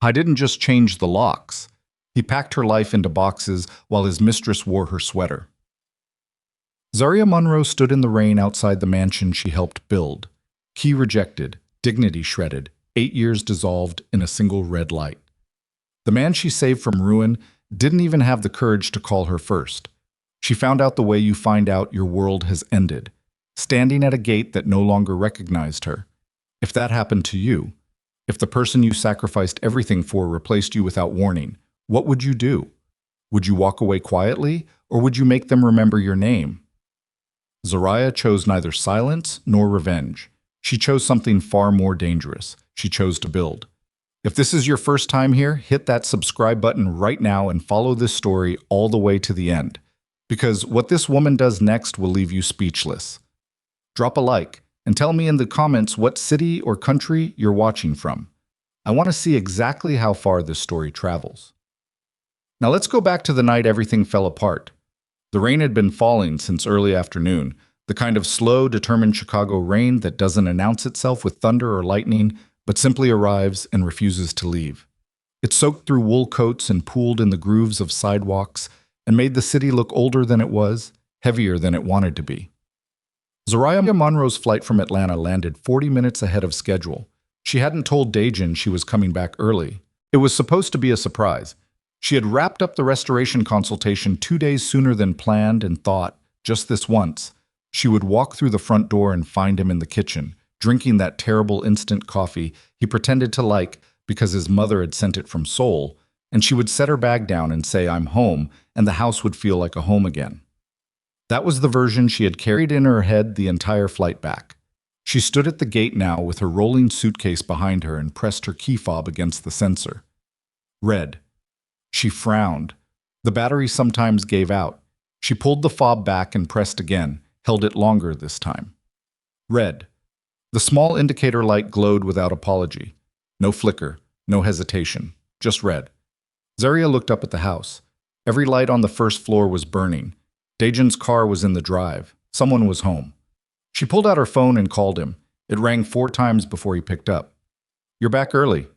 I didn't just change the locks. He packed her life into boxes while his mistress wore her sweater. Zariah Monroe stood in the rain outside the mansion she helped build. Key rejected, dignity shredded, 8 years dissolved in a single red light. The man she saved from ruin didn't even have the courage to call her first. She found out the way you find out your world has ended, standing at a gate that no longer recognized her. If that happened to you, if the person you sacrificed everything for replaced you without warning, what would you do? Would you walk away quietly, or would you make them remember your name? Zariah chose neither silence nor revenge. She chose something far more dangerous. She chose to build. If this is your first time here, hit that subscribe button right now and follow this story all the way to the end. Because what this woman does next will leave you speechless. Drop a like and tell me in the comments what city or country you're watching from. I want to see exactly how far this story travels. Now let's go back to the night everything fell apart. The rain had been falling since early afternoon, the kind of slow, determined Chicago rain that doesn't announce itself with thunder or lightning, but simply arrives and refuses to leave. It soaked through wool coats and pooled in the grooves of sidewalks and made the city look older than it was, heavier than it wanted to be. Zariah Monroe's flight from Atlanta landed 40 minutes ahead of schedule. She hadn't told Daejin she was coming back early. It was supposed to be a surprise. She had wrapped up the restoration consultation 2 days sooner than planned and thought, just this once, she would walk through the front door and find him in the kitchen, drinking that terrible instant coffee he pretended to like because his mother had sent it from Seoul, and she would set her bag down and say, "I'm home," and the house would feel like a home again. That was the version she had carried in her head the entire flight back. She stood at the gate now with her rolling suitcase behind her and pressed her key fob against the sensor. Red. She frowned. The battery sometimes gave out. She pulled the fob back and pressed again, held it longer this time. Red. The small indicator light glowed without apology. No flicker, no hesitation, just red. Zariah looked up at the house. Every light on the first floor was burning. Daejin's car was in the drive. Someone was home. She pulled out her phone and called him. It rang 4 times before he picked up. "You're back early."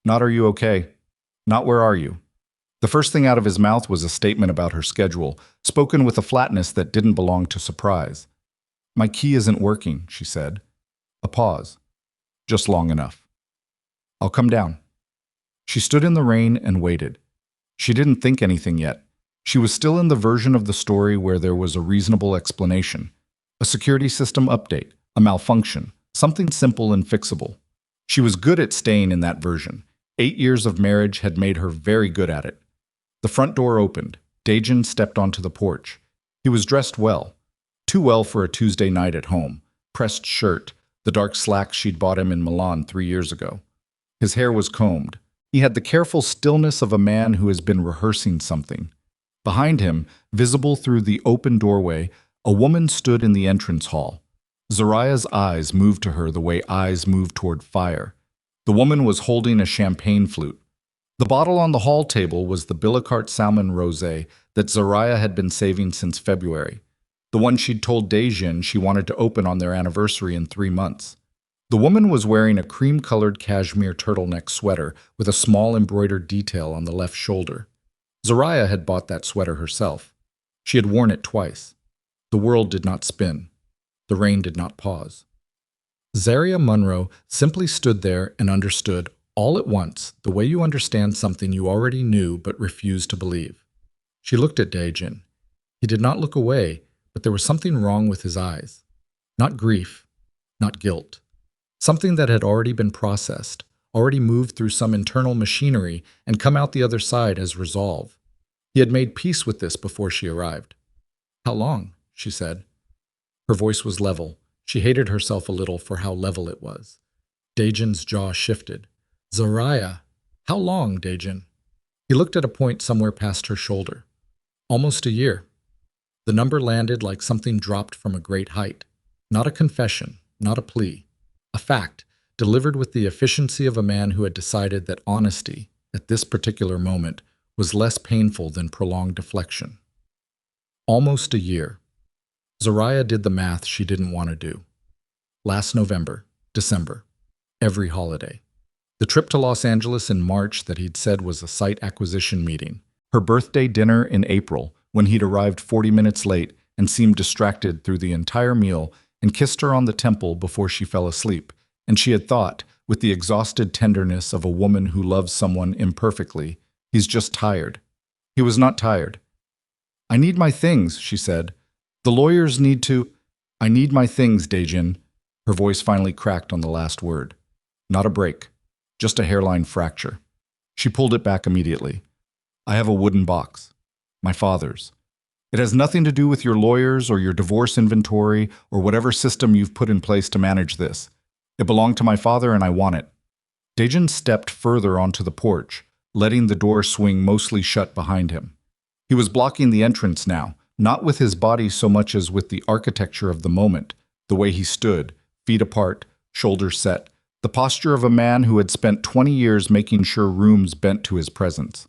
"Not are you okay?" "Not where are you?" The first thing out of his mouth was a statement about her schedule, spoken with a flatness that didn't belong to surprise. "My key isn't working," she said. A pause. Just long enough. "I'll come down." She stood in the rain and waited. She didn't think anything yet. She was still in the version of the story where there was a reasonable explanation. A security system update, a malfunction, something simple and fixable. She was good at staying in that version. 8 years of marriage had made her very good at it. The front door opened. Daejin stepped onto the porch. He was dressed well. Too well for a Tuesday night at home. Pressed shirt, the dark slacks she'd bought him in Milan 3 years ago. His hair was combed. He had the careful stillness of a man who has been rehearsing something. Behind him, visible through the open doorway, a woman stood in the entrance hall. Zariah's eyes moved to her the way eyes move toward fire. The woman was holding a champagne flute. The bottle on the hall table was the Billicart Salmon Rosé that Zariah had been saving since February, the one she'd told Daejin she wanted to open on their anniversary in 3 months. The woman was wearing a cream-colored cashmere turtleneck sweater with a small embroidered detail on the left shoulder. Zariah had bought that sweater herself. She had worn it twice. The world did not spin. The rain did not pause. Zariah Monroe simply stood there and understood, all at once, the way you understand something you already knew but refused to believe. She looked at Daejin. He did not look away, but there was something wrong with his eyes. Not grief, not guilt. Something that had already been processed, already moved through some internal machinery and come out the other side as resolve. He had made peace with this before she arrived. "How long?" she said. Her voice was level. She hated herself a little for how level it was. Daejin's jaw shifted. "Zariah, how long, Daejin?" He looked at a point somewhere past her shoulder. "Almost a year." The number landed like something dropped from a great height. Not a confession, not a plea. A fact, delivered with the efficiency of a man who had decided that honesty, at this particular moment, was less painful than prolonged deflection. Almost a year. Zariah did the math she didn't want to do. Last November, December, every holiday. The trip to Los Angeles in March that he'd said was a site acquisition meeting. Her birthday dinner in April, when he'd arrived 40 minutes late and seemed distracted through the entire meal and kissed her on the temple before she fell asleep. And she had thought, with the exhausted tenderness of a woman who loves someone imperfectly, he's just tired. He was not tired. I need my things, she said. The lawyers need to... I need my things, Daejin. Her voice finally cracked on the last word. Not a break, just a hairline fracture. She pulled it back immediately. I have a wooden box. My father's. It has nothing to do with your lawyers or your divorce inventory or whatever system you've put in place to manage this. It belonged to my father and I want it. Daejin stepped further onto the porch, letting the door swing mostly shut behind him. He was blocking the entrance now, not with his body so much as with the architecture of the moment, the way he stood, feet apart, shoulders set, the posture of a man who had spent 20 years making sure rooms bent to his presence.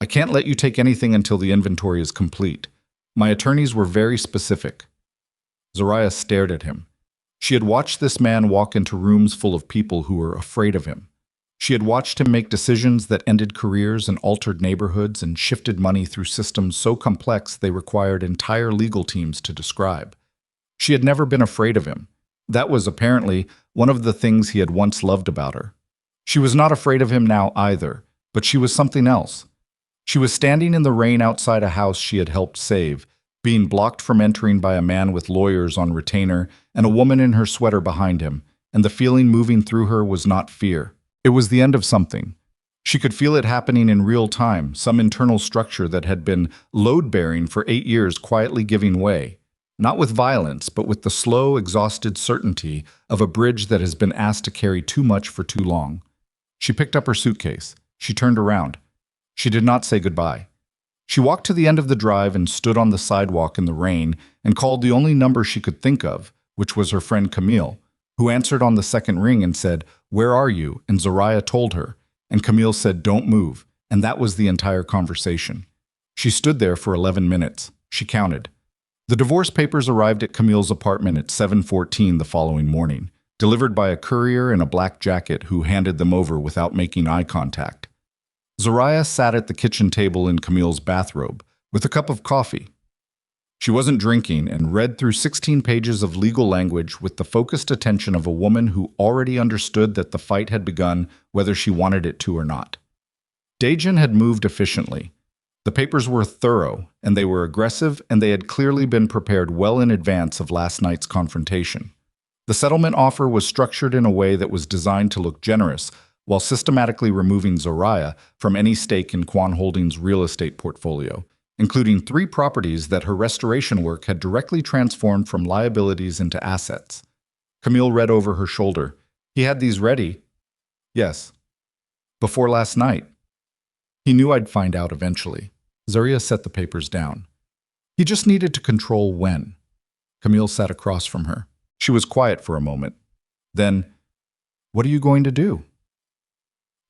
I can't let you take anything until the inventory is complete. My attorneys were very specific. Zariah stared at him. She had watched this man walk into rooms full of people who were afraid of him. She had watched him make decisions that ended careers and altered neighborhoods and shifted money through systems so complex they required entire legal teams to describe. She had never been afraid of him. That was apparently one of the things he had once loved about her. She was not afraid of him now either, but she was something else. She was standing in the rain outside a house she had helped save, being blocked from entering by a man with lawyers on retainer and a woman in her sweater behind him, and the feeling moving through her was not fear. It was the end of something. She could feel it happening in real time, some internal structure that had been load-bearing for 8 years quietly giving way, not with violence, but with the slow, exhausted certainty of a bridge that has been asked to carry too much for too long. She picked up her suitcase. She turned around. She did not say goodbye. She walked to the end of the drive and stood on the sidewalk in the rain and called the only number she could think of, which was her friend Camille, who answered on the second ring and said, "Where are you?" And Zariah told her, and Camille said, "Don't move," and that was the entire conversation. She stood there for 11 minutes. She counted. The divorce papers arrived at Camille's apartment at 7:14 the following morning, delivered by a courier in a black jacket who handed them over without making eye contact. Zariah sat at the kitchen table in Camille's bathrobe, with a cup of coffee. She wasn't drinking and read through 16 pages of legal language with the focused attention of a woman who already understood that the fight had begun whether she wanted it to or not. Daejin had moved efficiently. The papers were thorough, and they were aggressive, and they had clearly been prepared well in advance of last night's confrontation. The settlement offer was structured in a way that was designed to look generous, while systematically removing Zariah from any stake in Quan Holdings' real estate portfolio, including 3 properties that her restoration work had directly transformed from liabilities into assets. Camille read over her shoulder. He had these ready. Yes. Before last night. He knew I'd find out eventually. Zariah set the papers down. He just needed to control when. Camille sat across from her. She was quiet for a moment. Then, "What are you going to do?"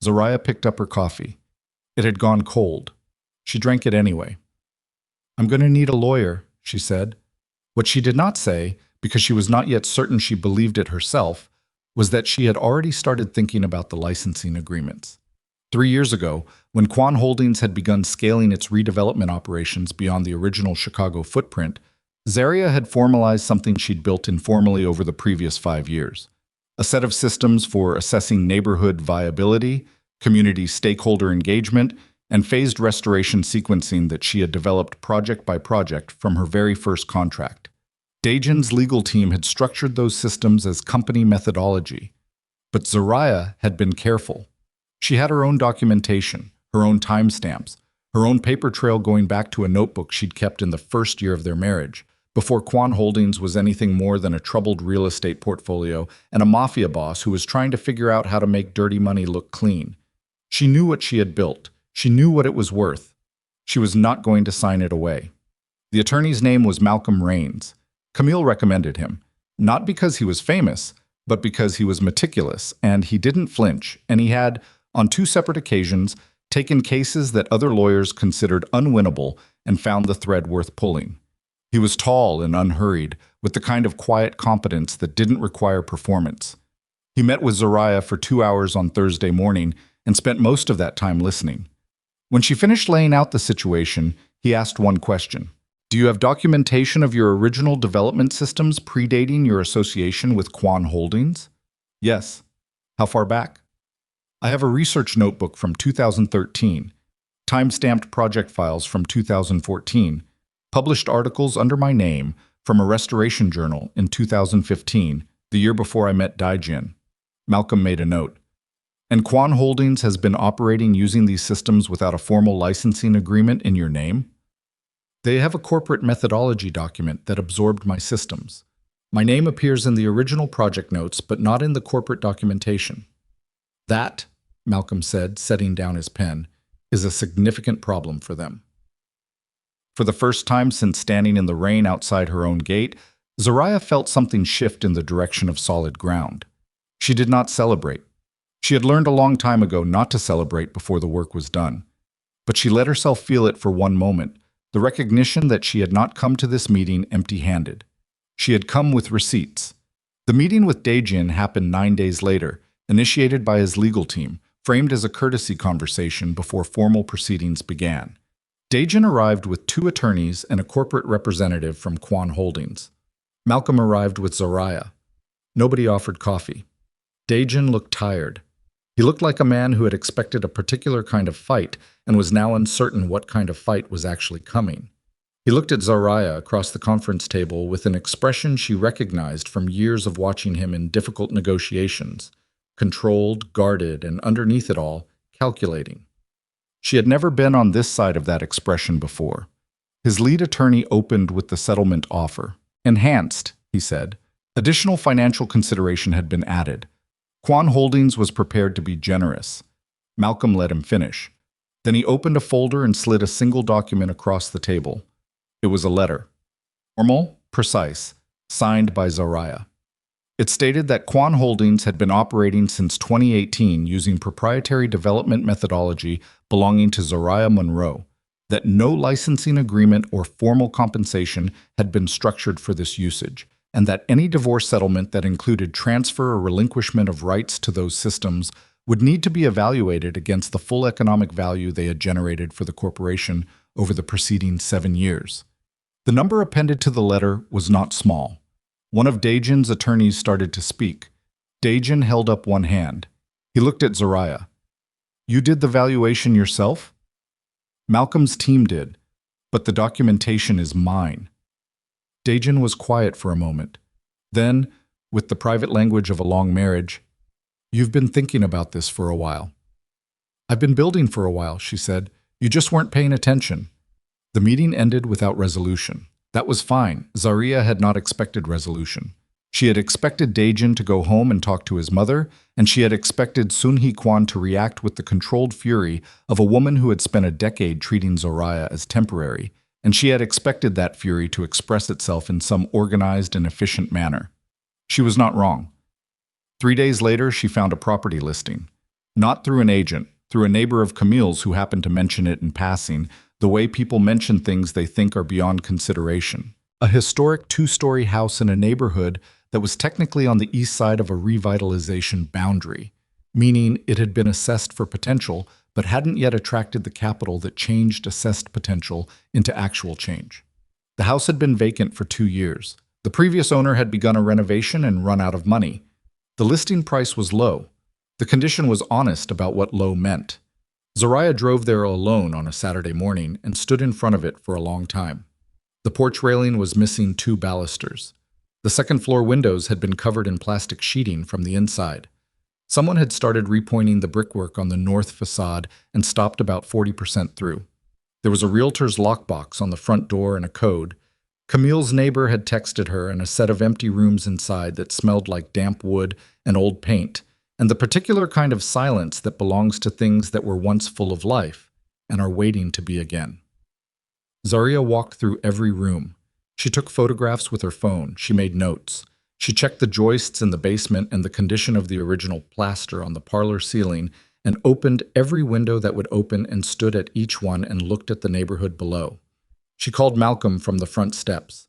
Zariah picked up her coffee. It had gone cold. She drank it anyway. "I'm going to need a lawyer," she said. What she did not say, because she was not yet certain she believed it herself, was that she had already started thinking about the licensing agreements. 3 years ago, when Quan Holdings had begun scaling its redevelopment operations beyond the original Chicago footprint, Zariah had formalized something she'd built informally over the previous 5 years. A set of systems for assessing neighborhood viability, community stakeholder engagement, and phased restoration sequencing that she had developed project by project from her very first contract. Daejin's legal team had structured those systems as company methodology. But Zariah had been careful. She had her own documentation, her own timestamps, her own paper trail going back to a notebook she'd kept in the first year of their marriage, before Quan Holdings was anything more than a troubled real estate portfolio and a mafia boss who was trying to figure out how to make dirty money look clean. She knew what she had built. She knew what it was worth. She was not going to sign it away. The attorney's name was Malcolm Raines. Camille recommended him, not because he was famous, but because he was meticulous, and he didn't flinch, and he had, on 2 separate occasions, taken cases that other lawyers considered unwinnable and found the thread worth pulling. He was tall and unhurried, with the kind of quiet competence that didn't require performance. He met with Zariah for 2 hours on Thursday morning and spent most of that time listening. When she finished laying out the situation, he asked one question. Do you have documentation of your original development systems predating your association with Quan Holdings? Yes. How far back? I have a research notebook from 2013, time-stamped project files from 2014, published articles under my name from a restoration journal in 2015, the year before I met Daejin. Malcolm made a note. And Quan Holdings has been operating using these systems without a formal licensing agreement in your name? They have a corporate methodology document that absorbed my systems. My name appears in the original project notes, but not in the corporate documentation. That, Malcolm said, setting down his pen, is a significant problem for them. For the first time since standing in the rain outside her own gate, Zariah felt something shift in the direction of solid ground. She did not celebrate. She had learned a long time ago not to celebrate before the work was done. But she let herself feel it for one moment, the recognition that she had not come to this meeting empty-handed. She had come with receipts. The meeting with Daejin happened 9 days later, initiated by his legal team, framed as a courtesy conversation before formal proceedings began. Daejin arrived with 2 attorneys and a corporate representative from Quan Holdings. Malcolm arrived with Zariah. Nobody offered coffee. Daejin looked tired. He looked like a man who had expected a particular kind of fight and was now uncertain what kind of fight was actually coming. He looked at Zariah across the conference table with an expression she recognized from years of watching him in difficult negotiations, controlled, guarded, and underneath it all, calculating. She had never been on this side of that expression before. His lead attorney opened with the settlement offer. Enhanced, he said. Additional financial consideration had been added. Quan Holdings was prepared to be generous. Malcolm let him finish. Then he opened a folder and slid a single document across the table. It was a letter. Formal, precise, signed by Zariah. It stated that Quan Holdings had been operating since 2018 using proprietary development methodology belonging to Zariah Monroe, that no licensing agreement or formal compensation had been structured for this usage, and that any divorce settlement that included transfer or relinquishment of rights to those systems would need to be evaluated against the full economic value they had generated for the corporation over the preceding 7 years. The number appended to the letter was not small. One of Daejin's attorneys started to speak. Daejin held up one hand. He looked at Zariah. You did the valuation yourself? Malcolm's team did, but the documentation is mine. Daejin was quiet for a moment. Then, with the private language of a long marriage, You've been thinking about this for a while. I've been building for a while, she said. You just weren't paying attention. The meeting ended without resolution. That was fine. Zariah had not expected resolution. She had expected Daejin to go home and talk to his mother, and she had expected Sun-hee Kwan to react with the controlled fury of a woman who had spent a decade treating Zariah as temporary, and she had expected that fury to express itself in some organized and efficient manner. She was not wrong. 3 days later, she found a property listing. Not through an agent, through a neighbor of Camille's who happened to mention it in passing, the way people mention things they think are beyond consideration. A historic 2-story house in a neighborhood that was technically on the east side of a revitalization boundary, meaning it had been assessed for potential but hadn't yet attracted the capital that changed assessed potential into actual change. The house had been vacant for 2 years. The previous owner had begun a renovation and run out of money. The listing price was low. The condition was honest about what low meant. Zariah drove there alone on a Saturday morning and stood in front of it for a long time. The porch railing was missing 2 balusters. The second-floor windows had been covered in plastic sheeting from the inside. Someone had started repointing the brickwork on the north facade and stopped about 40% through. There was a realtor's lockbox on the front door and a code. Camille's neighbor had texted her and a set of empty rooms inside that smelled like damp wood and old paint, and the particular kind of silence that belongs to things that were once full of life and are waiting to be again. Zariah walked through every room. She took photographs with her phone. She made notes. She checked the joists in the basement and the condition of the original plaster on the parlor ceiling and opened every window that would open and stood at each one and looked at the neighborhood below. She called Malcolm from the front steps.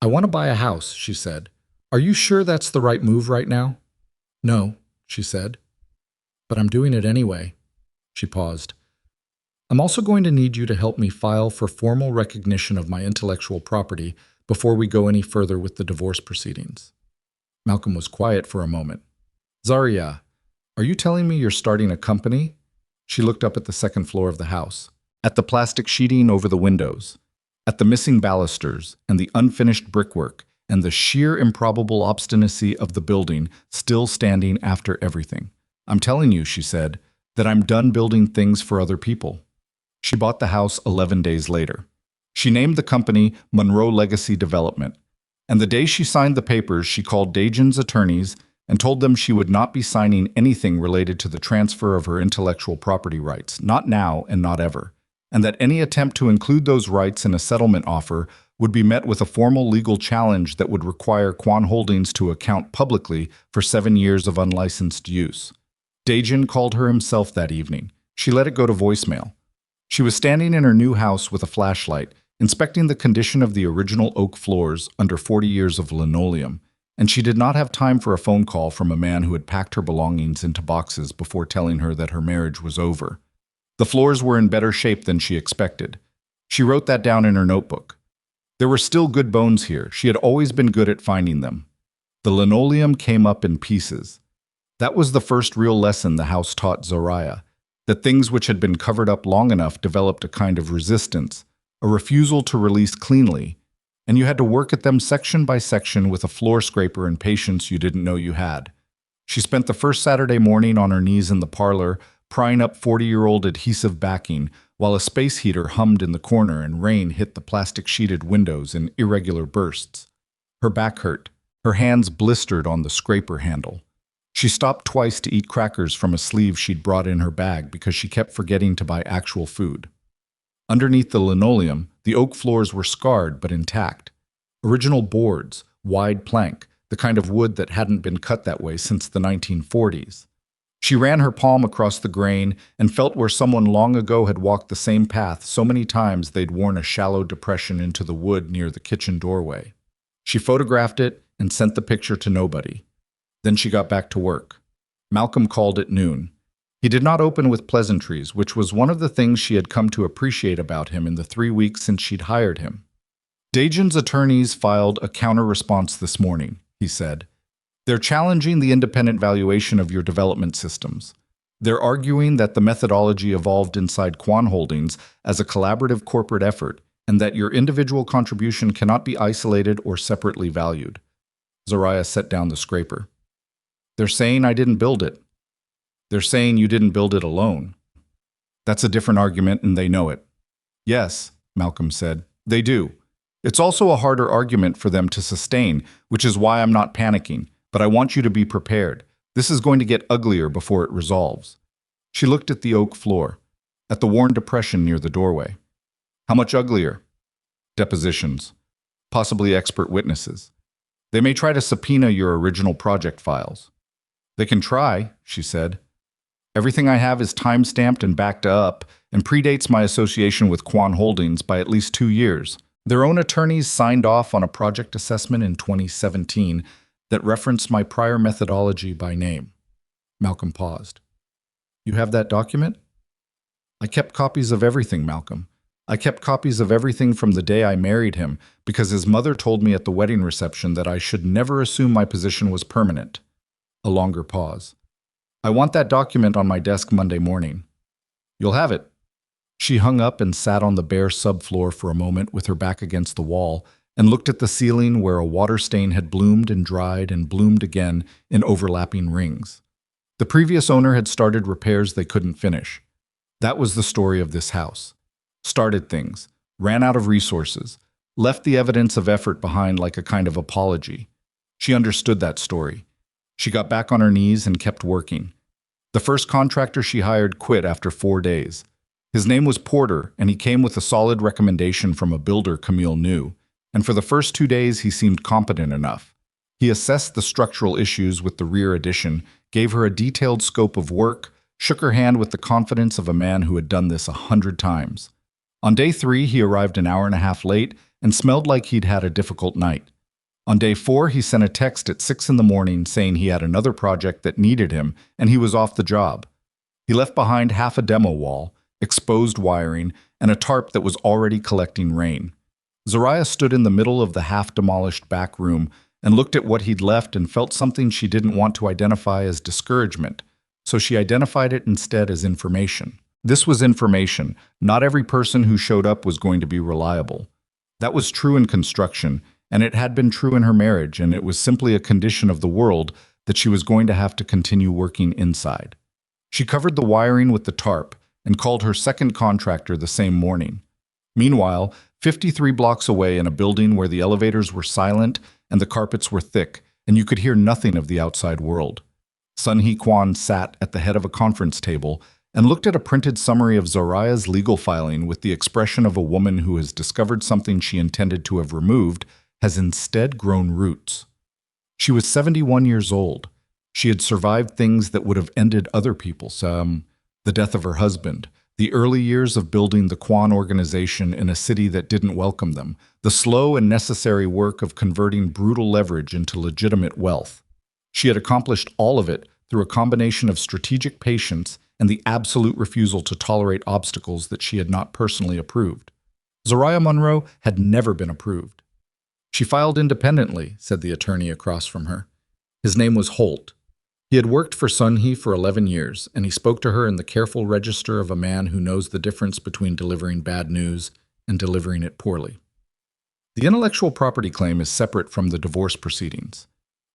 I want to buy a house, she said. Are you sure that's the right move right now? No, she said. But I'm doing it anyway. She paused. I'm also going to need you to help me file for formal recognition of my intellectual property before we go any further with the divorce proceedings. Malcolm was quiet for a moment. Zariah, are you telling me you're starting a company? She looked up at the second floor of the house, at the plastic sheeting over the windows, at the missing balusters and the unfinished brickwork and the sheer improbable obstinacy of the building still standing after everything. I'm telling you, she said, that I'm done building things for other people. She bought the house 11 days later. She named the company Monroe Legacy Development, and the day she signed the papers, she called Daejin's attorneys and told them she would not be signing anything related to the transfer of her intellectual property rights, not now and not ever, and that any attempt to include those rights in a settlement offer would be met with a formal legal challenge that would require Quan Holdings to account publicly for 7 years of unlicensed use. Daejin called her himself that evening. She let it go to voicemail. She was standing in her new house with a flashlight, inspecting the condition of the original oak floors under 40 years of linoleum, and she did not have time for a phone call from a man who had packed her belongings into boxes before telling her that her marriage was over. The floors were in better shape than she expected. She wrote that down in her notebook. There were still good bones here. She had always been good at finding them. The linoleum came up in pieces. That was the first real lesson the house taught Zariah, that things which had been covered up long enough developed a kind of resistance, a refusal to release cleanly, and you had to work at them section by section with a floor scraper and patience you didn't know you had. She spent the first Saturday morning on her knees in the parlor, prying up 40-year-old adhesive backing, while a space heater hummed in the corner and rain hit the plastic-sheeted windows in irregular bursts. Her back hurt. Her hands blistered on the scraper handle. She stopped twice to eat crackers from a sleeve she'd brought in her bag because she kept forgetting to buy actual food. Underneath the linoleum, the oak floors were scarred but intact. Original boards, wide plank, the kind of wood that hadn't been cut that way since the 1940s. She ran her palm across the grain and felt where someone long ago had walked the same path so many times they'd worn a shallow depression into the wood near the kitchen doorway. She photographed it and sent the picture to nobody. Then she got back to work. Malcolm called at noon. He did not open with pleasantries, which was one of the things she had come to appreciate about him in the 3 weeks since she'd hired him. Daejin's attorneys filed a counter-response this morning, he said. They're challenging the independent valuation of your development systems. They're arguing that the methodology evolved inside Quan Holdings as a collaborative corporate effort and that your individual contribution cannot be isolated or separately valued. Zariah set down the scraper. They're saying I didn't build it. They're saying you didn't build it alone. That's a different argument and they know it. Yes, Malcolm said, they do. It's also a harder argument for them to sustain, which is why I'm not panicking, but I want you to be prepared. This is going to get uglier before it resolves. She looked at the oak floor, at the worn depression near the doorway. How much uglier? Depositions. Possibly expert witnesses. They may try to subpoena your original project files. They can try, she said. Everything I have is time-stamped and backed up and predates my association with Quan Holdings by at least 2 years. Their own attorneys signed off on a project assessment in 2017 that referenced my prior methodology by name. Malcolm paused. You have that document? I kept copies of everything, Malcolm. I kept copies of everything from the day I married him because his mother told me at the wedding reception that I should never assume my position was permanent. A longer pause. I want that document on my desk Monday morning. You'll have it. She hung up and sat on the bare subfloor for a moment with her back against the wall and looked at the ceiling where a water stain had bloomed and dried and bloomed again in overlapping rings. The previous owner had started repairs they couldn't finish. That was the story of this house. Started things, ran out of resources, left the evidence of effort behind like a kind of apology. She understood that story. She got back on her knees and kept working. The first contractor she hired quit after 4 days. His name was Porter, and he came with a solid recommendation from a builder Camille knew, and for the first 2 days he seemed competent enough. He assessed the structural issues with the rear addition, gave her a detailed scope of work, shook her hand with the confidence of a man who had done this 100 times. On day 3, he arrived an hour and a half late and smelled like he'd had a difficult night. On day 4, he sent a text at 6 in the morning saying he had another project that needed him and he was off the job. He left behind half a demo wall, exposed wiring, and a tarp that was already collecting rain. Zariah stood in the middle of the half-demolished back room and looked at what he'd left and felt something she didn't want to identify as discouragement, so she identified it instead as information. This was information. Not every person who showed up was going to be reliable. That was true in construction, and it had been true in her marriage, and it was simply a condition of the world that she was going to have to continue working inside. She covered the wiring with the tarp and called her second contractor the same morning. Meanwhile, 53 blocks away in a building where the elevators were silent and the carpets were thick, and you could hear nothing of the outside world, Sun Hee Kwan sat at the head of a conference table and looked at a printed summary of Zariah's legal filing with the expression of a woman who has discovered something she intended to have removed has instead grown roots. She was 71 years old. She had survived things that would have ended other people's, the death of her husband, the early years of building the Kwan organization in a city that didn't welcome them, the slow and necessary work of converting brutal leverage into legitimate wealth. She had accomplished all of it through a combination of strategic patience and the absolute refusal to tolerate obstacles that she had not personally approved. Zariah Monroe had never been approved. She filed independently, said the attorney across from her. His name was Holt. He had worked for Sun Hee for 11 years, and he spoke to her in the careful register of a man who knows the difference between delivering bad news and delivering it poorly. The intellectual property claim is separate from the divorce proceedings.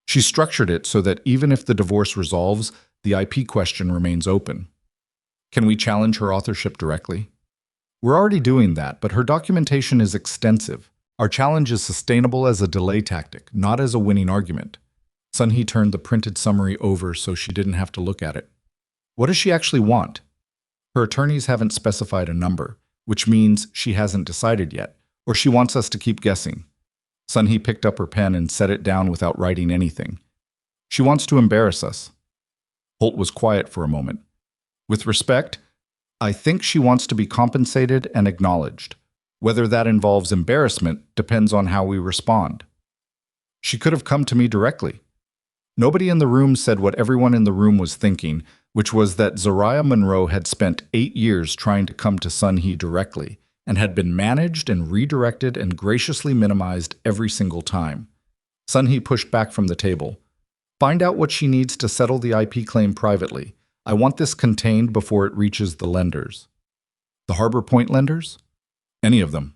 She structured it so that even if the divorce resolves, the IP question remains open. Can we challenge her authorship directly? We're already doing that, but her documentation is extensive. Our challenge is sustainable as a delay tactic, not as a winning argument. Sun Hee turned the printed summary over so she didn't have to look at it. What does she actually want? Her attorneys haven't specified a number, which means she hasn't decided yet, or she wants us to keep guessing. Sun Hee picked up her pen and set it down without writing anything. She wants to embarrass us. Holt was quiet for a moment. With respect, I think she wants to be compensated and acknowledged. Whether that involves embarrassment depends on how we respond. She could have come to me directly. Nobody in the room said what everyone in the room was thinking, which was that Zariah Monroe had spent 8 years trying to come to Sun Hee directly, and had been managed and redirected and graciously minimized every single time. Sun Hee pushed back from the table. Find out what she needs to settle the IP claim privately. I want this contained before it reaches the lenders. The Harbor Point lenders? Any of them.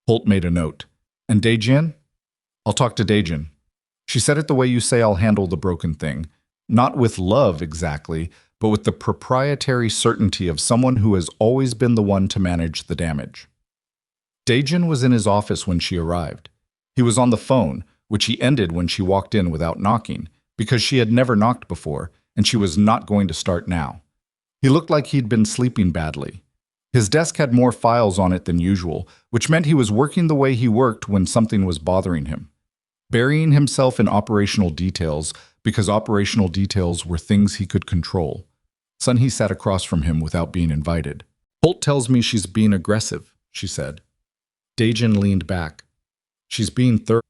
Holt made a note. And Daejin? I'll talk to Daejin. She said it the way you say I'll handle the broken thing. Not with love exactly, but with the proprietary certainty of someone who has always been the one to manage the damage. Daejin was in his office when she arrived. He was on the phone, which he ended when she walked in without knocking, because she had never knocked before, and she was not going to start now. He looked like he'd been sleeping badly. His desk had more files on it than usual, which meant he was working the way he worked when something was bothering him. Burying himself in operational details because operational details were things he could control. Sun Hee sat across from him without being invited. Holt tells me she's being aggressive, she said. Daejin leaned back. She's being thorough.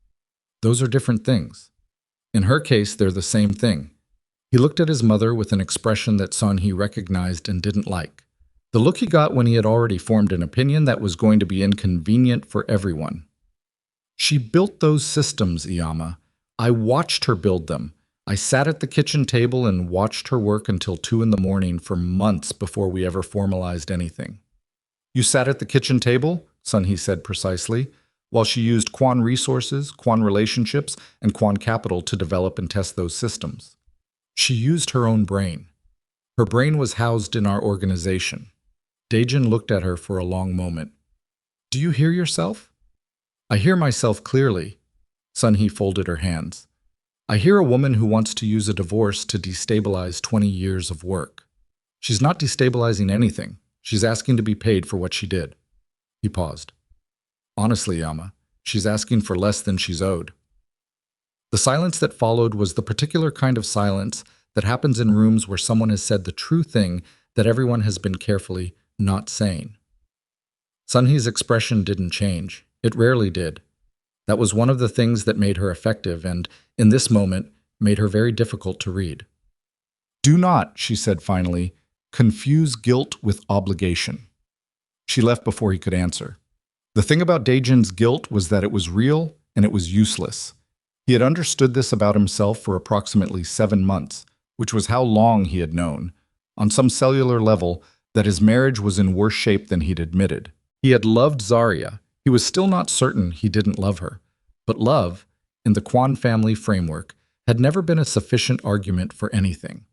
Those are different things. In her case, they're the same thing. He looked at his mother with an expression that Sun Hee recognized and didn't like. The look he got when he had already formed an opinion that was going to be inconvenient for everyone. She built those systems, Iyama. I watched her build them. I sat at the kitchen table and watched her work until 2 in the morning for months before we ever formalized anything. You sat at the kitchen table, Sun Hee said precisely, while she used Kwan resources, Kwan relationships, and Kwan capital to develop and test those systems. She used her own brain. Her brain was housed in our organization. Daejin looked at her for a long moment. Do you hear yourself? I hear myself clearly. Sun Hee folded her hands. I hear a woman who wants to use a divorce to destabilize 20 years of work. She's not destabilizing anything. She's asking to be paid for what she did. He paused. Honestly, Yama, she's asking for less than she's owed. The silence that followed was the particular kind of silence that happens in rooms where someone has said the true thing that everyone has been carefully not saying. Sun Hee's expression didn't change. It rarely did. That was one of the things that made her effective and, in this moment, made her very difficult to read. "Do not," she said finally, "confuse guilt with obligation." She left before he could answer. The thing about Daejin's guilt was that it was real and it was useless. He had understood this about himself for approximately 7 months, which was how long he had known, on some cellular level, that his marriage was in worse shape than he'd admitted. He had loved Zariah. He was still not certain he didn't love her. But love, in the Kwan family framework, had never been a sufficient argument for anything.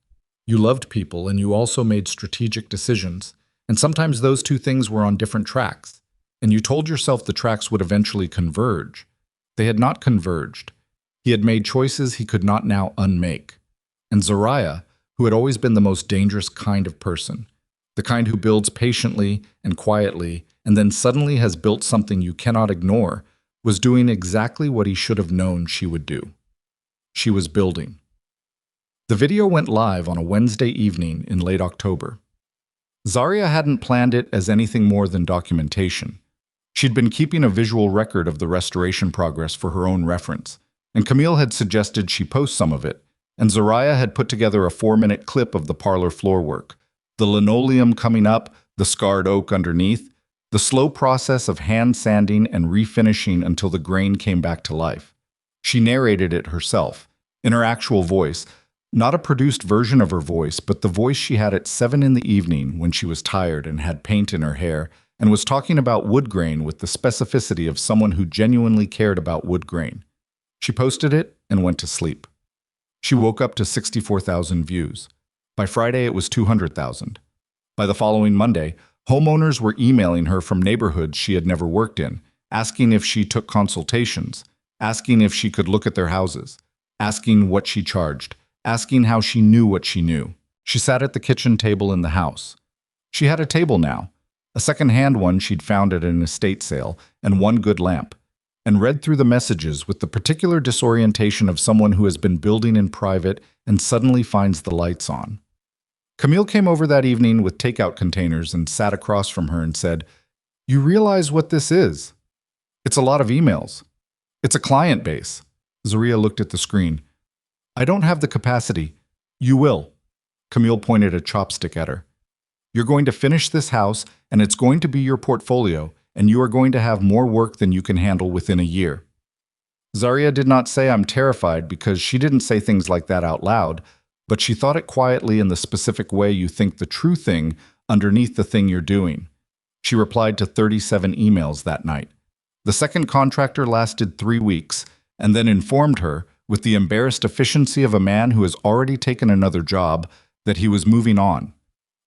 You loved people and you also made strategic decisions, and sometimes those two things were on different tracks, and you told yourself the tracks would eventually converge. They had not converged. He had made choices he could not now unmake. And Zariah, who had always been the most dangerous kind of person, the kind who builds patiently and quietly and then suddenly has built something you cannot ignore, was doing exactly what he should have known she would do. She was building. The video went live on a Wednesday evening in late October. Zariah hadn't planned it as anything more than documentation. She'd been keeping a visual record of the restoration progress for her own reference, and Camille had suggested she post some of it, and Zariah had put together a 4-minute clip of the parlor floor work, the linoleum coming up, the scarred oak underneath, the slow process of hand sanding and refinishing until the grain came back to life. She narrated it herself, in her actual voice, not a produced version of her voice, but the voice she had at 7 in the evening when she was tired and had paint in her hair, and was talking about wood grain with the specificity of someone who genuinely cared about wood grain. She posted it and went to sleep. She woke up to 64,000 views. By Friday, it was 200,000. By the following Monday, homeowners were emailing her from neighborhoods she had never worked in, asking if she took consultations, asking if she could look at their houses, asking what she charged, asking how she knew what she knew. She sat at the kitchen table in the house. She had a table now, a second-hand one she'd found at an estate sale, and one good lamp, and read through the messages with the particular disorientation of someone who has been building in private and suddenly finds the lights on. Camille came over that evening with takeout containers and sat across from her and said, "You realize what this is? It's a lot of emails. It's a client base." Zariah looked at the screen. "I don't have the capacity." "You will." Camille pointed a chopstick at her. "You're going to finish this house, and it's going to be your portfolio, and you are going to have more work than you can handle within a year." Zariah did not say "I'm terrified" because she didn't say things like that out loud, but she thought it quietly in the specific way you think the true thing underneath the thing you're doing. She replied to 37 emails that night. The second contractor lasted 3 weeks, and then informed her, with the embarrassed efficiency of a man who has already taken another job, that he was moving on.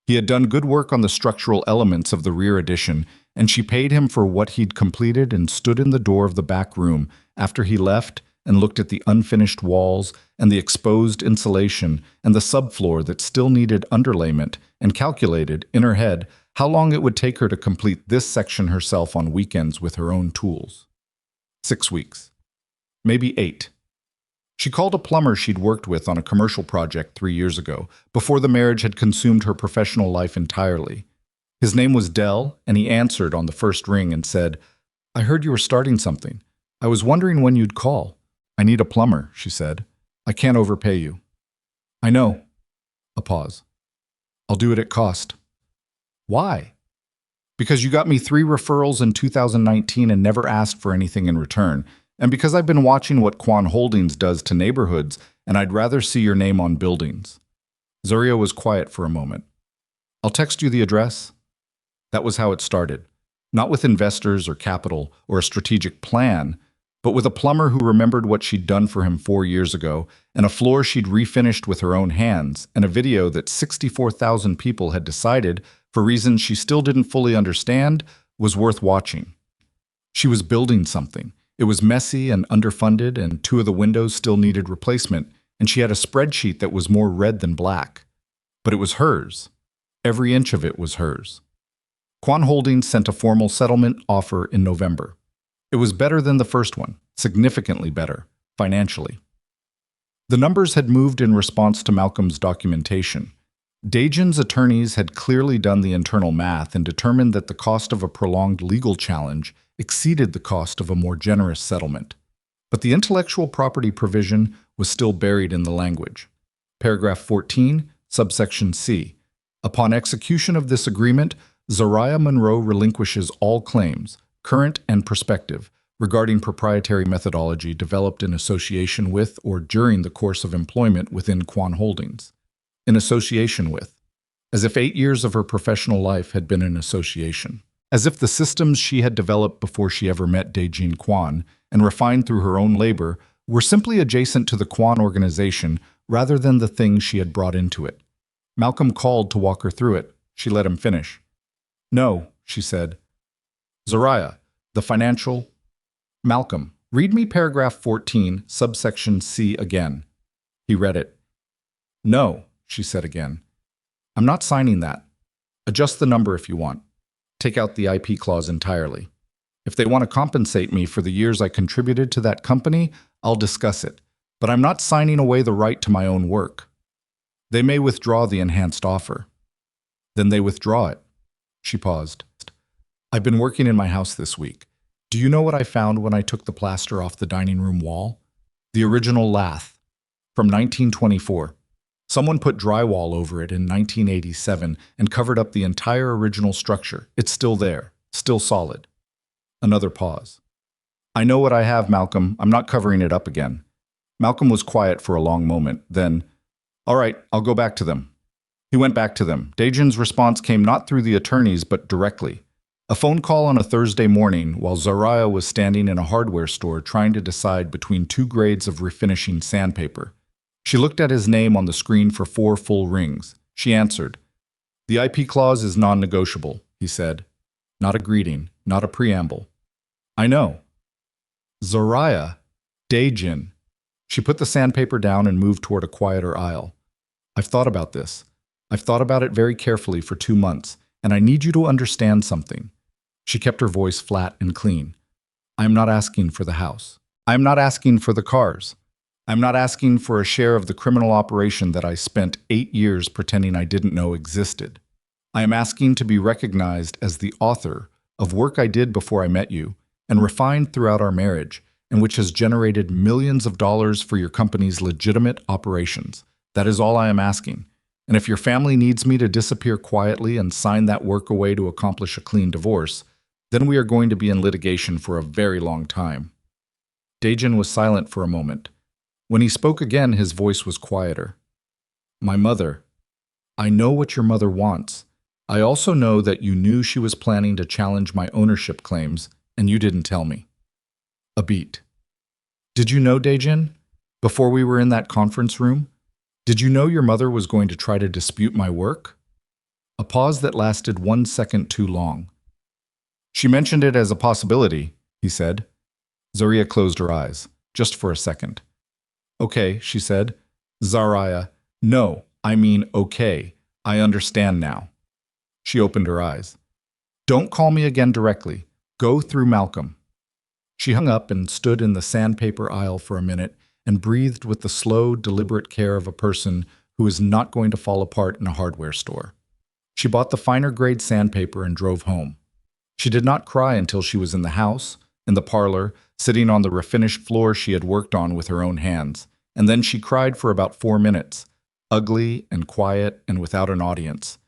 He had done good work on the structural elements of the rear addition, and she paid him for what he'd completed and stood in the door of the back room after he left and looked at the unfinished walls and the exposed insulation and the subfloor that still needed underlayment and calculated, in her head, how long it would take her to complete this section herself on weekends with her own tools. 6 weeks. Maybe 8. She called a plumber she'd worked with on a commercial project 3 years ago, before the marriage had consumed her professional life entirely. His name was Dell, and he answered on the first ring and said, "I heard you were starting something. I was wondering when you'd call." "I need a plumber," she said. "I can't overpay you." "I know." A pause. "I'll do it at cost." "Why?" "Because you got me 3 referrals in 2019 and never asked for anything in return. And because I've been watching what Kwan Holdings does to neighborhoods, and I'd rather see your name on buildings." Zariah was quiet for a moment. "I'll text you the address." That was how it started. Not with investors or capital or a strategic plan, but with a plumber who remembered what she'd done for him 4 years ago, and a floor she'd refinished with her own hands, and a video that 64,000 people had decided, for reasons she still didn't fully understand, was worth watching. She was building something. It was messy and underfunded, and 2 of the windows still needed replacement, and she had a spreadsheet that was more red than black. But it was hers. Every inch of it was hers. Kwan Holdings sent a formal settlement offer in November. It was better than the first one, significantly better, financially. The numbers had moved in response to Malcolm's documentation. Daejin's attorneys had clearly done the internal math and determined that the cost of a prolonged legal challenge, exceeded the cost of a more generous settlement. But the intellectual property provision was still buried in the language. Paragraph 14, subsection C. Upon execution of this agreement, Zariah Monroe relinquishes all claims, current and prospective, regarding proprietary methodology developed in association with or during the course of employment within Quan Holdings. In association with, as if 8 years of her professional life had been in association. As if the systems she had developed before she ever met Daejin Quan and refined through her own labor were simply adjacent to the Quan organization rather than the things she had brought into it. Malcolm called to walk her through it. She let him finish. "No," she said. "Zariah, the financial—" "Malcolm, read me paragraph 14, subsection C again." He read it. "No," she said again. "I'm not signing that. Adjust the number if you want. Take out the IP clause entirely. If they want to compensate me for the years I contributed to that company, I'll discuss it. But I'm not signing away the right to my own work. They may withdraw the enhanced offer." "Then they withdraw it." She paused. "I've been working in my house this week. Do you know what I found when I took the plaster off the dining room wall? The original lath from 1924. Someone put drywall over it in 1987 and covered up the entire original structure. It's still there, still solid." Another pause. "I know what I have, Malcolm. I'm not covering it up again." Malcolm was quiet for a long moment. Then, "All right, I'll go back to them." He went back to them. Daejin's response came not through the attorneys, but directly. A phone call on a Thursday morning while Zariah was standing in a hardware store trying to decide between 2 grades of refinishing sandpaper. She looked at his name on the screen for 4 full rings. She answered. "The IP clause is non-negotiable," he said. "Not a greeting, not a preamble." "I know." "Zariah, Daejin." She put the sandpaper down and moved toward a quieter aisle. "I've thought about this. I've thought about it very carefully for 2 months, and I need you to understand something." She kept her voice flat and clean. "I am not asking for the house. I am not asking for the cars. I am not asking for a share of the criminal operation that I spent 8 years pretending I didn't know existed. I am asking to be recognized as the author of work I did before I met you and refined throughout our marriage, and which has generated millions of dollars for your company's legitimate operations. That is all I am asking. And if your family needs me to disappear quietly and sign that work away to accomplish a clean divorce, then we are going to be in litigation for a very long time." Daejin was silent for a moment. When he spoke again, his voice was quieter. "My mother. I know what your mother wants. I also know that you knew she was planning to challenge my ownership claims, and you didn't tell me." A beat. "Did you know, Daejin? Before we were in that conference room? Did you know your mother was going to try to dispute my work?" A pause that lasted 1 second too long. "She mentioned it as a possibility," he said. Zariah closed her eyes, just for a second. "Okay," she said. "Zariah, no, I mean okay. I understand now." She opened her eyes. "Don't call me again directly. Go through Malcolm." She hung up and stood in the sandpaper aisle for a minute and breathed with the slow, deliberate care of a person who is not going to fall apart in a hardware store. She bought the finer grade sandpaper and drove home. She did not cry until she was in the house, in the parlor, sitting on the refinished floor she had worked on with her own hands, and then she cried for about 4 minutes, ugly and quiet and without an audience.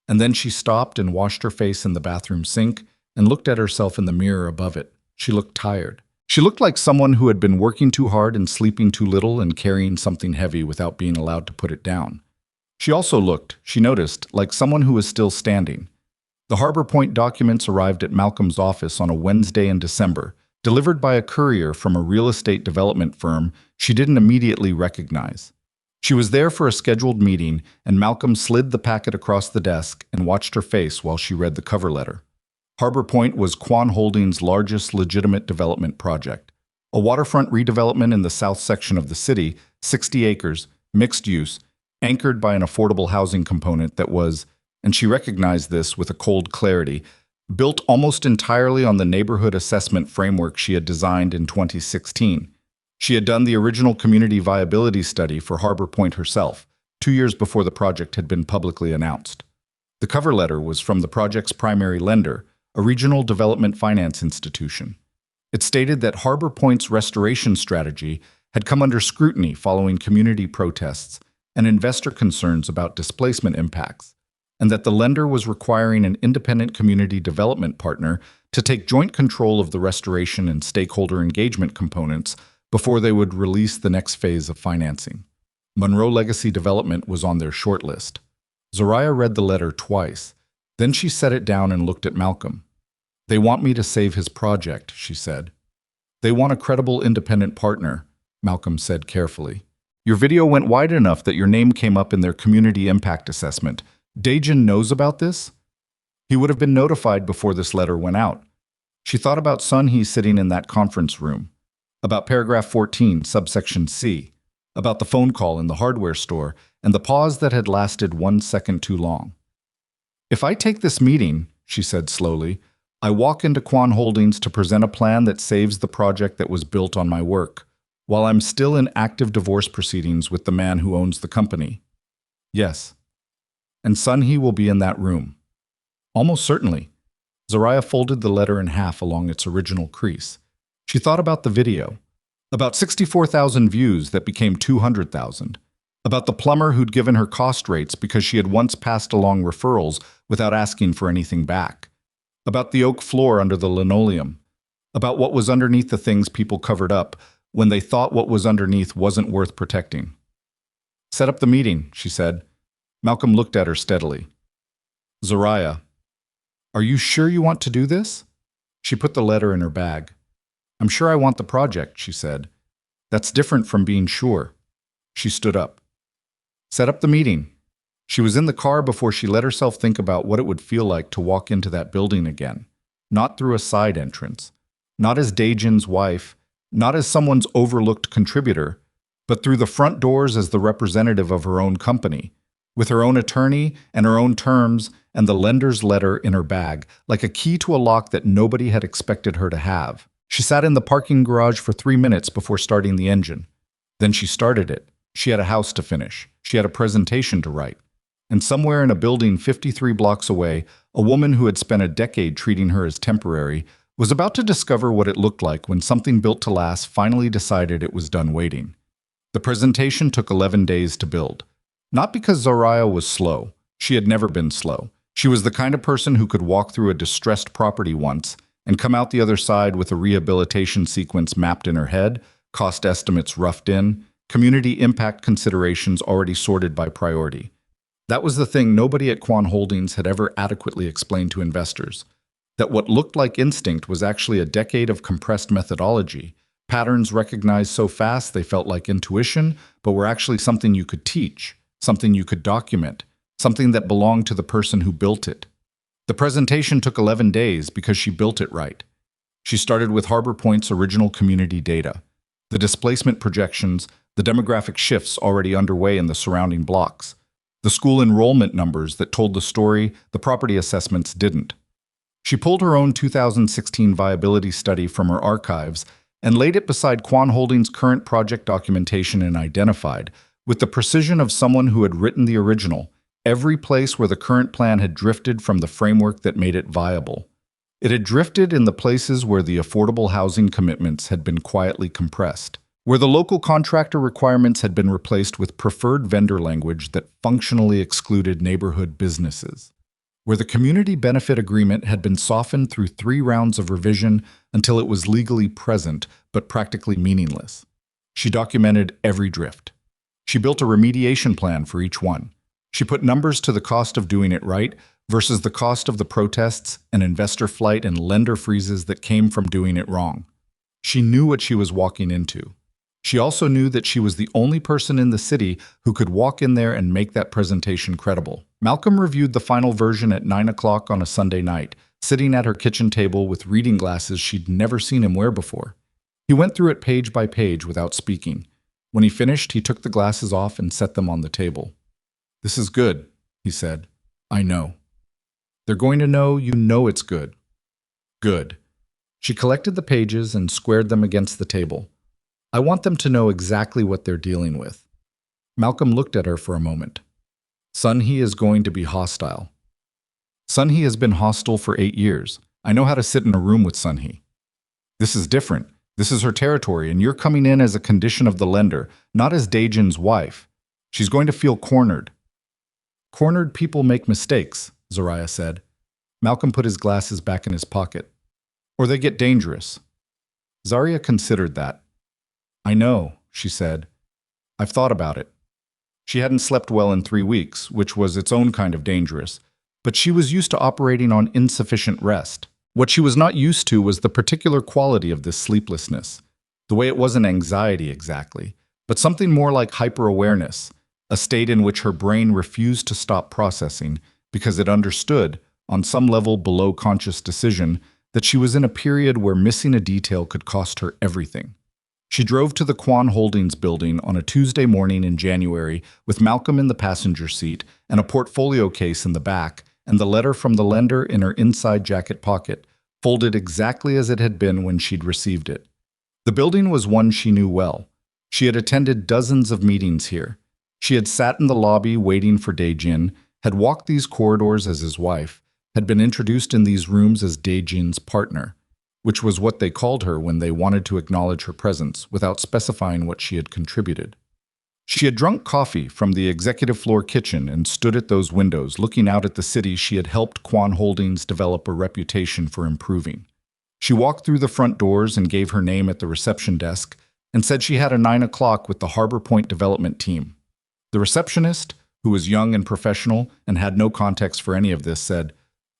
And then she stopped and washed her face in the bathroom sink and looked at herself in the mirror above it. She looked tired. She looked like someone who had been working too hard and sleeping too little and carrying something heavy without being allowed to put it down. She also looked, she noticed, like someone who was still standing. The Harbor Point documents arrived at Malcolm's office on a Wednesday in December, delivered by a courier from a real estate development firm she didn't immediately recognize. She was there for a scheduled meeting, and Malcolm slid the packet across the desk and watched her face while she read the cover letter. Harbor Point was Quan Holdings' largest legitimate development project. A waterfront redevelopment in the south section of the city, 60 acres, mixed use, anchored by an affordable housing component that was, and she recognized this with a cold clarity, built almost entirely on the neighborhood assessment framework she had designed in 2016. She had done the original community viability study for Harbor Point herself, 2 years before the project had been publicly announced. The cover letter was from the project's primary lender, a regional development finance institution. It stated that Harbor Point's restoration strategy had come under scrutiny following community protests and investor concerns about displacement impacts, and that the lender was requiring an independent community development partner to take joint control of the restoration and stakeholder engagement components before they would release the next phase of financing. Monroe Legacy Development was on their shortlist. Zariah read the letter twice. Then she set it down and looked at Malcolm. "They want me to save his project," she said. "They want a credible independent partner," Malcolm said carefully. "Your video went wide enough that your name came up in their community impact assessment. Daejin knows about this?" "He would have been notified before this letter went out." She thought about Sunhee sitting in that conference room, about paragraph 14, subsection C, about the phone call in the hardware store, and the pause that had lasted 1 second too long. "If I take this meeting," she said slowly, "I walk into Quan Holdings to present a plan that saves the project that was built on my work, while I'm still in active divorce proceedings with the man who owns the company." "Yes." "And Sunhee will be in that room." "Almost certainly." Zariah folded the letter in half along its original crease. She thought about the video, about 64,000 views that became 200,000, about the plumber who'd given her cost rates because she had once passed along referrals without asking for anything back, about the oak floor under the linoleum, about what was underneath the things people covered up when they thought what was underneath wasn't worth protecting. "Set up the meeting," she said. Malcolm looked at her steadily. "Zariah, are you sure you want to do this?" She put the letter in her bag. "I'm sure I want the project," she said. "That's different from being sure." She stood up. "Set up the meeting." She was in the car before she let herself think about what it would feel like to walk into that building again, not through a side entrance, not as Daejin's wife, not as someone's overlooked contributor, but through the front doors as the representative of her own company, with her own attorney and her own terms and the lender's letter in her bag, like a key to a lock that nobody had expected her to have. She sat in the parking garage for 3 minutes before starting the engine. Then she started it. She had a house to finish. She had a presentation to write. And somewhere in a building 53 blocks away, a woman who had spent a decade treating her as temporary was about to discover what it looked like when something built to last finally decided it was done waiting. The presentation took 11 days to build. Not because Zariah was slow. She had never been slow. She was the kind of person who could walk through a distressed property once and come out the other side with a rehabilitation sequence mapped in her head, cost estimates roughed in, community impact considerations already sorted by priority. That was the thing nobody at Quan Holdings had ever adequately explained to investors. That what looked like instinct was actually a decade of compressed methodology, patterns recognized so fast they felt like intuition, but were actually something you could teach, something you could document, something that belonged to the person who built it. The presentation took 11 days because she built it right. She started with Harbor Point's original community data, the displacement projections, the demographic shifts already underway in the surrounding blocks, the school enrollment numbers that told the story the property assessments didn't. She pulled her own 2016 viability study from her archives and laid it beside Quan Holdings' current project documentation and identified, with the precision of someone who had written the original, every place where the current plan had drifted from the framework that made it viable. It had drifted in the places where the affordable housing commitments had been quietly compressed, where the local contractor requirements had been replaced with preferred vendor language that functionally excluded neighborhood businesses, where the community benefit agreement had been softened through 3 rounds of revision until it was legally present but practically meaningless. She documented every drift. She built a remediation plan for each one. She put numbers to the cost of doing it right versus the cost of the protests and investor flight and lender freezes that came from doing it wrong. She knew what she was walking into. She also knew that she was the only person in the city who could walk in there and make that presentation credible. Malcolm reviewed the final version at 9 o'clock on a Sunday night, sitting at her kitchen table with reading glasses she'd never seen him wear before. He went through it page by page without speaking. When he finished, he took the glasses off and set them on the table. "This is good," he said. "I know. They're going to know you know it's good." "Good." She collected the pages and squared them against the table. "I want them to know exactly what they're dealing with." Malcolm looked at her for a moment. "Sunhee is going to be hostile." "Sunhee has been hostile for 8 years. I know how to sit in a room with Sunhee. This is different. This is her territory, and you're coming in as a condition of the lender, not as Daejin's wife. She's going to feel cornered." "Cornered people make mistakes," Zariah said. Malcolm put his glasses back in his pocket. "Or they get dangerous." Zariah considered that. "I know," she said. "I've thought about it." She hadn't slept well in 3 weeks, which was its own kind of dangerous, but she was used to operating on insufficient rest. What she was not used to was the particular quality of this sleeplessness, the way it wasn't anxiety exactly, but something more like hyper-awareness, a state in which her brain refused to stop processing because it understood, on some level below conscious decision, that she was in a period where missing a detail could cost her everything. She drove to the Quan Holdings building on a Tuesday morning in January with Malcolm in the passenger seat and a portfolio case in the back, and the letter from the lender in her inside jacket pocket, folded exactly as it had been when she'd received it. The building was one she knew well. She had attended dozens of meetings here. She had sat in the lobby waiting for Daejin, had walked these corridors as his wife, had been introduced in these rooms as Daejin's partner, which was what they called her when they wanted to acknowledge her presence without specifying what she had contributed. She had drunk coffee from the executive floor kitchen and stood at those windows looking out at the city she had helped Quan Holdings develop a reputation for improving. She walked through the front doors and gave her name at the reception desk and said she had a 9 o'clock with the Harbor Point development team. The receptionist, who was young and professional and had no context for any of this, said,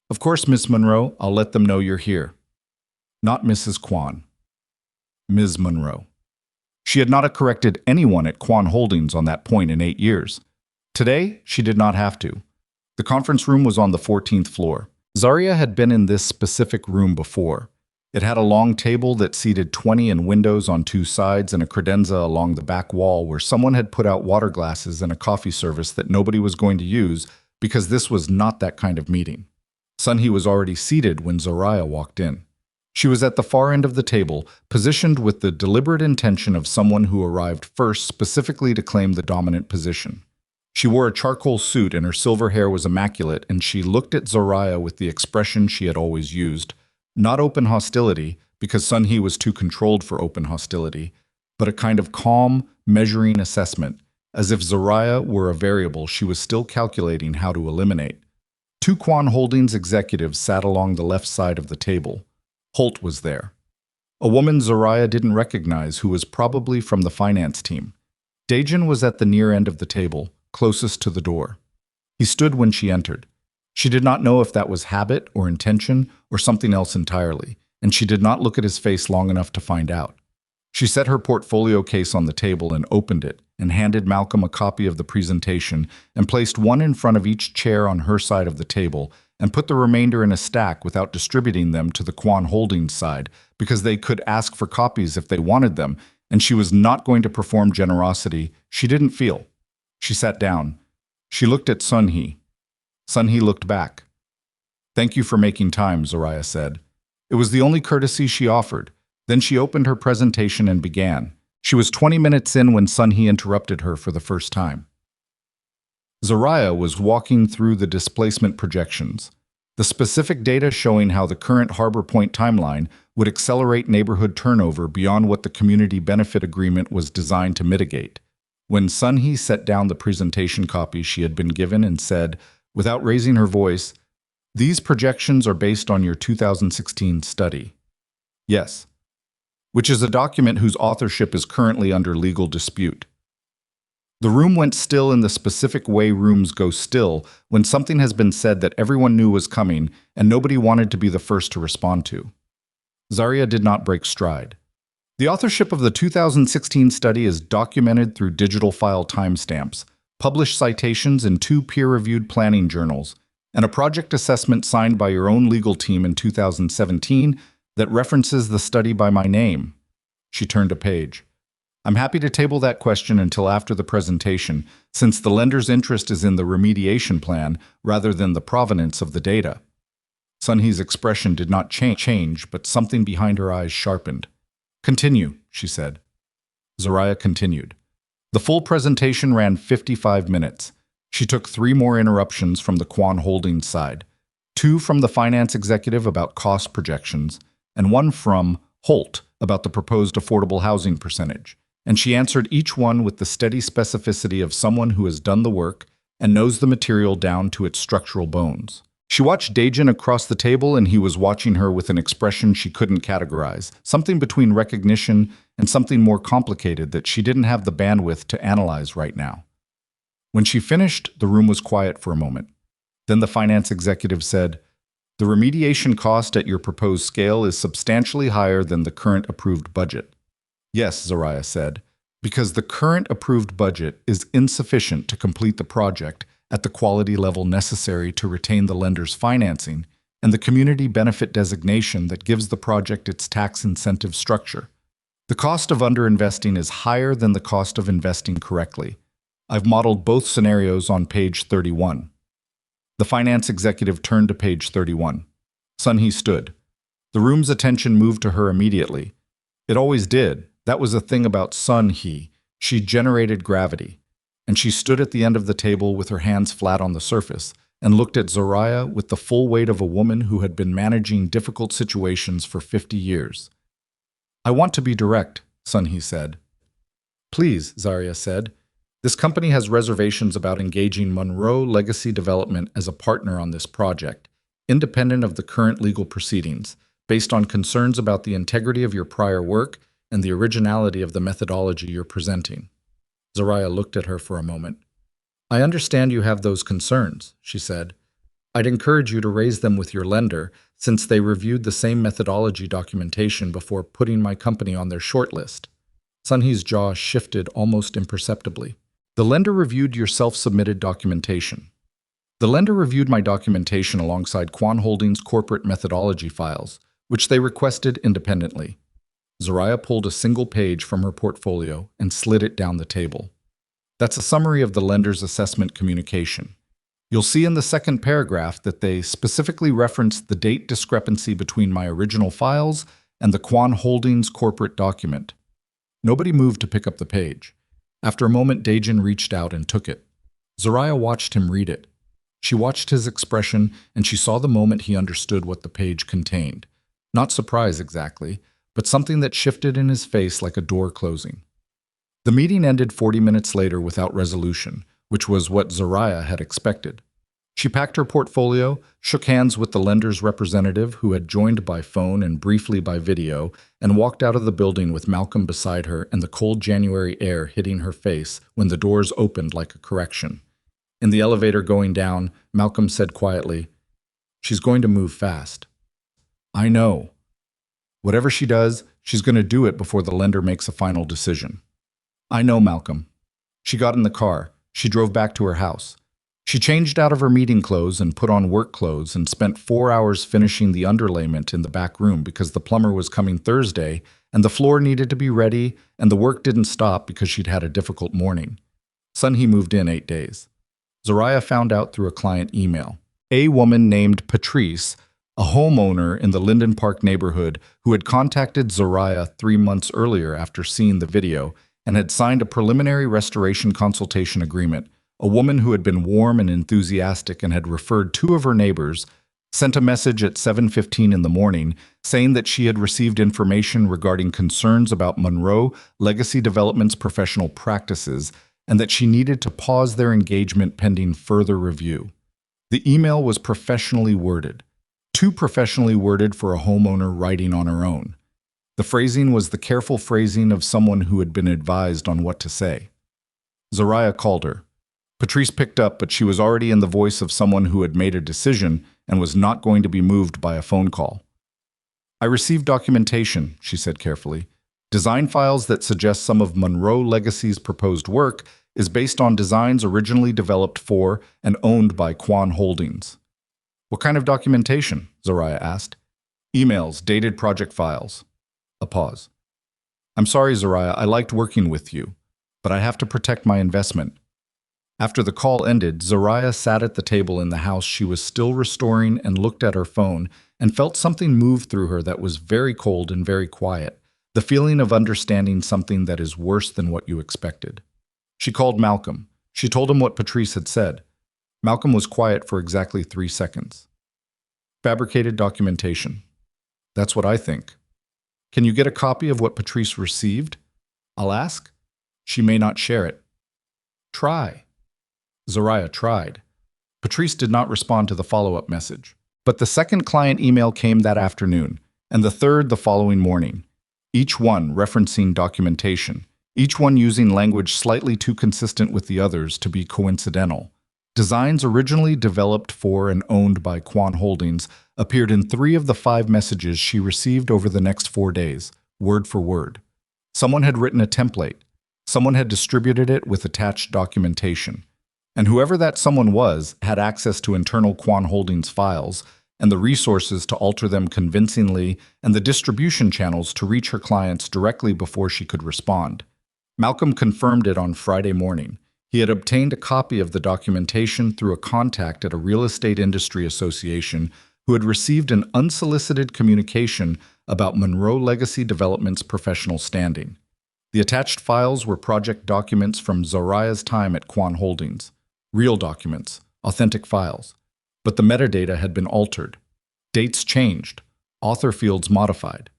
"Of course, Miss Monroe, I'll let them know you're here." Not Mrs. Quan. Ms. Monroe. She had not corrected anyone at Quan Holdings on that point in 8 years. Today, she did not have to. The conference room was on the 14th floor. Zariah had been in this specific room before. It had a long table that seated 20 and windows on 2 sides and a credenza along the back wall where someone had put out water glasses and a coffee service that nobody was going to use because this was not that kind of meeting. Sunhee was already seated when Zariah walked in. She was at the far end of the table, positioned with the deliberate intention of someone who arrived first specifically to claim the dominant position. She wore a charcoal suit and her silver hair was immaculate, and she looked at Zariah with the expression she had always used. Not open hostility, because Sunhee was too controlled for open hostility, but a kind of calm, measuring assessment, as if Zariah were a variable she was still calculating how to eliminate. 2 Quan Holdings executives sat along the left side of the table. Holt was there. A woman Zariah didn't recognize who was probably from the finance team. Daejin was at the near end of the table, closest to the door. He stood when she entered. She did not know if that was habit or intention or something else entirely, and she did not look at his face long enough to find out. She set her portfolio case on the table and opened it, and handed Malcolm a copy of the presentation and placed one in front of each chair on her side of the table, and put the remainder in a stack without distributing them to the Quan Holdings side, because they could ask for copies if they wanted them, and she was not going to perform generosity she didn't feel. She sat down. She looked at Sunhee. Sunhee looked back. "Thank you for making time," Zariah said. It was the only courtesy she offered. Then she opened her presentation and began. She was 20 minutes in when Sunhee interrupted her for the first time. Zariah was walking through the displacement projections, the specific data showing how the current Harbor Point timeline would accelerate neighborhood turnover beyond what the Community Benefit Agreement was designed to mitigate. When Sunhee set down the presentation copy she had been given and said, without raising her voice, "These projections are based on your 2016 study." "Yes." "Which is a document whose authorship is currently under legal dispute." The room went still in the specific way rooms go still when something has been said that everyone knew was coming and nobody wanted to be the first to respond to. Zariah did not break stride. The authorship of the 2016 study is documented through digital file timestamps, published citations in 2 peer-reviewed planning journals, and a project assessment signed by your own legal team in 2017 that references the study by my name. She turned a page. "I'm happy to table that question until after the presentation, since the lender's interest is in the remediation plan rather than the provenance of the data." Sunhee's expression did not change, but something behind her eyes sharpened. "Continue," she said. Zariah continued. The full presentation ran 55 minutes. She took 3 more interruptions from the Quan Holdings side. 2 from the finance executive about cost projections, and 1 from Holt about the proposed affordable housing percentage. And she answered each one with the steady specificity of someone who has done the work and knows the material down to its structural bones. She watched Daejin across the table, and he was watching her with an expression she couldn't categorize, something between recognition and something more complicated that she didn't have the bandwidth to analyze right now. When she finished, the room was quiet for a moment. Then the finance executive said, "The remediation cost at your proposed scale is substantially higher than the current approved budget." "Yes," Zariah said, "because the current approved budget is insufficient to complete the project at the quality level necessary to retain the lender's financing and the community benefit designation that gives the project its tax incentive structure. The cost of underinvesting is higher than the cost of investing correctly. I've modeled both scenarios on page 31. The finance executive turned to page 31. Sun-hee stood. The room's attention moved to her immediately. It always did. That was the thing about Sun-hee. She generated gravity. And she stood at the end of the table with her hands flat on the surface and looked at Zariah with the full weight of a woman who had been managing difficult situations for 50 years. "I want to be direct," Sun-hee said. "Please," Zariah said. "This company has reservations about engaging Monroe Legacy Development as a partner on this project, independent of the current legal proceedings, based on concerns about the integrity of your prior work and the originality of the methodology you're presenting." Zariah looked at her for a moment. "I understand you have those concerns," she said. "I'd encourage you to raise them with your lender, since they reviewed the same methodology documentation before putting my company on their shortlist." Sun-hee's jaw shifted almost imperceptibly. "The lender reviewed your self-submitted documentation." "The lender reviewed my documentation alongside Quan Holdings' corporate methodology files, which they requested independently." Zariah pulled a single page from her portfolio and slid it down the table. "That's a summary of the lender's assessment communication. You'll see in the second paragraph that they specifically referenced the date discrepancy between my original files and the Quan Holdings corporate document." Nobody moved to pick up the page. After a moment, Daejin reached out and took it. Zariah watched him read it. She watched his expression, and she saw the moment he understood what the page contained. Not surprise exactly, but something that shifted in his face like a door closing. The meeting ended 40 minutes later without resolution, which was what Zariah had expected. She packed her portfolio, shook hands with the lender's representative who had joined by phone and briefly by video, and walked out of the building with Malcolm beside her and the cold January air hitting her face when the doors opened like a correction. In the elevator going down, Malcolm said quietly, "She's going to move fast." "I know. Whatever she does, she's going to do it before the lender makes a final decision." "I know, Malcolm." She got in the car. She drove back to her house. She changed out of her meeting clothes and put on work clothes and spent 4 hours finishing the underlayment in the back room because the plumber was coming Thursday and the floor needed to be ready and the work didn't stop because she'd had a difficult morning. Sun-hee moved in 8 days. Zariah found out through a client email. A woman named Patrice, a homeowner in the Linden Park neighborhood who had contacted Zariah 3 months earlier after seeing the video and had signed a preliminary restoration consultation agreement, a woman who had been warm and enthusiastic and had referred 2 of her neighbors, sent a message at 7:15 in the morning saying that she had received information regarding concerns about Monroe Legacy Development's professional practices and that she needed to pause their engagement pending further review. The email was professionally worded. Too professionally worded for a homeowner writing on her own. The phrasing was the careful phrasing of someone who had been advised on what to say. Zariah called her. Patrice picked up, but she was already in the voice of someone who had made a decision and was not going to be moved by a phone call. "I received documentation," she said carefully. "Design files that suggest some of Monroe Legacy's proposed work is based on designs originally developed for and owned by Quan Holdings." "What kind of documentation?" Zariah asked. "Emails, dated project files." A pause. "I'm sorry, Zariah, I liked working with you, but I have to protect my investment." After the call ended, Zariah sat at the table in the house she was still restoring and looked at her phone and felt something move through her that was very cold and very quiet, the feeling of understanding something that is worse than what you expected. She called Malcolm. She told him what Patrice had said. Malcolm was quiet for exactly 3 seconds. Fabricated documentation. That's what I think. Can you get a copy of what Patrice received? I'll ask. She may not share it. Try. Zariah tried. Patrice did not respond to the follow-up message. But the second client email came that afternoon, and the third the following morning, each one referencing documentation, each one using language slightly too consistent with the others to be coincidental. Designs originally developed for and owned by Quan Holdings appeared in 3 of the 5 messages she received over the next 4 days, word for word. Someone had written a template. Someone had distributed it with attached documentation. And whoever that someone was had access to internal Quan Holdings files and the resources to alter them convincingly and the distribution channels to reach her clients directly before she could respond. Malcolm confirmed it on Friday morning. He had obtained a copy of the documentation through a contact at a real estate industry association who had received an unsolicited communication about Monroe Legacy Development's professional standing. The attached files were project documents from Zariah's time at Quan Holdings. Real documents, authentic files. But the metadata had been altered. Dates changed. Author fields modified.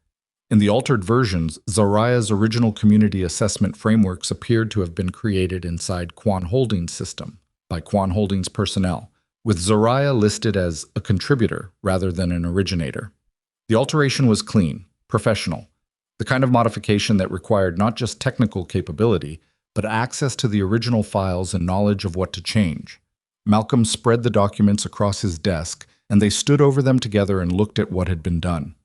In the altered versions, Zariah's original community assessment frameworks appeared to have been created inside Quan Holdings' system by Quan Holdings personnel, with Zariah listed as a contributor rather than an originator. The alteration was clean, professional, the kind of modification that required not just technical capability, but access to the original files and knowledge of what to change. Malcolm spread the documents across his desk, and they stood over them together and looked at what had been done.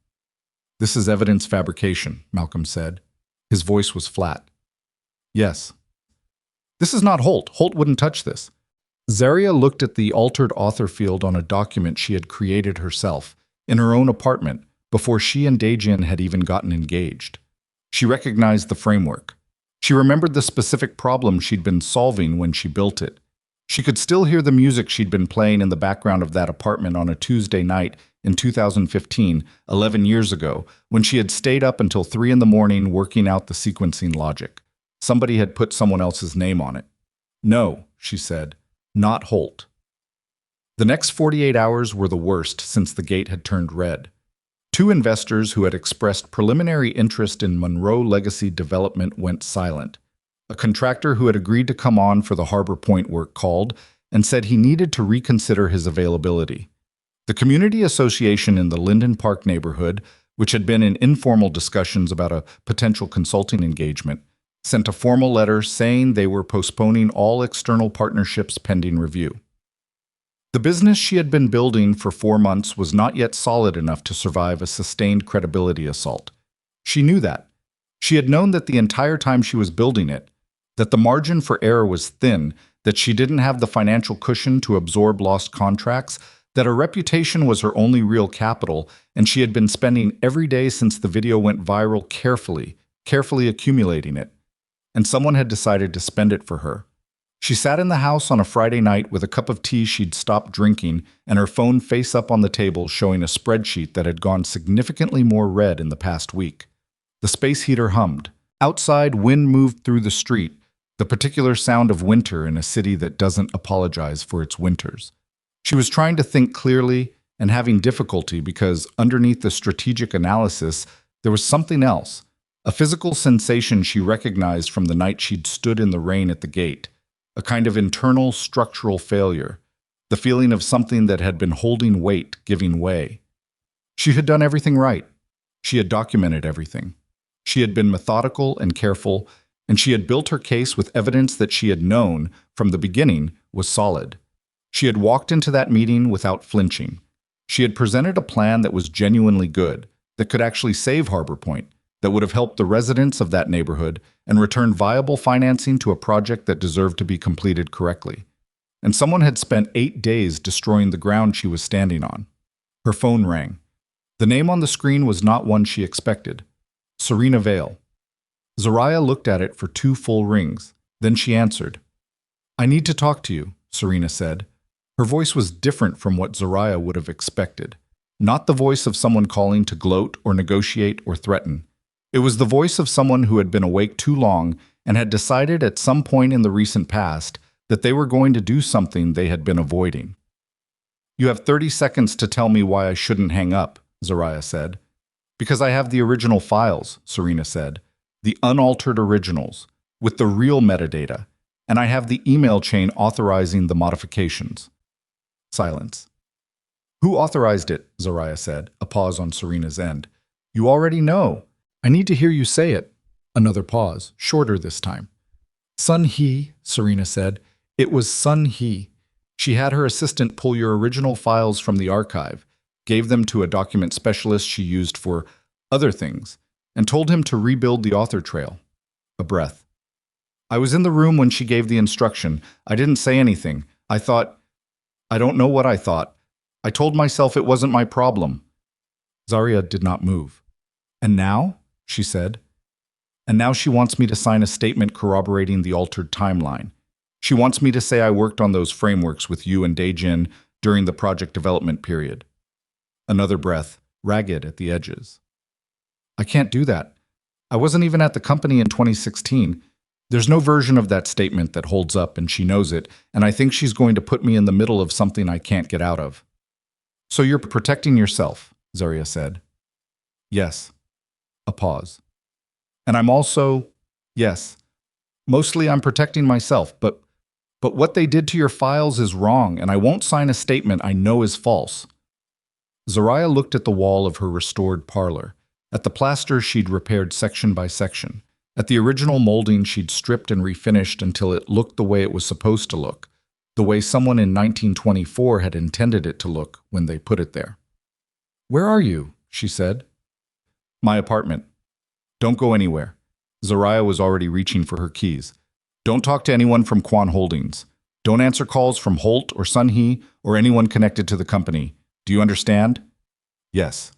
"This is evidence fabrication," Malcolm said. His voice was flat. "Yes." "This is not Holt. Holt wouldn't touch this." Zariah looked at the altered author field on a document she had created herself, in her own apartment, before she and Daejin had even gotten engaged. She recognized the framework. She remembered the specific problem she'd been solving when she built it. She could still hear the music she'd been playing in the background of that apartment on a Tuesday night in 2015, 11 years ago, when she had stayed up until 3 in the morning working out the sequencing logic. Somebody had put someone else's name on it. "No," she said, "not Holt." The next 48 hours were the worst since the gate had turned red. 2 investors who had expressed preliminary interest in Monroe Legacy Development went silent. A contractor who had agreed to come on for the Harbor Point work called and said he needed to reconsider his availability. The community association in the Linden Park neighborhood, which had been in informal discussions about a potential consulting engagement, sent a formal letter saying they were postponing all external partnerships pending review. The business she had been building for 4 months was not yet solid enough to survive a sustained credibility assault. She knew that. She had known that the entire time she was building it, that the margin for error was thin, that she didn't have the financial cushion to absorb lost contracts, that her reputation was her only real capital, and she had been spending every day since the video went viral carefully accumulating it. And someone had decided to spend it for her. She sat in the house on a Friday night with a cup of tea she'd stopped drinking and her phone face up on the table showing a spreadsheet that had gone significantly more red in the past week. The space heater hummed. Outside, wind moved through the street, the particular sound of winter in a city that doesn't apologize for its winters. She was trying to think clearly and having difficulty because underneath the strategic analysis, there was something else, a physical sensation she recognized from the night she'd stood in the rain at the gate. A kind of internal structural failure, the feeling of something that had been holding weight, giving way. She had done everything right. She had documented everything. She had been methodical and careful, and she had built her case with evidence that she had known, from the beginning, was solid. She had walked into that meeting without flinching. She had presented a plan that was genuinely good, that could actually save Harbor Point, that would have helped the residents of that neighborhood and returned viable financing to a project that deserved to be completed correctly. And someone had spent 8 days destroying the ground she was standing on. Her phone rang. The name on the screen was not one she expected. Serena Vale. Zariah looked at it for 2 full rings. Then she answered. "I need to talk to you," Serena said. Her voice was different from what Zariah would have expected. Not the voice of someone calling to gloat or negotiate or threaten. It was the voice of someone who had been awake too long and had decided at some point in the recent past that they were going to do something they had been avoiding. You have 30 seconds to tell me why I shouldn't hang up, Zariah said. Because I have the original files, Serena said. The unaltered originals, with the real metadata, and I have the email chain authorizing the modifications. Silence. Who authorized it? Zariah said, a pause on Serena's end. You already know. I need to hear you say it. Another pause, shorter this time. Sun He, Serena said. It was Sun He. She had her assistant pull your original files from the archive, gave them to a document specialist she used for other things, and told him to rebuild the author trail. A breath. I was in the room when she gave the instruction. I didn't say anything. I don't know what I thought. I told myself it wasn't my problem. Zariah did not move. And now? She said. And now she wants me to sign a statement corroborating the altered timeline. She wants me to say I worked on those frameworks with you and Daejin during the project development period. Another breath, ragged at the edges. I can't do that. I wasn't even at the company in 2016. There's no version of that statement that holds up, and she knows it, and I think she's going to put me in the middle of something I can't get out of. So you're protecting yourself, Zariah said. Yes. A pause. And I'm also, yes. Mostly I'm protecting myself, but what they did to your files is wrong, and I won't sign a statement I know is false. Zariah looked at the wall of her restored parlor, at the plaster she'd repaired section by section, at the original molding she'd stripped and refinished until it looked the way it was supposed to look, the way someone in 1924 had intended it to look when they put it there. Where are you? She said. My apartment. Don't go anywhere. Zariah was already reaching for her keys. Don't talk to anyone from Quan Holdings. Don't answer calls from Holt or Sun He or anyone connected to the company. Do you understand? Yes.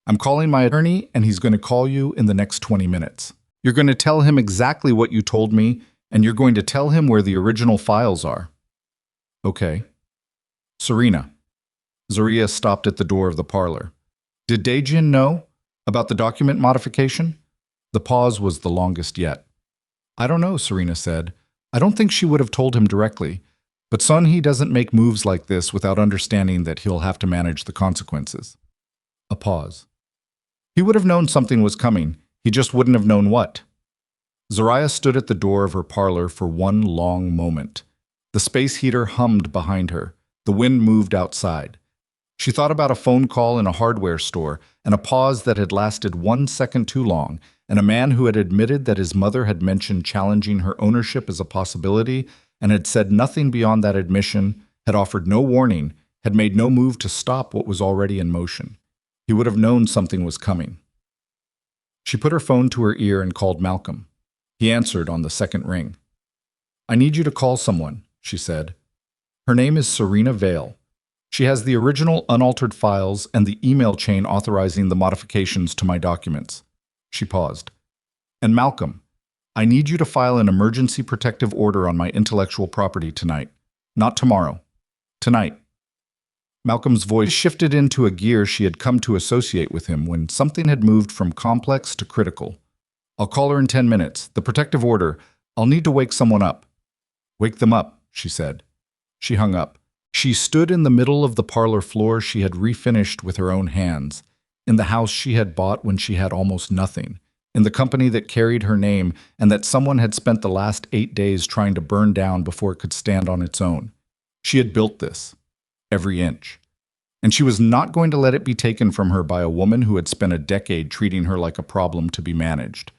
I'm calling my attorney, and he's going to call you in the next 20 minutes. You're going to tell him exactly what you told me, and you're going to tell him where the original files are. Okay. Serena. Zariah stopped at the door of the parlor. Did Daejin know about the document modification? The pause was the longest yet. I don't know, Serena said. I don't think she would have told him directly, but Sun He doesn't make moves like this without understanding that he'll have to manage the consequences. A pause. He would have known something was coming. He just wouldn't have known what. Zariah stood at the door of her parlor for one long moment. The space heater hummed behind her. The wind moved outside. She thought about a phone call in a hardware store and a pause that had lasted 1 second too long, and a man who had admitted that his mother had mentioned challenging her ownership as a possibility and had said nothing beyond that admission, had offered no warning, had made no move to stop what was already in motion. He would have known something was coming. She put her phone to her ear and called Malcolm. He answered on the second ring. I need you to call someone, she said. Her name is Serena Vale. She has the original unaltered files and the email chain authorizing the modifications to my documents. She paused. And Malcolm, I need you to file an emergency protective order on my intellectual property tonight. Not tomorrow. Tonight. Malcolm's voice shifted into a gear she had come to associate with him when something had moved from complex to critical. I'll call her in 10 minutes. The protective order. I'll need to wake someone up. Wake them up, she said. She hung up. She stood in the middle of the parlor floor she had refinished with her own hands, in the house she had bought when she had almost nothing, in the company that carried her name and that someone had spent the last 8 days trying to burn down before it could stand on its own. She had built this, every inch. And she was not going to let it be taken from her by a woman who had spent a decade treating her like a problem to be managed.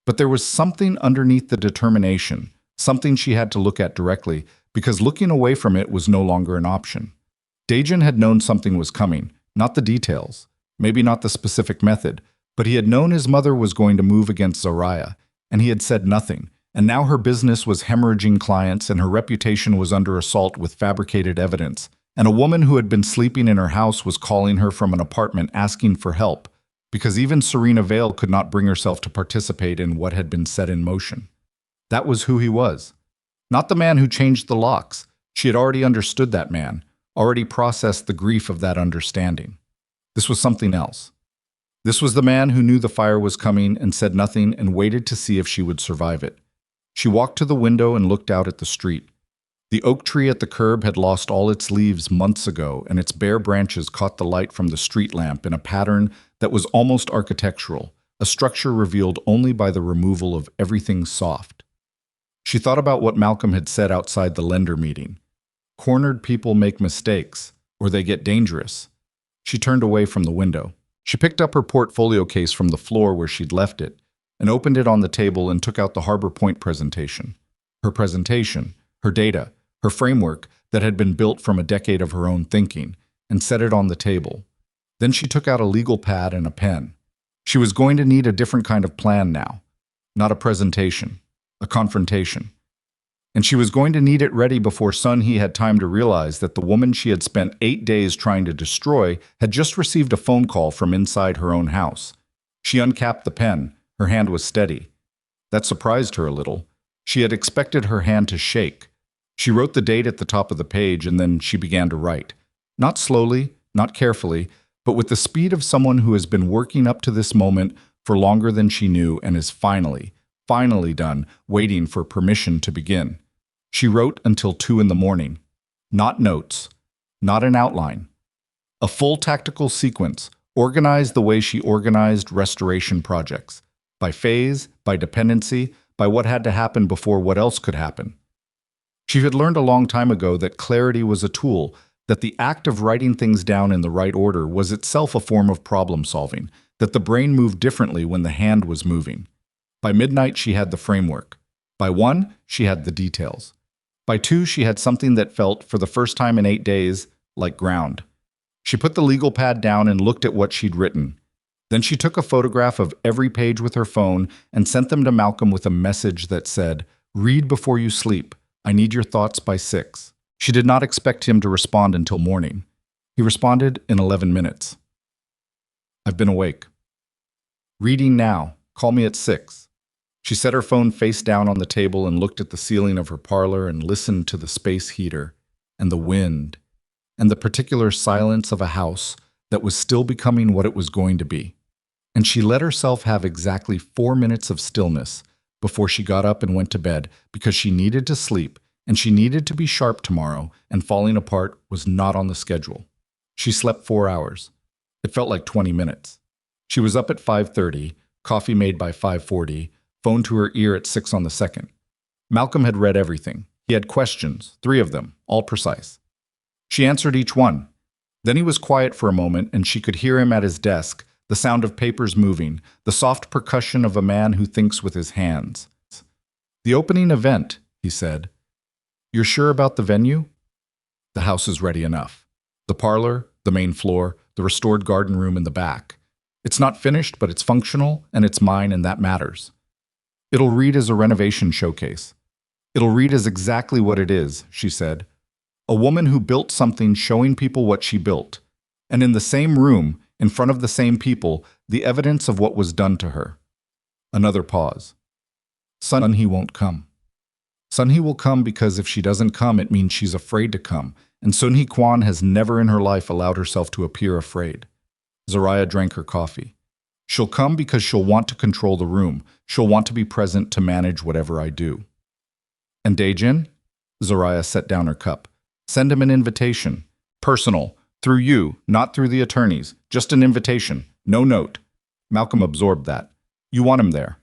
But there was something underneath the determination, something she had to look at directly, because looking away from it was no longer an option. Daejin had known something was coming, not the details, maybe not the specific method, but he had known his mother was going to move against Zariah, and he had said nothing, and now her business was hemorrhaging clients and her reputation was under assault with fabricated evidence, and a woman who had been sleeping in her house was calling her from an apartment asking for help, because even Serena Vale could not bring herself to participate in what had been set in motion. That was who he was. Not the man who changed the locks. She had already understood that man, already processed the grief of that understanding. This was something else. This was the man who knew the fire was coming and said nothing and waited to see if she would survive it. She walked to the window and looked out at the street. The oak tree at the curb had lost all its leaves months ago, and its bare branches caught the light from the street lamp in a pattern that was almost architectural, a structure revealed only by the removal of everything soft. She thought about what Malcolm had said outside the lender meeting. Cornered people make mistakes, or they get dangerous. She turned away from the window. She picked up her portfolio case from the floor where she'd left it, and opened it on the table and took out the Harbor Point presentation. Her presentation, her data, her framework that had been built from a decade of her own thinking, and set it on the table. Then she took out a legal pad and a pen. She was going to need a different kind of plan now. Not a presentation, a confrontation. And she was going to need it ready before Sun Hee had time to realize that the woman she had spent 8 days trying to destroy had just received a phone call from inside her own house. She uncapped the pen. Her hand was steady. That surprised her a little. She had expected her hand to shake. She wrote the date at the top of the page, and then she began to write. Not slowly, not carefully, but with the speed of someone who has been working up to this moment for longer than she knew and is finally done, waiting for permission to begin. She wrote until 2 in the morning. Not notes, not an outline. A full tactical sequence, organized the way she organized restoration projects. By phase, by dependency, by what had to happen before what else could happen. She had learned a long time ago that clarity was a tool, that the act of writing things down in the right order was itself a form of problem solving, that the brain moved differently when the hand was moving. By midnight, she had the framework. By 1, she had the details. By 2, she had something that felt, for the first time in 8 days, like ground. She put the legal pad down and looked at what she'd written. Then she took a photograph of every page with her phone and sent them to Malcolm with a message that said, "Read before you sleep. I need your thoughts by 6. She did not expect him to respond until morning. He responded in 11 minutes. "I've been awake. Reading now. Call me at 6. She set her phone face down on the table and looked at the ceiling of her parlor and listened to the space heater and the wind and the particular silence of a house that was still becoming what it was going to be. And she let herself have exactly 4 minutes of stillness before she got up and went to bed, because she needed to sleep and she needed to be sharp tomorrow, and falling apart was not on the schedule. She slept 4 hours. It felt like 20 minutes. She was up at 5:30, coffee made by 5:40, phone to her ear at 6 on the second. Malcolm had read everything. He had questions, 3 of them, all precise. She answered each one. Then he was quiet for a moment, and she could hear him at his desk, the sound of papers moving, the soft percussion of a man who thinks with his hands. "The opening event," he said. "You're sure about the venue?" "The house is ready enough. The parlor, the main floor, the restored garden room in the back. It's not finished, but it's functional, and it's mine, and that matters. It'll read as a renovation showcase. It'll read as exactly what it is," she said. "A woman who built something showing people what she built. And in the same room, in front of the same people, the evidence of what was done to her." Another pause. "Sun Hee won't come. Sun Hee will come because if she doesn't come, it means she's afraid to come, and Sun Hee Kwan has never in her life allowed herself to appear afraid." Zariah drank her coffee. "She'll come because she'll want to control the room. She'll want to be present to manage whatever I do." "And Daejin?" Zariah set down her cup. "Send him an invitation. Personal. Through you, not through the attorneys. Just an invitation. No note." Malcolm absorbed that. "You want him there."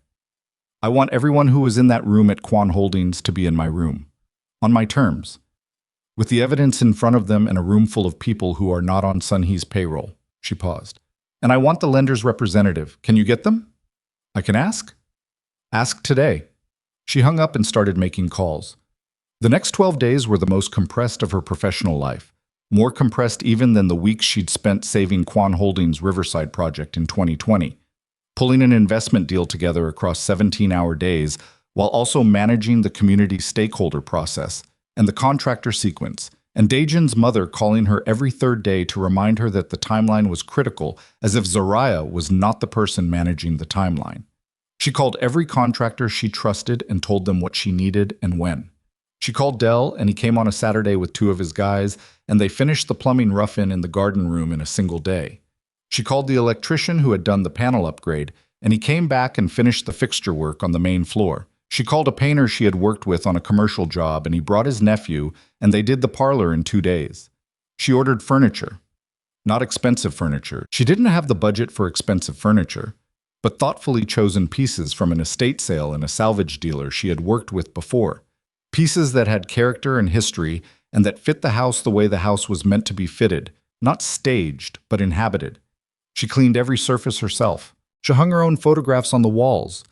"I want everyone who was in that room at Kwan Holdings to be in my room. On my terms. With the evidence in front of them and a room full of people who are not on Sun Hee's payroll." She paused. "And I want the lender's representative. Can you get them?" "I can ask." "Ask today." She hung up and started making calls. The next 12 days were the most compressed of her professional life. More compressed even than the weeks she'd spent saving Kwan Holdings' Riverside project in 2020, pulling an investment deal together across 17-hour days while also managing the community stakeholder process and the contractor sequence, and Daejin's mother calling her every 3rd day to remind her that the timeline was critical, as if Zariah was not the person managing the timeline. She called every contractor she trusted and told them what she needed and when. She called Dell, and he came on a Saturday with 2 of his guys, and they finished the plumbing rough-in in the garden room in a single day. She called the electrician who had done the panel upgrade, and he came back and finished the fixture work on the main floor. She called a painter she had worked with on a commercial job, and he brought his nephew, and they did the parlor in 2 days. She ordered furniture. Not expensive furniture. She didn't have the budget for expensive furniture, but thoughtfully chosen pieces from an estate sale and a salvage dealer she had worked with before. Pieces that had character and history and that fit the house the way the house was meant to be fitted, not staged, but inhabited. She cleaned every surface herself. She hung her own photographs on the walls.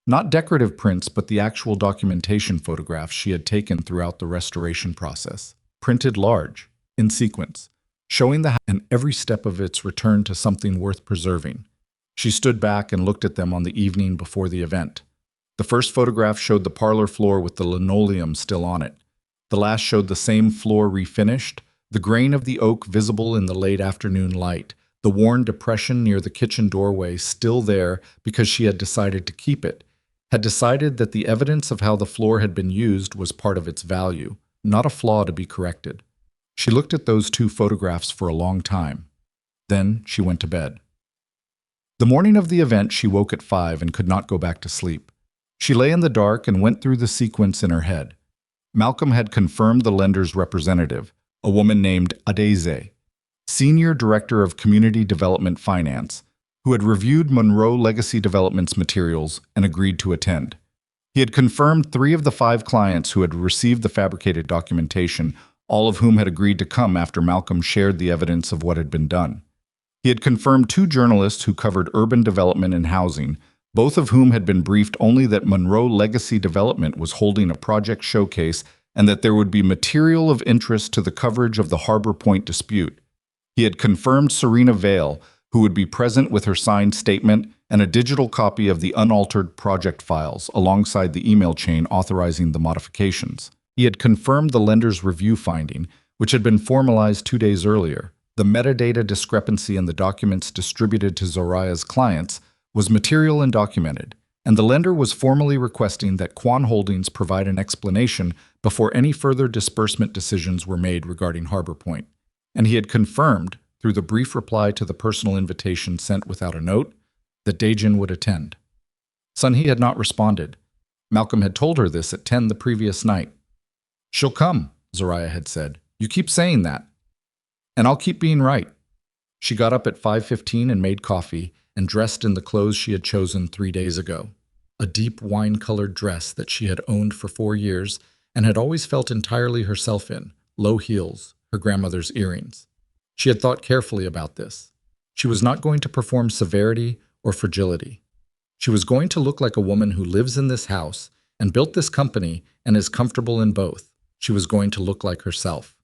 Not decorative prints, but the actual documentation photographs she had taken throughout the restoration process. Printed large, in sequence, showing the house and every step of its return to something worth preserving. She stood back and looked at them on the evening before the event. The first photograph showed the parlor floor with the linoleum still on it. The last showed the same floor refinished, the grain of the oak visible in the late afternoon light, the worn depression near the kitchen doorway still there because she had decided to keep it, had decided that the evidence of how the floor had been used was part of its value, not a flaw to be corrected. She looked at those two photographs for a long time. Then she went to bed. The morning of the event, she woke at 5 and could not go back to sleep. She lay in the dark and went through the sequence in her head. Malcolm had confirmed the lender's representative, a woman named Daejin, Senior Director of Community Development Finance, who had reviewed Monroe Legacy Development's materials and agreed to attend. He had confirmed 3 of the 5 clients who had received the fabricated documentation, all of whom had agreed to come after Malcolm shared the evidence of what had been done. He had confirmed 2 journalists who covered urban development and housing, both of whom had been briefed only that Monroe Legacy Development was holding a project showcase and that there would be material of interest to the coverage of the Harbor Point dispute. He had confirmed Serena Vale, who would be present with her signed statement and a digital copy of the unaltered project files alongside the email chain authorizing the modifications. He had confirmed the lender's review finding, which had been formalized 2 days earlier. The metadata discrepancy in the documents distributed to Zariah's clients was material and documented, and the lender was formally requesting that Quan Holdings provide an explanation before any further disbursement decisions were made regarding Harbor Point. And he had confirmed, through the brief reply to the personal invitation sent without a note, that Daejin would attend. Sunhee had not responded. Malcolm had told her this at 10 the previous night. "She'll come," Zariah had said. "You keep saying that. And I'll keep being right." She got up at 5:15 and made coffee and dressed in the clothes she had chosen 3 days ago. A deep wine-colored dress that she had owned for 4 years and had always felt entirely herself in, low heels, her grandmother's earrings. She had thought carefully about this. She was not going to perform severity or fragility. She was going to look like a woman who lives in this house and built this company and is comfortable in both. She was going to look like herself.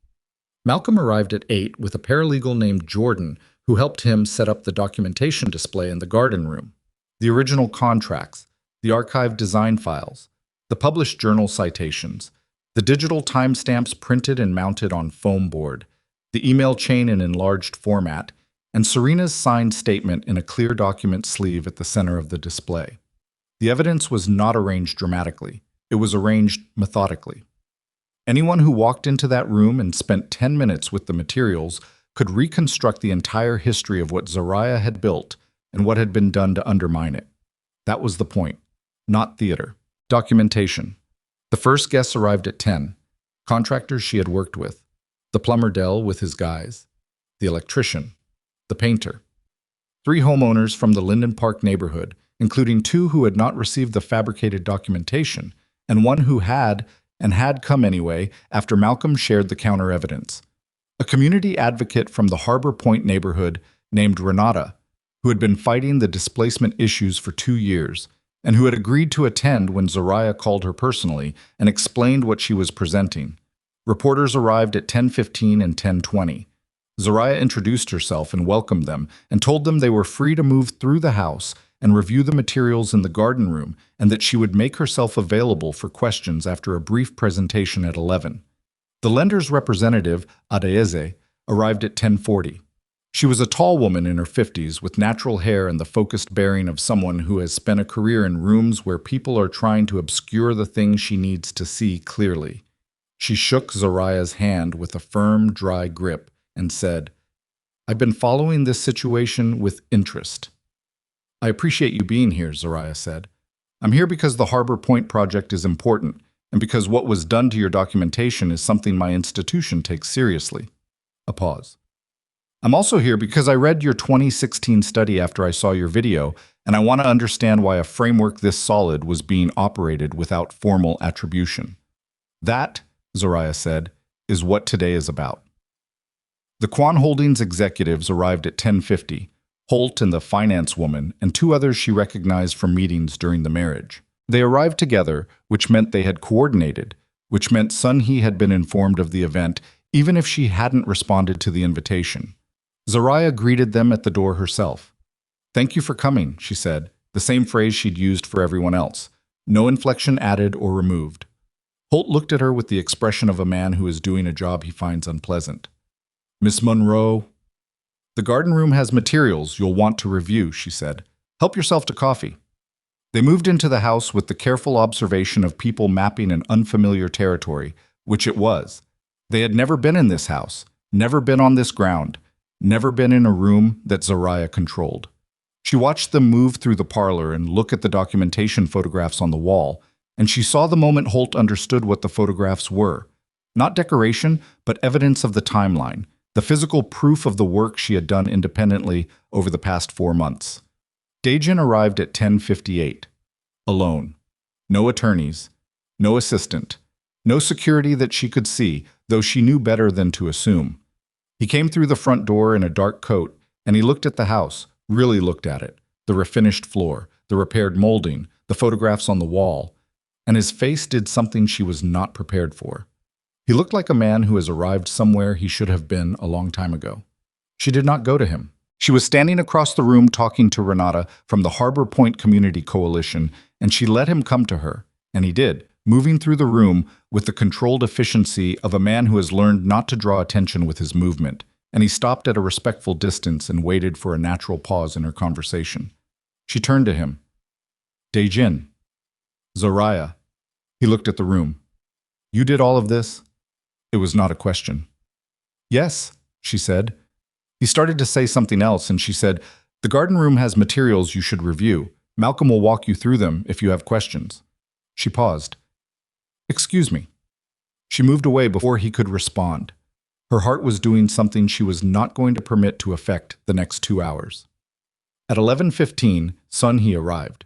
Malcolm arrived at 8 with a paralegal named Jordan who helped him set up the documentation display in the garden room. The original contracts, the archived design files, the published journal citations, the digital timestamps printed and mounted on foam board, the email chain in enlarged format, and Serena's signed statement in a clear document sleeve at the center of the display. The evidence was not arranged dramatically. It was arranged methodically. Anyone who walked into that room and spent 10 minutes with the materials could reconstruct the entire history of what Zariah had built and what had been done to undermine it. That was the point, not theater. Documentation. The first guests arrived at 10. Contractors she had worked with. The plumber Dell with his guys. The electrician. The painter. 3 homeowners from the Linden Park neighborhood, including 2 who had not received the fabricated documentation, and 1 who had come anyway after Malcolm shared the counter evidence. A community advocate from the Harbor Point neighborhood named Renata, who had been fighting the displacement issues for 2 years, and who had agreed to attend when Zariah called her personally and explained what she was presenting. Reporters arrived at 10:15 and 10:20. Zariah introduced herself and welcomed them and told them they were free to move through the house and review the materials in the garden room and that she would make herself available for questions after a brief presentation at 11. The lender's representative, Daejin, arrived at 10:40. She was a tall woman in her 50s with natural hair and the focused bearing of someone who has spent a career in rooms where people are trying to obscure the things she needs to see clearly. She shook Zariah's hand with a firm, dry grip and said, "I've been following this situation with interest." "I appreciate you being here," Zariah said. I'm here because the Harbor Point project is important, and because what was done to your documentation is something my institution takes seriously. A pause. I'm also here because I read your 2016 study after I saw your video, and I want to understand why a framework this solid was being operated without formal attribution. That, Zariah said, is what today is about. The Quan Holdings executives arrived at 10:50, Holt and the finance woman, and two others she recognized from meetings during the marriage. They arrived together, which meant they had coordinated, which meant Sun Hee had been informed of the event, even if she hadn't responded to the invitation. Zariah greeted them at the door herself. "Thank you for coming," she said, the same phrase she'd used for everyone else. No inflection added or removed. Holt looked at her with the expression of a man who is doing a job he finds unpleasant. "Miss Monroe." "The garden room has materials you'll want to review," she said. "Help yourself to coffee." They moved into the house with the careful observation of people mapping an unfamiliar territory, which it was. They had never been in this house, never been on this ground, never been in a room that Zariah controlled. She watched them move through the parlor and look at the documentation photographs on the wall, and she saw the moment Holt understood what the photographs were. Not decoration, but evidence of the timeline, the physical proof of the work she had done independently over the past 4 months. Daejin arrived at 10:58. Alone. No attorneys. No assistant. No security that she could see, though she knew better than to assume. He came through the front door in a dark coat, and he looked at the house, really looked at it, the refinished floor, the repaired molding, the photographs on the wall, and his face did something she was not prepared for. He looked like a man who has arrived somewhere he should have been a long time ago. She did not go to him. She was standing across the room talking to Renata from the Harbor Point Community Coalition, and she let him come to her, and he did, moving through the room with the controlled efficiency of a man who has learned not to draw attention with his movement, and he stopped at a respectful distance and waited for a natural pause in her conversation. She turned to him. "Daejin." "Zariah." He looked at the room. "You did all of this?" It was not a question. "Yes," she said. He started to say something else, and she said, "The garden room has materials you should review. Malcolm will walk you through them if you have questions." She paused. "Excuse me." She moved away before he could respond. Her heart was doing something she was not going to permit to affect the next 2 hours. At 11:15, Sun Hee arrived.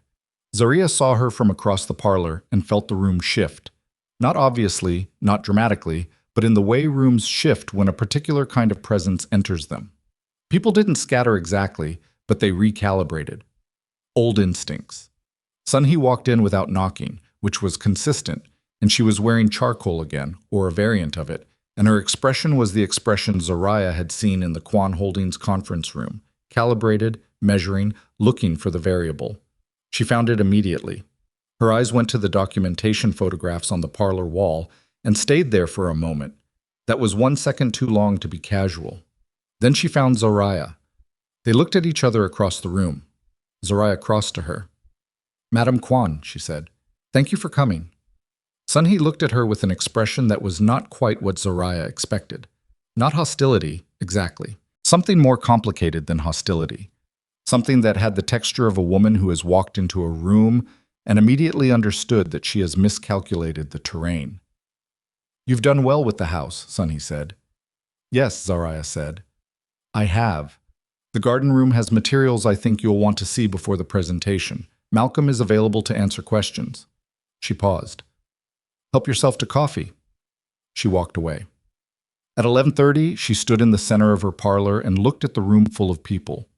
Zariah saw her from across the parlor and felt the room shift. Not obviously, not dramatically, but in the way rooms shift when a particular kind of presence enters them. People didn't scatter exactly, but they recalibrated. Old instincts. Sun Hee walked in without knocking, which was consistent, and she was wearing charcoal again, or a variant of it, and her expression was the expression Zariah had seen in the Quan Holdings conference room, calibrated, measuring, looking for the variable. She found it immediately. Her eyes went to the documentation photographs on the parlor wall and stayed there for a moment. That was 1 second too long to be casual. Then she found Zariah. They looked at each other across the room. Zariah crossed to her. "Madam Quan," she said, "thank you for coming." Sun Hee looked at her with an expression that was not quite what Zariah expected. Not hostility, exactly. Something more complicated than hostility. Something that had the texture of a woman who has walked into a room and immediately understood that she has miscalculated the terrain. "You've done well with the house," Sun Hee said. "Yes," Zariah said. "I have. The garden room has materials I think you'll want to see before the presentation. Malcolm is available to answer questions." She paused. "Help yourself to coffee." She walked away. At 11:30, she stood in the center of her parlor and looked at the room full of people.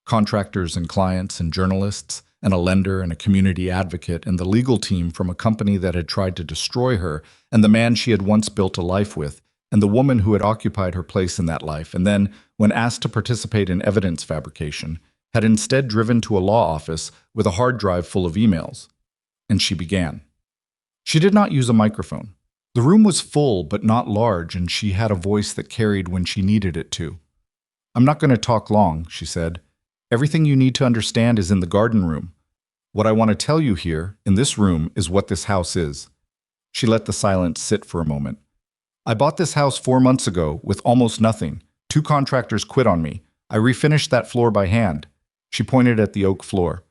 Contractors and clients and journalists, and a lender and a community advocate and the legal team from a company that had tried to destroy her, and the man she had once built a life with, and the woman who had occupied her place in that life, and then, when asked to participate in evidence fabrication, had instead driven to a law office with a hard drive full of emails. And she began. She did not use a microphone. The room was full but not large, and she had a voice that carried when she needed it to. "I'm not going to talk long," she said. "Everything you need to understand is in the garden room. What I want to tell you here, in this room, is what this house is." She let the silence sit for a moment. "I bought this house 4 months ago with almost nothing. 2 contractors quit on me. I refinished that floor by hand." She pointed at the oak floor.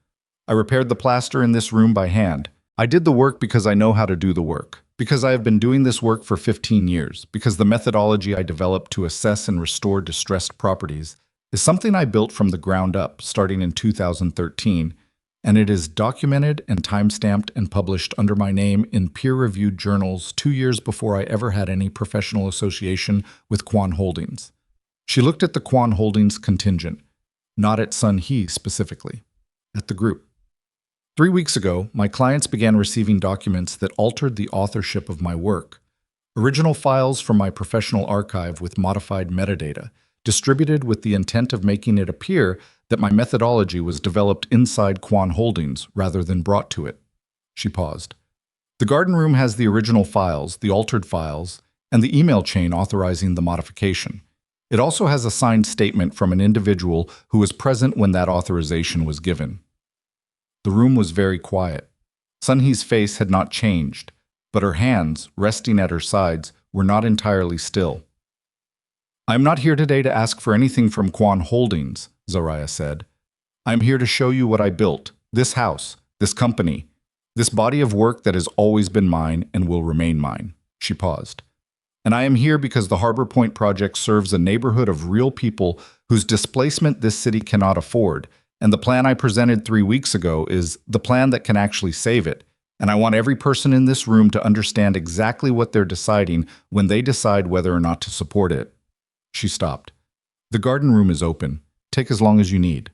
I repaired the plaster in this room by hand. I did the work because I know how to do the work. Because I have been doing this work for 15 years. Because the methodology I developed to assess and restore distressed properties is something I built from the ground up, starting in 2013, and it is documented and timestamped and published under my name in peer-reviewed journals 2 years before I ever had any professional association with Quan Holdings. She looked at the Quan Holdings contingent, not at Sun He specifically, at the group. 3 weeks ago, my clients began receiving documents that altered the authorship of my work. Original files from my professional archive with modified metadata, distributed with the intent of making it appear that my methodology was developed inside Quan Holdings rather than brought to it. She paused. The garden room has the original files, the altered files, and the email chain authorizing the modification. It also has a signed statement from an individual who was present when that authorization was given. The room was very quiet. Sun He's face had not changed, but her hands, resting at her sides, were not entirely still. "I am not here today to ask for anything from Quan Holdings," Zariah said. "I am here to show you what I built, this house, this company, this body of work that has always been mine and will remain mine." She paused. "And I am here because the Harbor Point project serves a neighborhood of real people whose displacement this city cannot afford, and the plan I presented 3 weeks ago is the plan that can actually save it. And I want every person in this room to understand exactly what they're deciding when they decide whether or not to support it." She stopped. "The garden room is open. Take as long as you need."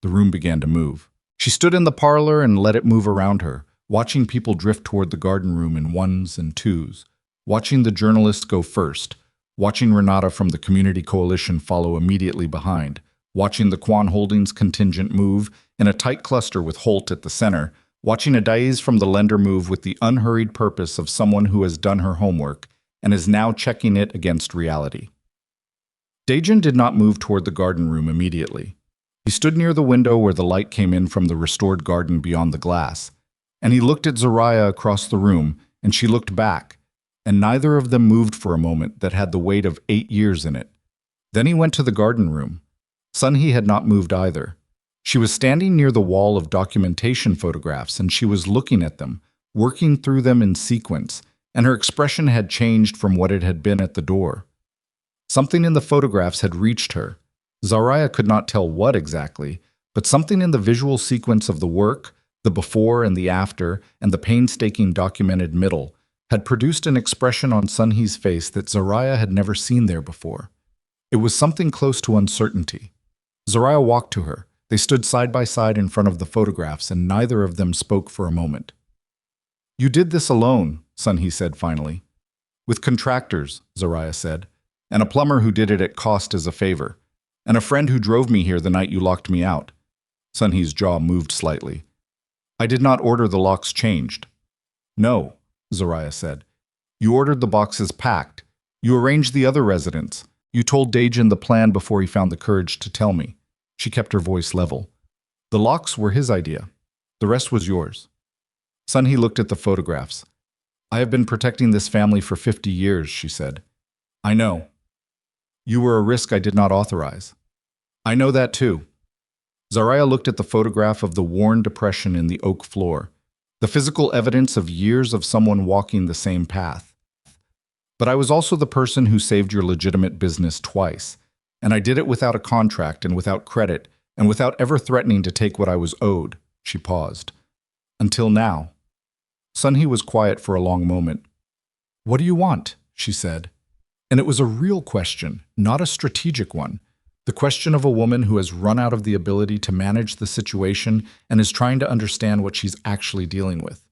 The room began to move. She stood in the parlor and let it move around her, watching people drift toward the garden room in ones and twos, watching the journalists go first, watching Renata from the Community Coalition follow immediately behind, watching the Quan Holdings contingent move in a tight cluster with Holt at the center, watching a Daejin from the lender move with the unhurried purpose of someone who has done her homework and is now checking it against reality. Daejin did not move toward the garden room immediately. He stood near the window where the light came in from the restored garden beyond the glass, and he looked at Zariah across the room, and she looked back, and neither of them moved for a moment that had the weight of 8 years in it. Then he went to the garden room. Sun He had not moved either. She was standing near the wall of documentation photographs, and she was looking at them, working through them in sequence, and her expression had changed from what it had been at the door. Something in the photographs had reached her. Zariah could not tell what exactly, but something in the visual sequence of the work, the before and the after, and the painstaking documented middle, had produced an expression on Sun He's face that Zariah had never seen there before. It was something close to uncertainty. Zariah walked to her. They stood side by side in front of the photographs, and neither of them spoke for a moment. "You did this alone," Sun He said finally. "With contractors," Zariah said, "and a plumber who did it at cost as a favor, and a friend who drove me here the night you locked me out." Sun He's jaw moved slightly. "I did not order the locks changed." "No," Zariah said. "You ordered the boxes packed. You arranged the other residents. You told Daejin the plan before he found the courage to tell me." She kept her voice level. "The locks were his idea. The rest was yours." Sun He looked at the photographs. "I have been protecting this family for 50 years, she said. "I know. You were a risk I did not authorize." "I know that too." Zariah looked at the photograph of the worn depression in the oak floor, the physical evidence of years of someone walking the same path. "But I was also the person who saved your legitimate business twice, and I did it without a contract and without credit and without ever threatening to take what I was owed." She paused. "Until now." Sun He was quiet for a long moment. "What do you want?" she said. And it was a real question, not a strategic one. The question of a woman who has run out of the ability to manage the situation and is trying to understand what she's actually dealing with.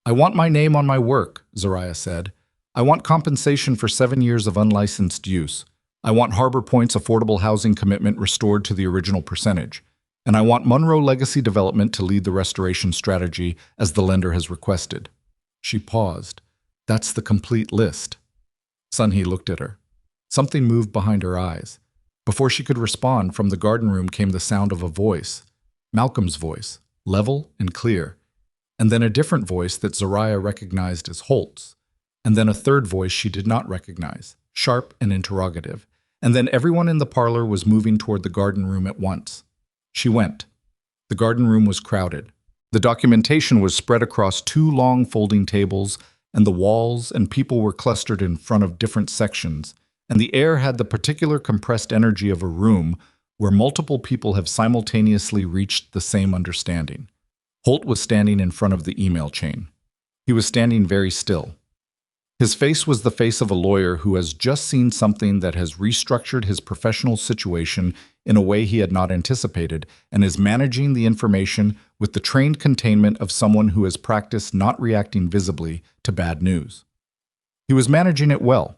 "I want my name on my work," Zariah said. "I want compensation for 7 years of unlicensed use. I want Harbor Point's affordable housing commitment restored to the original percentage. And I want Monroe Legacy Development to lead the restoration strategy as the lender has requested." She paused. "That's the complete list." Sun He looked at her. Something moved behind her eyes. Before she could respond, from the garden room came the sound of a voice. Malcolm's voice, level and clear. And then a different voice that Zariah recognized as Holt's. And then a third voice she did not recognize, sharp and interrogative. And then everyone in the parlor was moving toward the garden room at once. She went. The garden room was crowded. The documentation was spread across two long folding tables, and the walls and people were clustered in front of different sections, and the air had the particular compressed energy of a room where multiple people have simultaneously reached the same understanding. Holt was standing in front of the email chain. He was standing very still. His face was the face of a lawyer who has just seen something that has restructured his professional situation in a way he had not anticipated and is managing the information with the trained containment of someone who has practiced not reacting visibly to bad news. He was managing it well.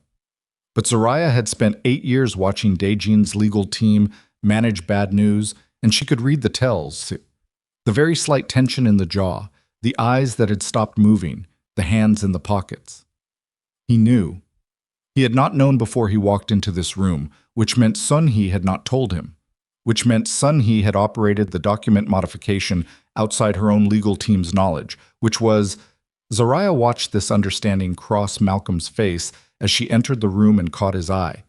But Zariah had spent 8 years watching Daejin's legal team manage bad news, and she could read the tells. The very slight tension in the jaw, the eyes that had stopped moving, the hands in the pockets. He knew. He had not known before he walked into this room, which meant Sun-hee had not told him, which meant Sun-hee had operated the document modification outside her own legal team's knowledge, which was... Zariah watched this understanding cross Malcolm's face as she entered the room and caught his eye,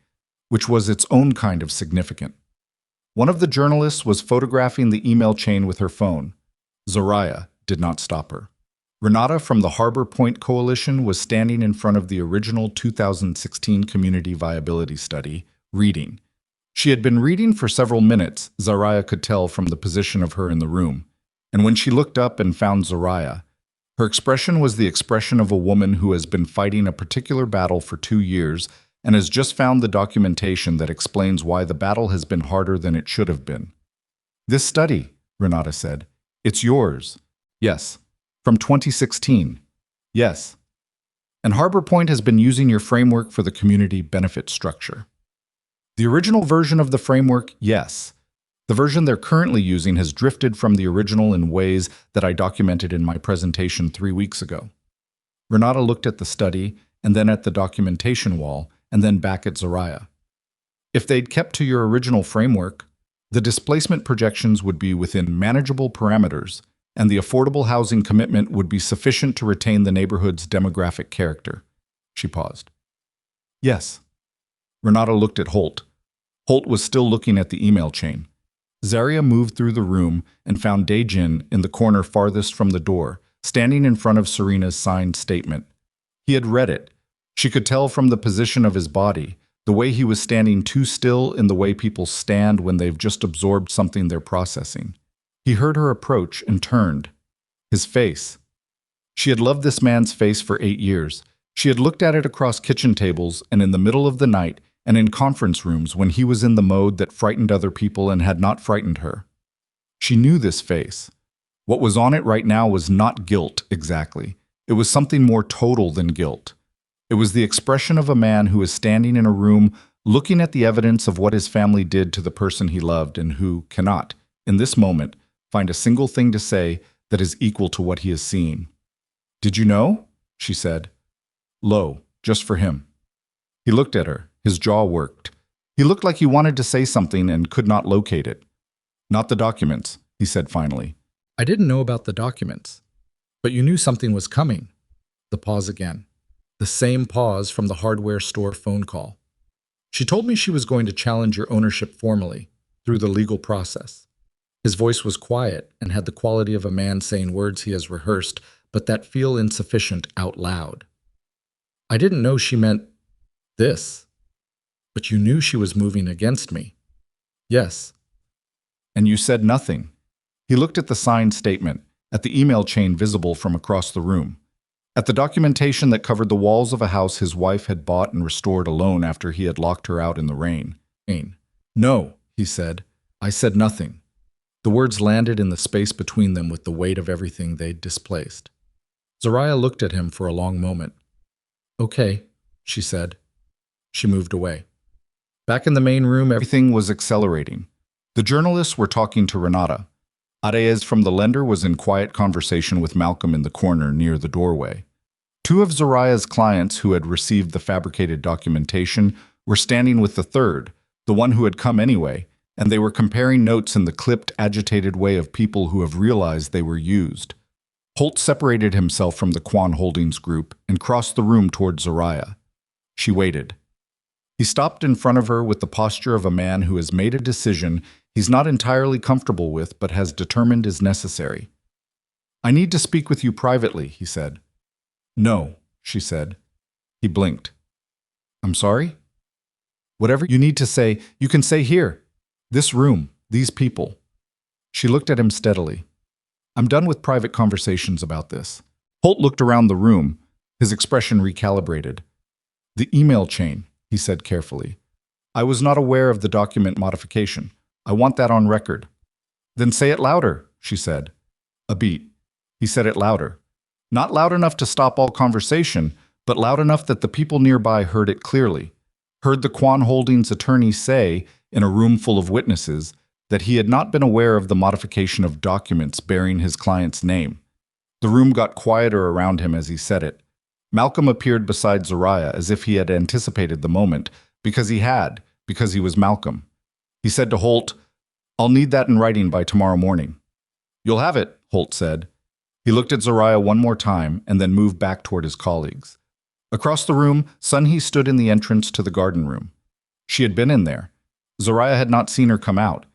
which was its own kind of significant. One of the journalists was photographing the email chain with her phone. Zariah did not stop her. Renata from the Harbor Point Coalition was standing in front of the original 2016 Community Viability Study, reading. She had been reading for several minutes, Zariah could tell from the position of her in the room, and when she looked up and found Zariah, her expression was the expression of a woman who has been fighting a particular battle for 2 years and has just found the documentation that explains why the battle has been harder than it should have been. "This study," Renata said, "it's yours." "Yes." "From 2016. "Yes." "And Harbor Point has been using your framework for the community benefit structure." "The original version of the framework, yes. The version they're currently using has drifted from the original in ways that I documented in my presentation 3 weeks ago." Renata looked at the study, and then at the documentation wall, and then back at Zariah. "If they'd kept to your original framework, the displacement projections would be within manageable parameters, and the affordable housing commitment would be sufficient to retain the neighborhood's demographic character." She paused. "Yes." Renata looked at Holt. Holt was still looking at the email chain. Zariah moved through the room and found Daejin in the corner farthest from the door, standing in front of Serena's signed statement. He had read it. She could tell from the position of his body, the way he was standing too still in the way people stand when they've just absorbed something they're processing. He heard her approach and turned. His face. She had loved this man's face for 8 years. She had looked at it across kitchen tables and in the middle of the night and in conference rooms when he was in the mode that frightened other people and had not frightened her. She knew this face. What was on it right now was not guilt, exactly. It was something more total than guilt. It was the expression of a man who is standing in a room looking at the evidence of what his family did to the person he loved and who cannot, in this moment, find a single thing to say that is equal to what he is seeing. "Did you know?" she said. Low, just for him. He looked at her. His jaw worked. He looked like he wanted to say something and could not locate it. "Not the documents," he said finally. "I didn't know about the documents. But you knew something was coming." The pause again. The same pause from the hardware store phone call. "She told me she was going to challenge your ownership formally, through the legal process." His voice was quiet and had the quality of a man saying words he has rehearsed, but that feel insufficient out loud. "I didn't know she meant this. But you knew she was moving against me." "Yes." "And you said nothing." He looked at the signed statement, at the email chain visible from across the room, at the documentation that covered the walls of a house his wife had bought and restored alone after he had locked her out in the rain. "No," he said. "I said nothing." The words landed in the space between them with the weight of everything they'd displaced. Zariah looked at him for a long moment. "Okay," she said. She moved away. Back in the main room, everything was accelerating. The journalists were talking to Renata. Arez from the lender was in quiet conversation with Malcolm in the corner near the doorway. 2 of Zariah's clients who had received the fabricated documentation were standing with the third, the one who had come anyway, and they were comparing notes in the clipped, agitated way of people who have realized they were used. Holt separated himself from the Quan Holdings group and crossed the room toward Zariah. She waited. He stopped in front of her with the posture of a man who has made a decision he's not entirely comfortable with but has determined is necessary. I need to speak with you privately, he said. No, she said. He blinked. I'm sorry? Whatever you need to say, you can say here. This room, these people. She looked at him steadily. I'm done with private conversations about this. Holt looked around the room, his expression recalibrated. The email chain, he said carefully. I was not aware of the document modification. I want that on record. Then say it louder, she said. A beat. He said it louder. Not loud enough to stop all conversation, but loud enough that the people nearby heard it clearly. Heard the Quan Holdings attorney say, in a room full of witnesses, that he had not been aware of the modification of documents bearing his client's name. The room got quieter around him as he said it. Malcolm appeared beside Zariah as if he had anticipated the moment, because he was Malcolm. He said to Holt, I'll need that in writing by tomorrow morning. You'll have it, Holt said. He looked at Zariah one more time and then moved back toward his colleagues. Across the room, Sunhee stood in the entrance to the garden room. She had been in there. Zariah had not seen her come out.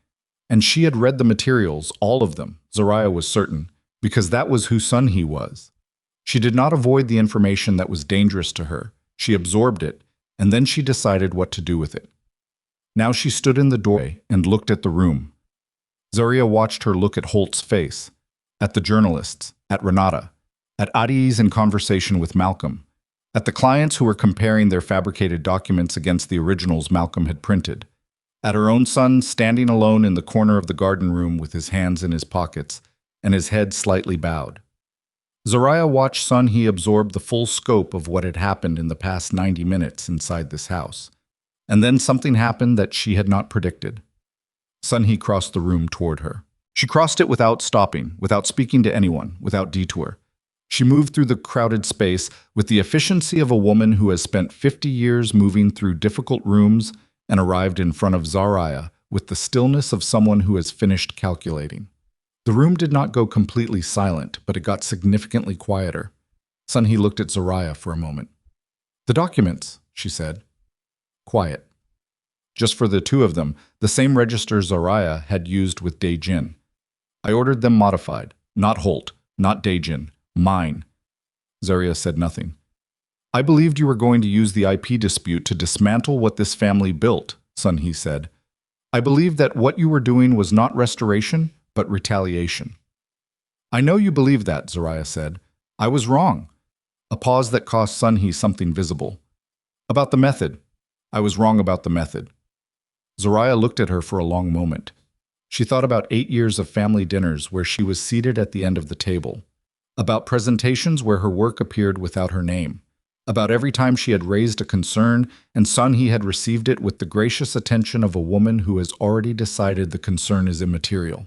And she had read the materials, all of them, Zariah was certain, because that was who Sunhee was. She did not avoid the information that was dangerous to her. She absorbed it, and then she decided what to do with it. Now she stood in the doorway and looked at the room. Zariah watched her look at Holt's face, at the journalists, at Renata, at Adi's in conversation with Malcolm, at the clients who were comparing their fabricated documents against the originals Malcolm had printed, at her own son standing alone in the corner of the garden room with his hands in his pockets and his head slightly bowed. Zariah watched Sunhee absorb the full scope of what had happened in the past 90 minutes inside this house. And then something happened that she had not predicted. Sunhee crossed the room toward her. She crossed it without stopping, without speaking to anyone, without detour. She moved through the crowded space with the efficiency of a woman who has spent 50 years moving through difficult rooms and arrived in front of Zariah with the stillness of someone who has finished calculating. The room did not go completely silent, but it got significantly quieter. Sunhee looked at Zariah for a moment. The documents, she said. Quiet. Just for the two of them, the same register Zariah had used with Daejin. I ordered them modified. Not Holt, not Daejin. Mine. Zariah said nothing. I believed you were going to use the IP dispute to dismantle what this family built, Sunhee said. I believed that what you were doing was not restoration, but retaliation. I know you believe that, Zariah said. I was wrong. A pause that cost Sunhee something visible. About the method. I was wrong about the method. Zariah looked at her for a long moment. She thought about 8 years of family dinners where she was seated at the end of the table. About presentations where her work appeared without her name. About every time she had raised a concern and Sunhee had received it with the gracious attention of a woman who has already decided the concern is immaterial.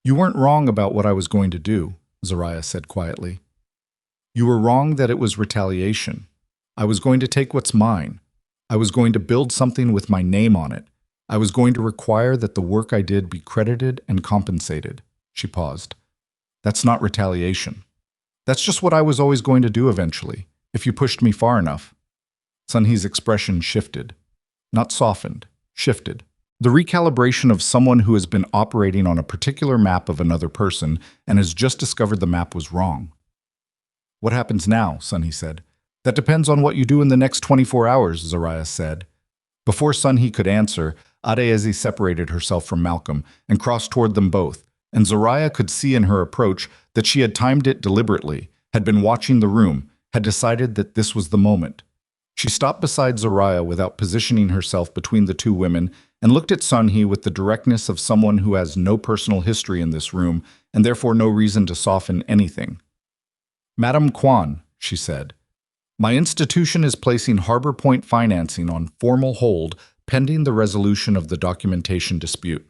You weren't wrong about what I was going to do, Zariah said quietly. You were wrong that it was retaliation. I was going to take what's mine. I was going to build something with my name on it. I was going to require that the work I did be credited and compensated. She paused. That's not retaliation. That's just what I was always going to do eventually, if you pushed me far enough. Sunhee's expression shifted. Not softened, shifted. The recalibration of someone who has been operating on a particular map of another person and has just discovered the map was wrong. What happens now? Sunhee said. That depends on what you do in the next 24 hours, Zariah said. Before Sunhee could answer, Adaezi separated herself from Malcolm and crossed toward them both, and Zariah could see in her approach that she had timed it deliberately, had been watching the room, had decided that this was the moment. She stopped beside Zariah without positioning herself between the two women and looked at Sunhee with the directness of someone who has no personal history in this room and therefore no reason to soften anything. Madam Quan, she said, my institution is placing Harbor Point financing on formal hold pending the resolution of the documentation dispute.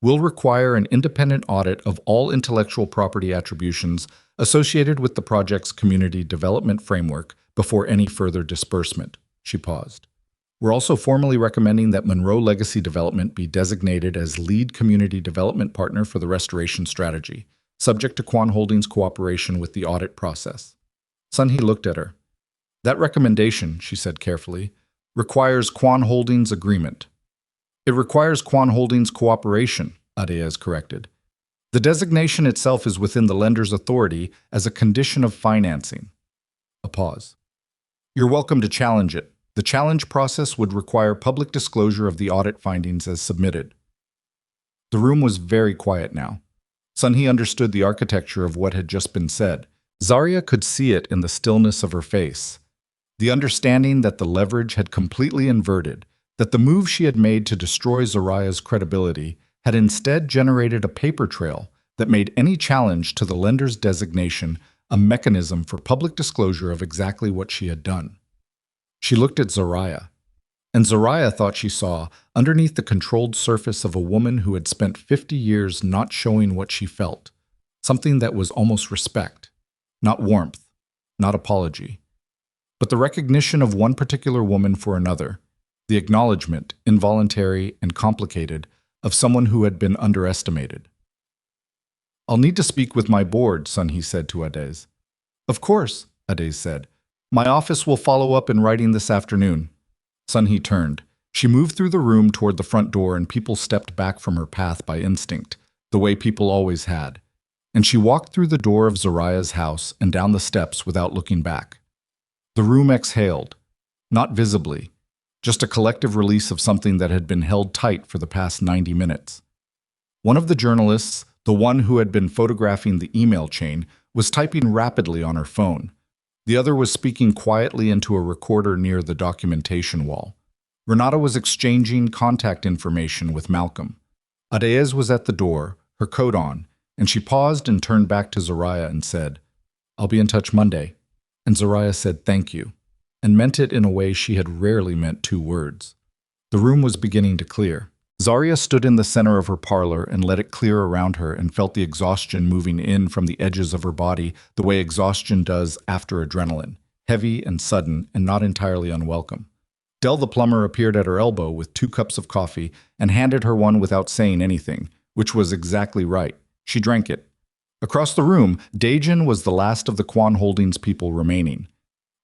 We'll require an independent audit of all intellectual property attributions associated with the project's community development framework before any further disbursement. She paused. We're also formally recommending that Monroe Legacy Development be designated as lead community development partner for the restoration strategy, subject to Quan Holdings' cooperation with the audit process. Sunhee looked at her. That recommendation, she said carefully, requires Quan Holdings' agreement. It requires Quan Holdings' cooperation, Daejin corrected. The designation itself is within the lender's authority as a condition of financing. A pause. You're welcome to challenge it. The challenge process would require public disclosure of the audit findings as submitted. The room was very quiet now. Sunhee understood the architecture of what had just been said. Zariah could see it in the stillness of her face. The understanding that the leverage had completely inverted, that the move she had made to destroy Zariah's credibility had instead generated a paper trail that made any challenge to the lender's designation a mechanism for public disclosure of exactly what she had done. She looked at Zariah, and Zariah thought she saw, underneath the controlled surface of a woman who had spent 50 years not showing what she felt, something that was almost respect, not warmth, not apology, but the recognition of one particular woman for another, the acknowledgement, involuntary and complicated, of someone who had been underestimated. I'll need to speak with my board, Sunhee said to Daejin. Of course, Daejin said. My office will follow up in writing this afternoon. Sunhee turned. She moved through the room toward the front door and people stepped back from her path by instinct, the way people always had. And she walked through the door of Zariah's house and down the steps without looking back. The room exhaled, not visibly, just a collective release of something that had been held tight for the past 90 minutes. One of the journalists, the one who had been photographing the email chain, was typing rapidly on her phone. The other was speaking quietly into a recorder near the documentation wall. Renata was exchanging contact information with Malcolm. Daejin was at the door, her coat on, and she paused and turned back to Zariah and said, I'll be in touch Monday. And Zariah said thank you, and meant it in a way she had rarely meant 2 words. The room was beginning to clear. Zariah stood in the center of her parlor and let it clear around her and felt the exhaustion moving in from the edges of her body the way exhaustion does after adrenaline, heavy and sudden and not entirely unwelcome. Dell the plumber appeared at her elbow with 2 cups of coffee and handed her one without saying anything, which was exactly right. She drank it. Across the room, Daejin was the last of the Quan Holdings people remaining.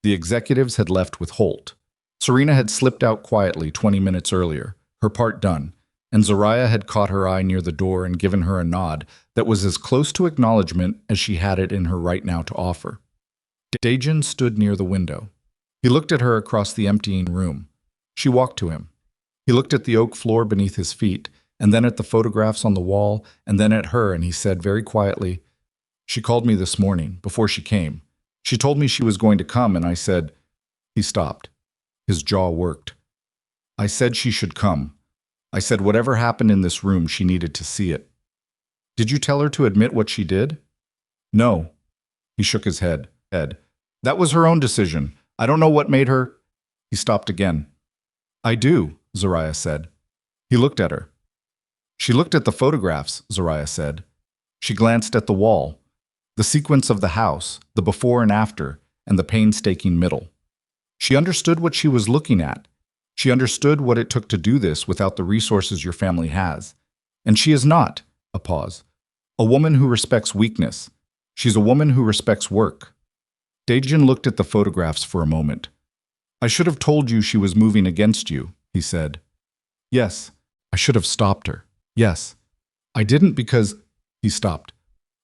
The executives had left with Holt. Serena had slipped out quietly 20 minutes earlier, her part done, and Zariah had caught her eye near the door and given her a nod that was as close to acknowledgement as she had it in her right now to offer. Daejin stood near the window. He looked at her across the emptying room. She walked to him. He looked at the oak floor beneath his feet, and then at the photographs on the wall, and then at her, and he said very quietly, She called me this morning, before she came. She told me she was going to come, and I said... He stopped. His jaw worked. I said she should come. I said whatever happened in this room, she needed to see it. Did you tell her to admit what she did? No. He shook his head. Ed. That was her own decision. I don't know what made her... He stopped again. I do, Zariah said. He looked at her. She looked at the photographs, Zariah said. She glanced at the wall, the sequence of the house, the before and after, and the painstaking middle. She understood what she was looking at. She understood what it took to do this without the resources your family has. And she is not, a pause, a woman who respects weakness. She's a woman who respects work. Daejin looked at the photographs for a moment. I should have told you she was moving against you, he said. Yes, I should have stopped her. Yes. I didn't because... He stopped.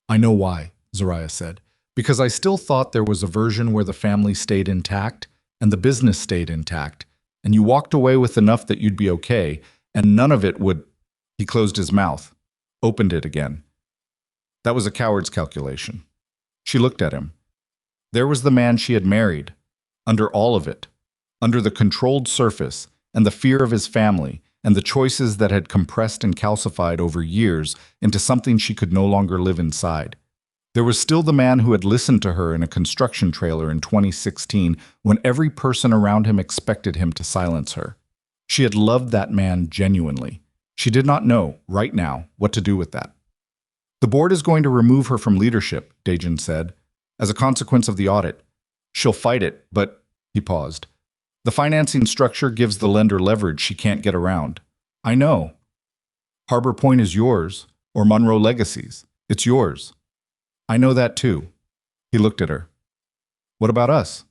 I know why, Zariah said. Because I still thought there was a version where the family stayed intact and the business stayed intact, and you walked away with enough that you'd be okay, and none of it would... He closed his mouth, opened it again. That was a coward's calculation. She looked at him. There was the man she had married, under all of it, under the controlled surface and the fear of his family and the choices that had compressed and calcified over years into something she could no longer live inside. There was still the man who had listened to her in a construction trailer in 2016 when every person around him expected him to silence her. She had loved that man genuinely. She did not know, right now, what to do with that. The board is going to remove her from leadership, Daejin said, as a consequence of the audit. She'll fight it, but... He paused. The financing structure gives the lender leverage she can't get around. I know. Harbor Point is yours, or Monroe Legacy's. It's yours. I know that too. He looked at her. What about us?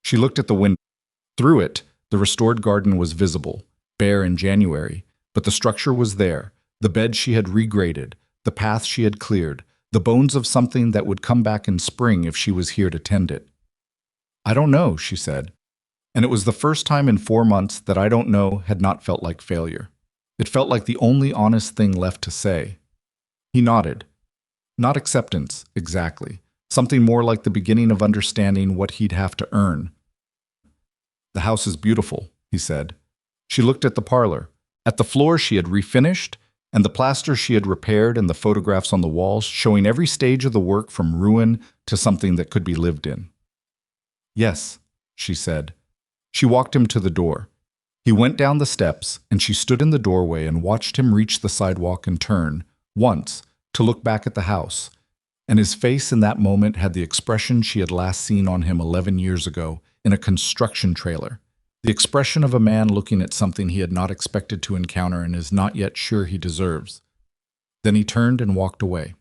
She looked at the window. Through it, the restored garden was visible, bare in January, But the structure was there, the bed she had regraded, the path she had cleared, the bones of something that would come back in spring if she was here to tend it. "I don't know," she said. And it was the first time in 4 months that "I don't know" had not felt like failure. It felt like the only honest thing left to say. He nodded. Not acceptance, exactly. Something more like the beginning of understanding what he'd have to earn. "The house is beautiful," he said. She looked at the parlor, at the floor she had refinished, and the plaster she had repaired, and the photographs on the walls showing every stage of the work from ruin to something that could be lived in. "Yes," she said. She walked him to the door. He went down the steps, and she stood in the doorway and watched him reach the sidewalk and turn, once, to look back at the house. And his face in that moment had the expression she had last seen on him 11 years ago in a construction trailer. The expression of a man looking at something he had not expected to encounter and is not yet sure he deserves. Then he turned and walked away.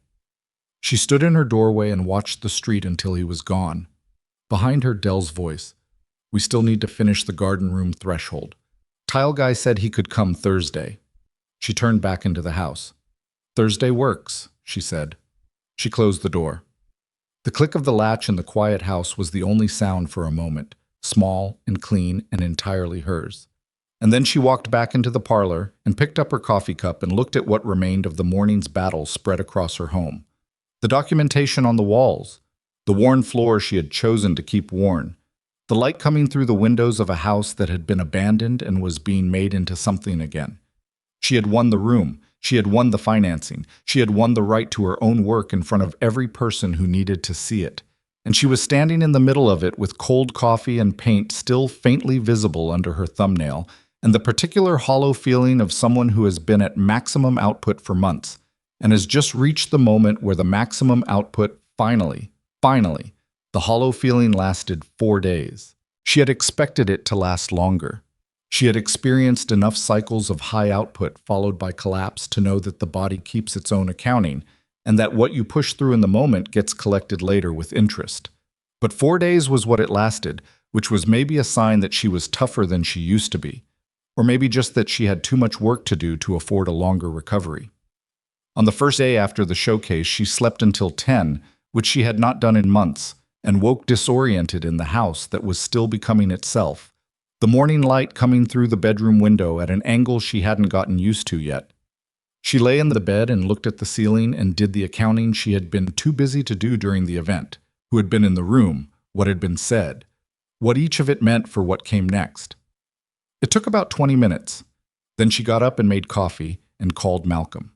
She stood in her doorway and watched the street until he was gone. Behind her, Dell's voice. "We still need to finish the garden room threshold. Tile guy said he could come Thursday." She turned back into the house. "Thursday works," she said. She closed the door. The click of the latch in the quiet house was the only sound for a moment, small and clean and entirely hers. And then she walked back into the parlor and picked up her coffee cup and looked at what remained of the morning's battle spread across her home. The documentation on the walls, the worn floor she had chosen to keep worn, the light coming through the windows of a house that had been abandoned and was being made into something again. She had won the room. She had won the financing. She had won the right to her own work in front of every person who needed to see it. And she was standing in the middle of it with cold coffee and paint still faintly visible under her thumbnail, and the particular hollow feeling of someone who has been at maximum output for months and has just reached the moment where the maximum output finally, the hollow feeling lasted 4 days. She had expected it to last longer. She had experienced enough cycles of high output followed by collapse to know that the body keeps its own accounting, and that what you push through in the moment gets collected later with interest. But 4 days was what it lasted, which was maybe a sign that she was tougher than she used to be, or maybe just that she had too much work to do to afford a longer recovery. On the first day after the showcase, she slept until 10, which she had not done in months, and woke disoriented in the house that was still becoming itself, the morning light coming through the bedroom window at an angle she hadn't gotten used to yet. She lay in the bed and looked at the ceiling and did the accounting she had been too busy to do during the event, who had been in the room, what had been said, what each of it meant for what came next. It took about 20 minutes. Then she got up and made coffee and called Malcolm.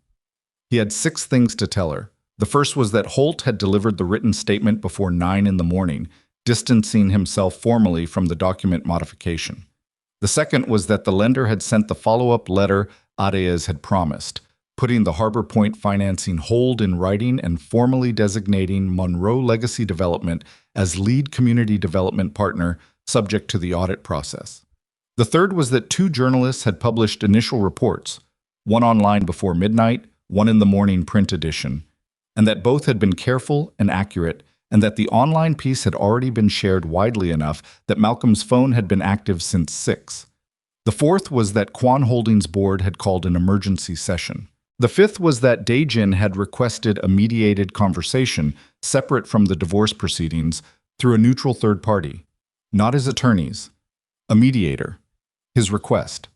He had 6 things to tell her. The first was that Holt had delivered the written statement before 9 in the morning, distancing himself formally from the document modification. The second was that the lender had sent the follow-up letter Arias had promised, putting the Harbor Point financing hold in writing and formally designating Monroe Legacy Development as lead community development partner, subject to the audit process. The third was that 2 journalists had published initial reports, one online before midnight, one in the morning print edition, and that both had been careful and accurate, and that the online piece had already been shared widely enough that Malcolm's phone had been active since 6. The fourth was that Quan Holdings board had called an emergency session. The fifth was that Daejin had requested a mediated conversation separate from the divorce proceedings through a neutral third party, not his attorneys, a mediator, his request.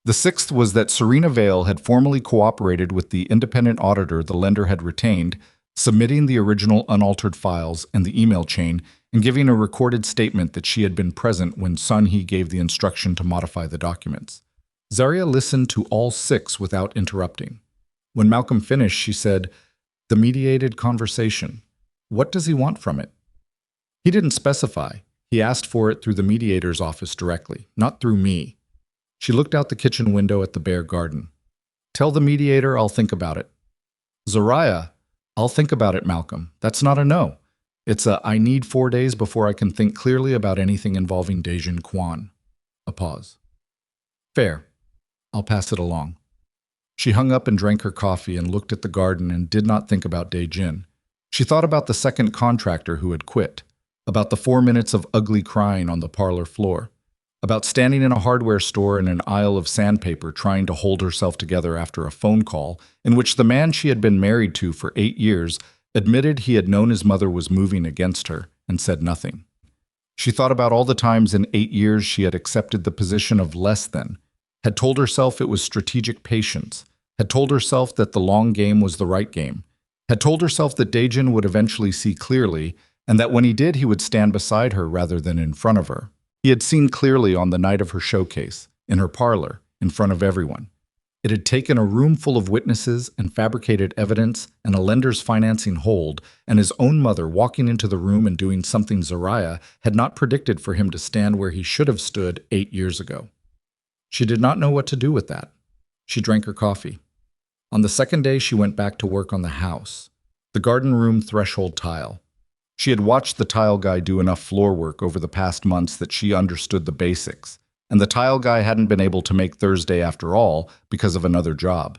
The sixth was that Serena Vale had formally cooperated with the independent auditor the lender had retained, submitting the original unaltered files and the email chain and giving a recorded statement that she had been present when Sunhee gave the instruction to modify the documents. Zariah listened to all 6 without interrupting. When Malcolm finished, she said, "The mediated conversation. What does he want from it?" He didn't specify. He asked for it through the mediator's office directly, not through me. She looked out the kitchen window at the bare garden. "Tell the mediator I'll think about it." "Zariah, I'll think about it, Malcolm. That's not a no. It's a I need 4 days before I can think clearly about anything involving Daejin Quan." A pause. "Fair. I'll pass it along." She hung up and drank her coffee and looked at the garden and did not think about Daejin. She thought about the second contractor who had quit, about the 4 minutes of ugly crying on the parlor floor. about standing in a hardware store in an aisle of sandpaper trying to hold herself together after a phone call in which the man she had been married to for 8 years admitted he had known his mother was moving against her and said nothing. She thought about all the times in 8 years she had accepted the position of less than, had told herself it was strategic patience, had told herself that the long game was the right game, had told herself that Daejin would eventually see clearly, and that when he did, he would stand beside her rather than in front of her. He had seen clearly on the night of her showcase, in her parlor, in front of everyone. It had taken a room full of witnesses and fabricated evidence and a lender's financing hold, and his own mother walking into the room and doing something Zariah had not predicted for him to stand where he should have stood 8 years ago. She did not know what to do with that. She drank her coffee. On the second day, she went back to work on the house, the garden room threshold tile. She had watched the tile guy do enough floor work over the past months that she understood the basics, and the tile guy hadn't been able to make Thursday after all because of another job.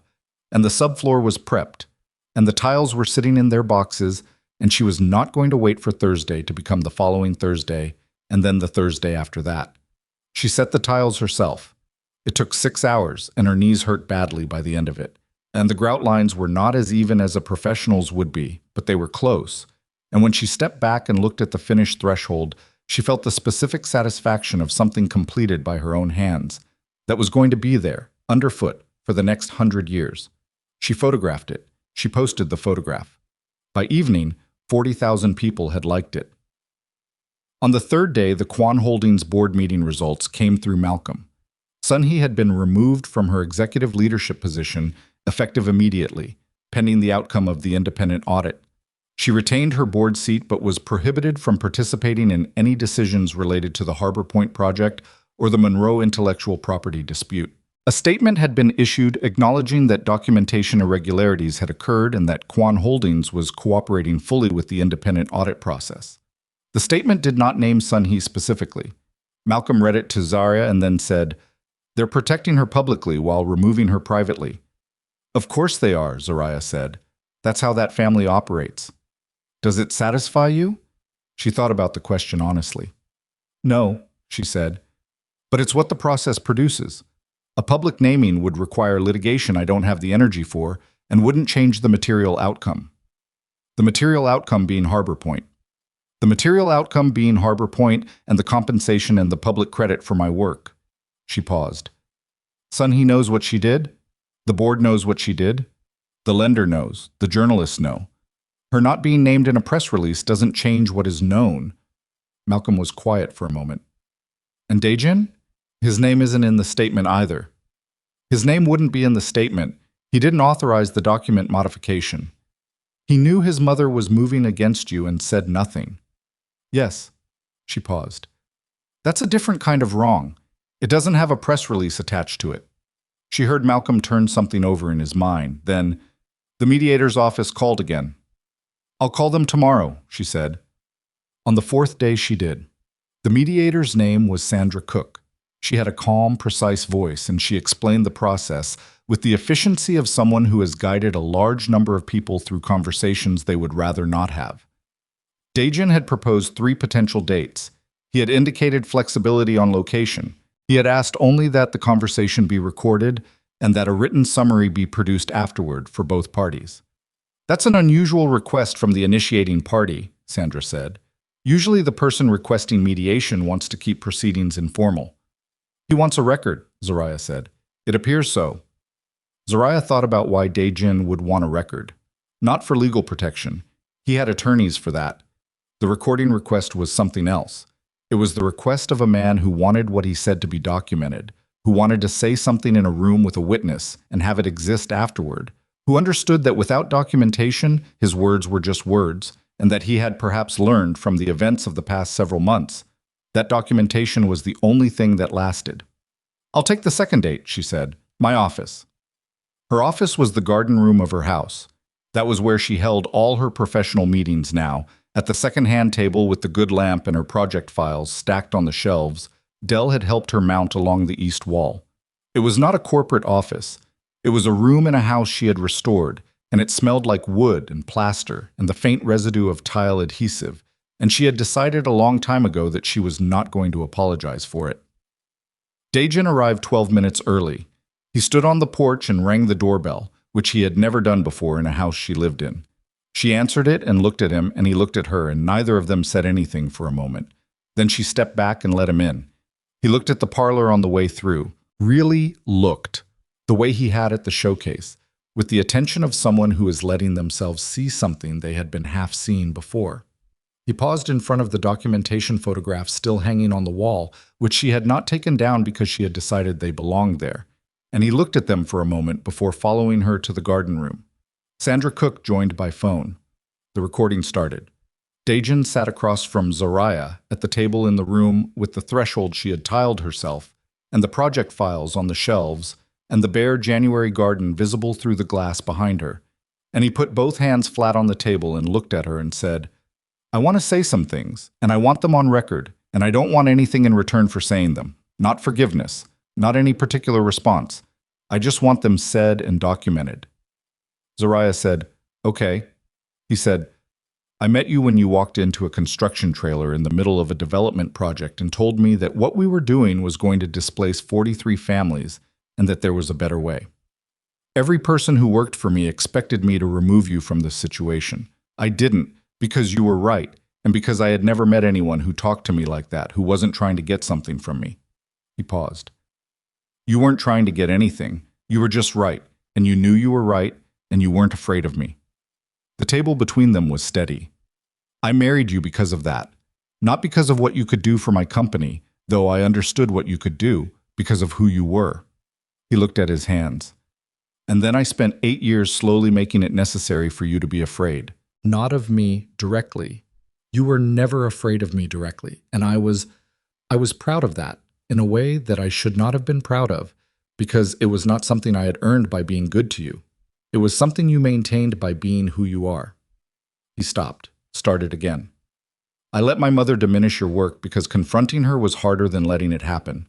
And the subfloor was prepped, and the tiles were sitting in their boxes, and she was not going to wait for Thursday to become the following Thursday, and then the Thursday after that. She set the tiles herself. It took 6 hours, and her knees hurt badly by the end of it. And the grout lines were not as even as a professional's would be, but they were close. And when she stepped back and looked at the finished threshold, she felt the specific satisfaction of something completed by her own hands that was going to be there, underfoot, for the next 100 years. She photographed it. She posted the photograph. By evening, 40,000 people had liked it. On the third day, the Quan Holdings board meeting results came through Malcolm. Sunhee had been removed from her executive leadership position, effective immediately, pending the outcome of the independent audit. She retained her board seat but was prohibited from participating in any decisions related to the Harbor Point project or the Monroe intellectual property dispute. A statement had been issued acknowledging that documentation irregularities had occurred and that Quan Holdings was cooperating fully with the independent audit process. The statement did not name Sunhee specifically. Malcolm read it to Zariah and then said, "They're protecting her publicly while removing her privately." "Of course they are," Zariah said. "That's how that family operates." "Does it satisfy you?" She thought about the question honestly. "No," she said, "but it's what the process produces. A public naming would require litigation I don't have the energy for and wouldn't change the material outcome. The material outcome being Harbor Point. The material outcome being Harbor Point and the compensation and the public credit for my work." She paused. "Sunhee knows what she did? The board knows what she did? The lender knows. The journalists know. Her not being named in a press release doesn't change what is known." Malcolm was quiet for a moment. "And Daejin? His name isn't in the statement either." "His name wouldn't be in the statement. He didn't authorize the document modification. He knew his mother was moving against you and said nothing." "Yes." She paused. "That's a different kind of wrong. It doesn't have a press release attached to it." She heard Malcolm turn something over in his mind. Then, "The mediator's office called again." "I'll call them tomorrow," she said. On the fourth day she did. The mediator's name was Sandra Cook. She had a calm, precise voice, and she explained the process with the efficiency of someone who has guided a large number of people through conversations they would rather not have. Daejin had proposed 3 potential dates. He had indicated flexibility on location. He had asked only that the conversation be recorded and that a written summary be produced afterward for both parties. "That's an unusual request from the initiating party," Sandra said. "Usually the person requesting mediation wants to keep proceedings informal." "He wants a record," Zariah said. "It appears so." Zariah thought about why Daejin would want a record. Not for legal protection. He had attorneys for that. The recording request was something else. It was the request of a man who wanted what he said to be documented, who wanted to say something in a room with a witness and have it exist afterward, who understood that without documentation, his words were just words, and that he had perhaps learned from the events of the past several months. That documentation was the only thing that lasted. "I'll take the second date," she said. "My office." Her office was the garden room of her house. That was where she held all her professional meetings now. At the second-hand table with the good lamp and her project files stacked on the shelves, Dell had helped her mount along the east wall. It was not a corporate office. It was a room in a house she had restored, and it smelled like wood and plaster and the faint residue of tile adhesive, and she had decided a long time ago that she was not going to apologize for it. Daejin arrived 12 minutes early. He stood on the porch and rang the doorbell, which he had never done before in a house she lived in. She answered it and looked at him, and he looked at her, and neither of them said anything for a moment. Then she stepped back and let him in. He looked at the parlor on the way through. Really looked. The way he had at the showcase, with the attention of someone who is letting themselves see something they had been half seen before. He paused in front of the documentation photographs still hanging on the wall, which she had not taken down because she had decided they belonged there, and he looked at them for a moment before following her to the garden room. Sandra Cook joined by phone. The recording started. Daejin sat across from Zariah at the table in the room with the threshold she had tiled herself, and the project files on the shelves, and the bare January garden visible through the glass behind her. And he put both hands flat on the table and looked at her and said, "I want to say some things, and I want them on record, and I don't want anything in return for saying them. Not forgiveness, not any particular response. I just want them said and documented." Zariah said, "Okay." He said, "I met you when you walked into a construction trailer in the middle of a development project and told me that what we were doing was going to displace 43 families and that there was a better way. Every person who worked for me expected me to remove you from this situation. I didn't, because you were right, and because I had never met anyone who talked to me like that, who wasn't trying to get something from me." He paused. "You weren't trying to get anything. You were just right, and you knew you were right, and you weren't afraid of me." The table between them was steady. "I married you because of that. Not because of what you could do for my company, though I understood what you could do, because of who you were." He looked at his hands. "And then I spent 8 years slowly making it necessary for you to be afraid. Not of me directly. You were never afraid of me directly, and I was proud of that, in a way that I should not have been proud of, because it was not something I had earned by being good to you. It was something you maintained by being who you are." He stopped, started again. "I let my mother diminish your work because confronting her was harder than letting it happen.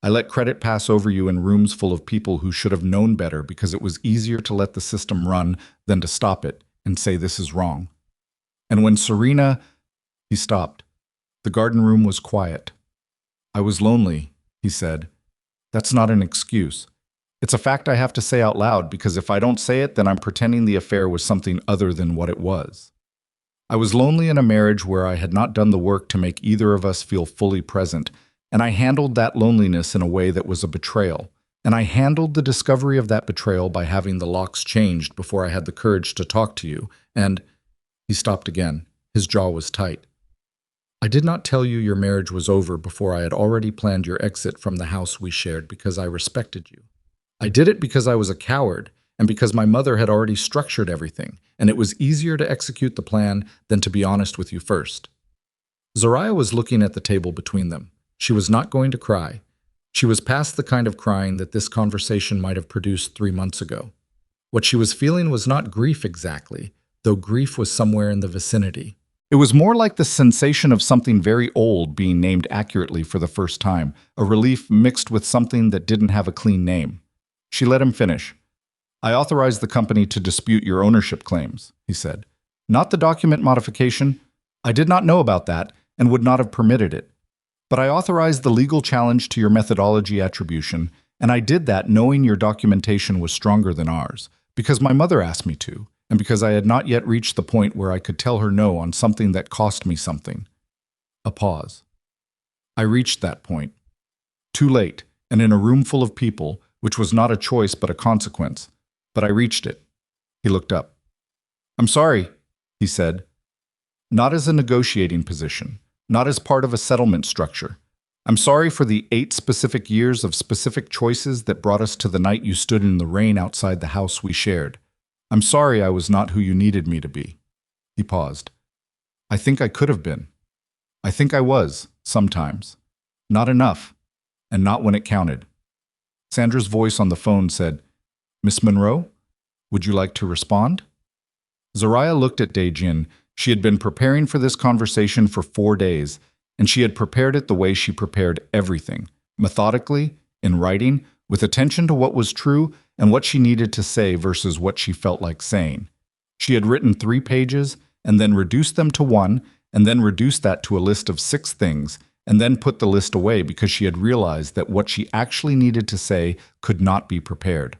I let credit pass over you in rooms full of people who should have known better because it was easier to let the system run than to stop it and say this is wrong. And when Serena—" He stopped. The garden room was quiet. "I was lonely," he said. "That's not an excuse. It's a fact I have to say out loud because if I don't say it, then I'm pretending the affair was something other than what it was. I was lonely in a marriage where I had not done the work to make either of us feel fully present, and I handled that loneliness in a way that was a betrayal. And I handled the discovery of that betrayal by having the locks changed before I had the courage to talk to you, and—" He stopped again. His jaw was tight. "I did not tell you your marriage was over before I had already planned your exit from the house we shared because I respected you. I did it because I was a coward, and because my mother had already structured everything, and it was easier to execute the plan than to be honest with you first." Zariah was looking at the table between them. She was not going to cry. She was past the kind of crying that this conversation might have produced 3 months ago. What she was feeling was not grief exactly, though grief was somewhere in the vicinity. It was more like the sensation of something very old being named accurately for the first time, a relief mixed with something that didn't have a clean name. She let him finish. "I authorized the company to dispute your ownership claims," he said. "Not the document modification. I did not know about that and would not have permitted it. But I authorized the legal challenge to your methodology attribution, and I did that knowing your documentation was stronger than ours, because my mother asked me to, and because I had not yet reached the point where I could tell her no on something that cost me something." A pause. "I reached that point. Too late, and in a room full of people, which was not a choice but a consequence. But I reached it." He looked up. "I'm sorry," he said. "Not as a negotiating position. Not as part of a settlement structure. I'm sorry for the 8 specific years of specific choices that brought us to the night you stood in the rain outside the house we shared. I'm sorry I was not who you needed me to be." He paused. "I think I could have been. I think I was, sometimes. Not enough, and not when it counted." Sandra's voice on the phone said, "Miss Monroe, would you like to respond?" Zariah looked at Daejin. She had been preparing for this conversation for 4 days, and she had prepared it the way she prepared everything, methodically, in writing, with attention to what was true and what she needed to say versus what she felt like saying. She had written 3 pages, and then reduced them to 1, and then reduced that to a list of 6 things, and then put the list away because she had realized that what she actually needed to say could not be prepared.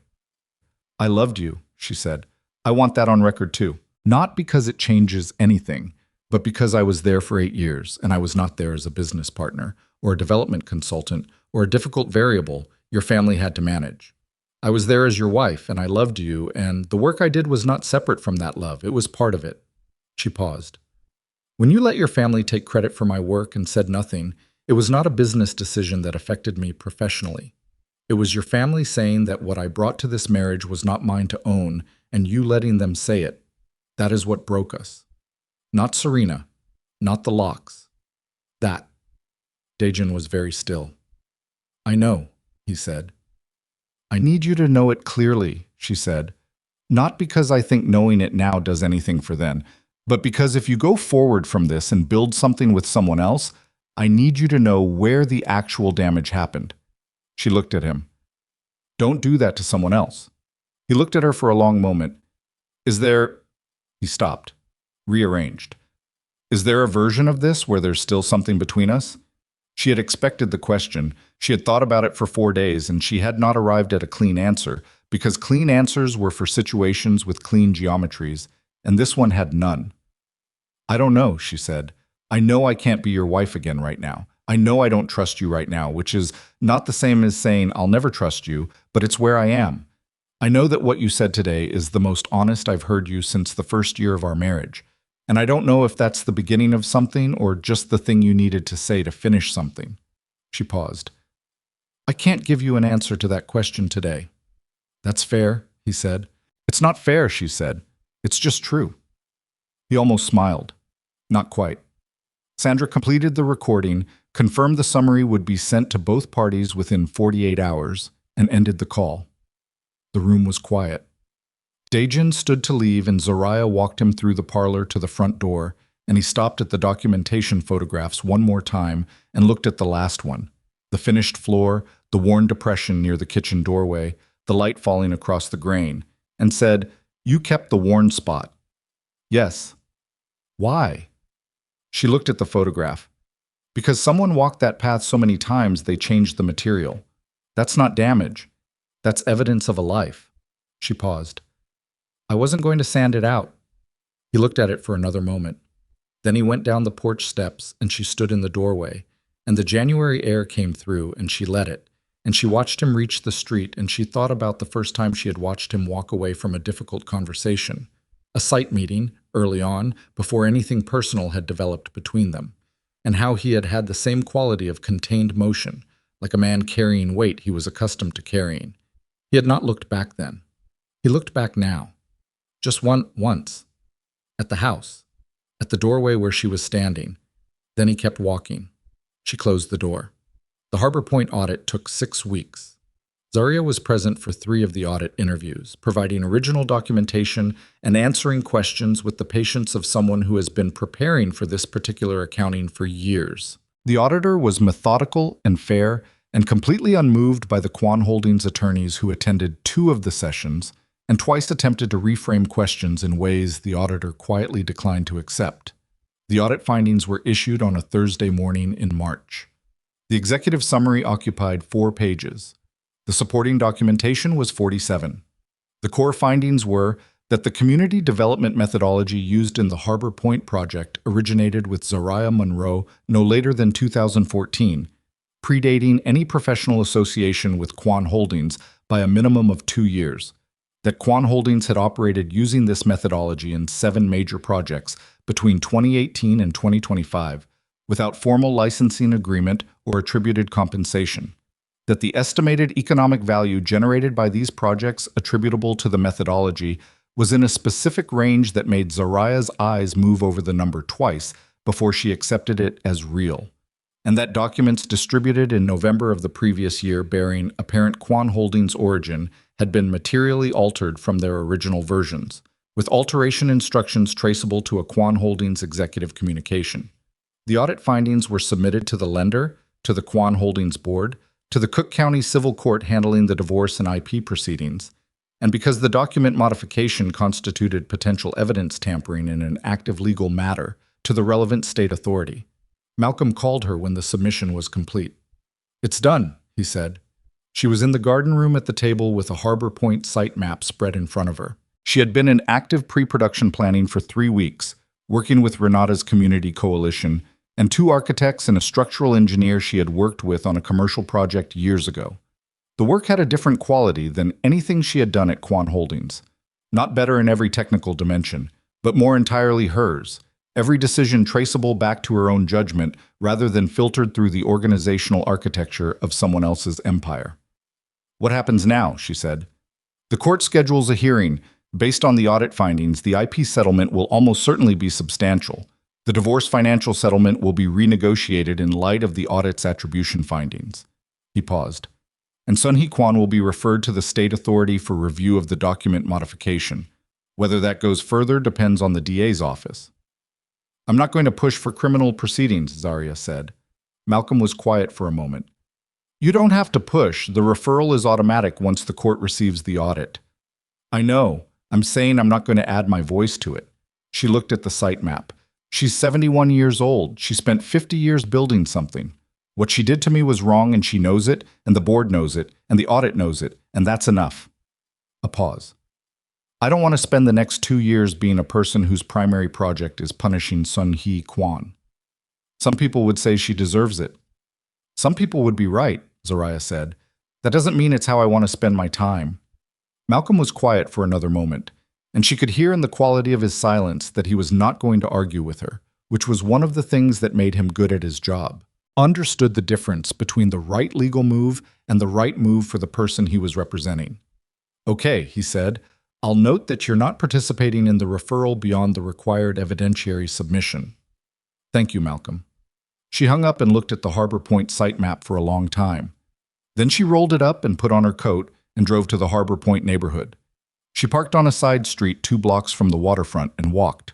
"I loved you," she said. "I want that on record too. Not because it changes anything, but because I was there for 8 years, and I was not there as a business partner, or a development consultant, or a difficult variable your family had to manage. I was there as your wife, and I loved you, and the work I did was not separate from that love. It was part of it." She paused. "When you let your family take credit for my work and said nothing, it was not a business decision that affected me professionally. It was your family saying that what I brought to this marriage was not mine to own, and you letting them say it. That is what broke us. Not Serena, not the locks. That." Daejin was very still. "I know," he said. "I need you to know it clearly," she said. "Not because I think knowing it now does anything for then, but because if you go forward from this and build something with someone else, I need you to know where the actual damage happened." She looked at him. "Don't do that to someone else." He looked at her for a long moment. "Is there—" He stopped, rearranged. "Is there a version of this where there's still something between us?" She had expected the question. She had thought about it for 4 days, and she had not arrived at a clean answer, because clean answers were for situations with clean geometries, and this one had none. "I don't know," she said. "I know I can't be your wife again right now. I know I don't trust you right now, which is not the same as saying I'll never trust you, but it's where I am. I know that what you said today is the most honest I've heard you since the first year of our marriage, and I don't know if that's the beginning of something or just the thing you needed to say to finish something." She paused. "I can't give you an answer to that question today." "That's fair," he said. "It's not fair," she said. "It's just true." He almost smiled. Not quite. Sandra completed the recording, confirmed the summary would be sent to both parties within 48 hours, and ended the call. The room was quiet. Daejin stood to leave, and Zariah walked him through the parlor to the front door, and he stopped at the documentation photographs one more time and looked at the last one. The finished floor, the worn depression near the kitchen doorway, the light falling across the grain, and said, "You kept the worn spot." "Yes." "Why?" She looked at the photograph. "Because someone walked that path so many times they changed the material. That's not damage. That's evidence of a life." She paused. "I wasn't going to sand it out." He looked at it for another moment. Then he went down the porch steps, and she stood in the doorway, and the January air came through, and she let it, and she watched him reach the street, and she thought about the first time she had watched him walk away from a difficult conversation, a site meeting, early on, before anything personal had developed between them, and how he had had the same quality of contained motion, like a man carrying weight he was accustomed to carrying. He had not looked back then. He looked back now. Just once. At the house. At the doorway where she was standing. Then he kept walking. She closed the door. The Harbor Point audit took 6 weeks. Zariah was present for 3 of the audit interviews, providing original documentation and answering questions with the patience of someone who has been preparing for this particular accounting for years. The auditor was methodical and fair and completely unmoved by the Quan Holdings attorneys who attended 2 of the sessions and twice attempted to reframe questions in ways the auditor quietly declined to accept. The audit findings were issued on a Thursday morning in March. The executive summary occupied 4 pages. The supporting documentation was 47. The core findings were that the community development methodology used in the Harbor Point project originated with Zariah Monroe no later than 2014, predating any professional association with Quan Holdings by a minimum of 2 years. That Quan Holdings had operated using this methodology in 7 major projects between 2018 and 2025, without formal licensing agreement or attributed compensation. That the estimated economic value generated by these projects attributable to the methodology was in a specific range that made Zariah's eyes move over the number twice before she accepted it as real. And that documents distributed in November of the previous year bearing apparent Quan Holdings origin had been materially altered from their original versions, with alteration instructions traceable to a Quan Holdings executive communication. The audit findings were submitted to the lender, to the Quan Holdings board, to the Cook County Civil Court handling the divorce and IP proceedings, and because the document modification constituted potential evidence tampering in an active legal matter, to the relevant state authority. Malcolm called her when the submission was complete. "It's done," he said. She was in the garden room at the table with a Harbor Point site map spread in front of her. She had been in active pre-production planning for 3 weeks, working with Renata's community coalition, and 2 architects and a structural engineer she had worked with on a commercial project years ago. The work had a different quality than anything she had done at Quan Holdings. Not better in every technical dimension, but more entirely hers. Every decision traceable back to her own judgment rather than filtered through the organizational architecture of someone else's empire. "What happens now?" she said. "The court schedules a hearing. Based on the audit findings, the IP settlement will almost certainly be substantial. The divorce financial settlement will be renegotiated in light of the audit's attribution findings." He paused. "And Sun Hee Kwan will be referred to the state authority for review of the document modification. Whether that goes further depends on the DA's office." "I'm not going to push for criminal proceedings," Zariah said. Malcolm was quiet for a moment. "You don't have to push. The referral is automatic once the court receives the audit." "I know. I'm saying I'm not going to add my voice to it." She looked at the site map. "She's 71 years old. She spent 50 years building something. What she did to me was wrong, and she knows it, and the board knows it, and the audit knows it, and that's enough." A pause. "I don't want to spend the next 2 years being a person whose primary project is punishing Sun Hee Kwan. Some people would say she deserves it." "Some people would be right," Zariah said. "That doesn't mean it's how I want to spend my time." Malcolm was quiet for another moment, and she could hear in the quality of his silence that he was not going to argue with her, which was one of the things that made him good at his job. Understood the difference between the right legal move and the right move for the person he was representing. "Okay," he said, "I'll note that you're not participating in the referral beyond the required evidentiary submission." "Thank you, Malcolm." She hung up and looked at the Harbor Point site map for a long time. Then she rolled it up and put on her coat and drove to the Harbor Point neighborhood. She parked on a side street 2 blocks from the waterfront and walked.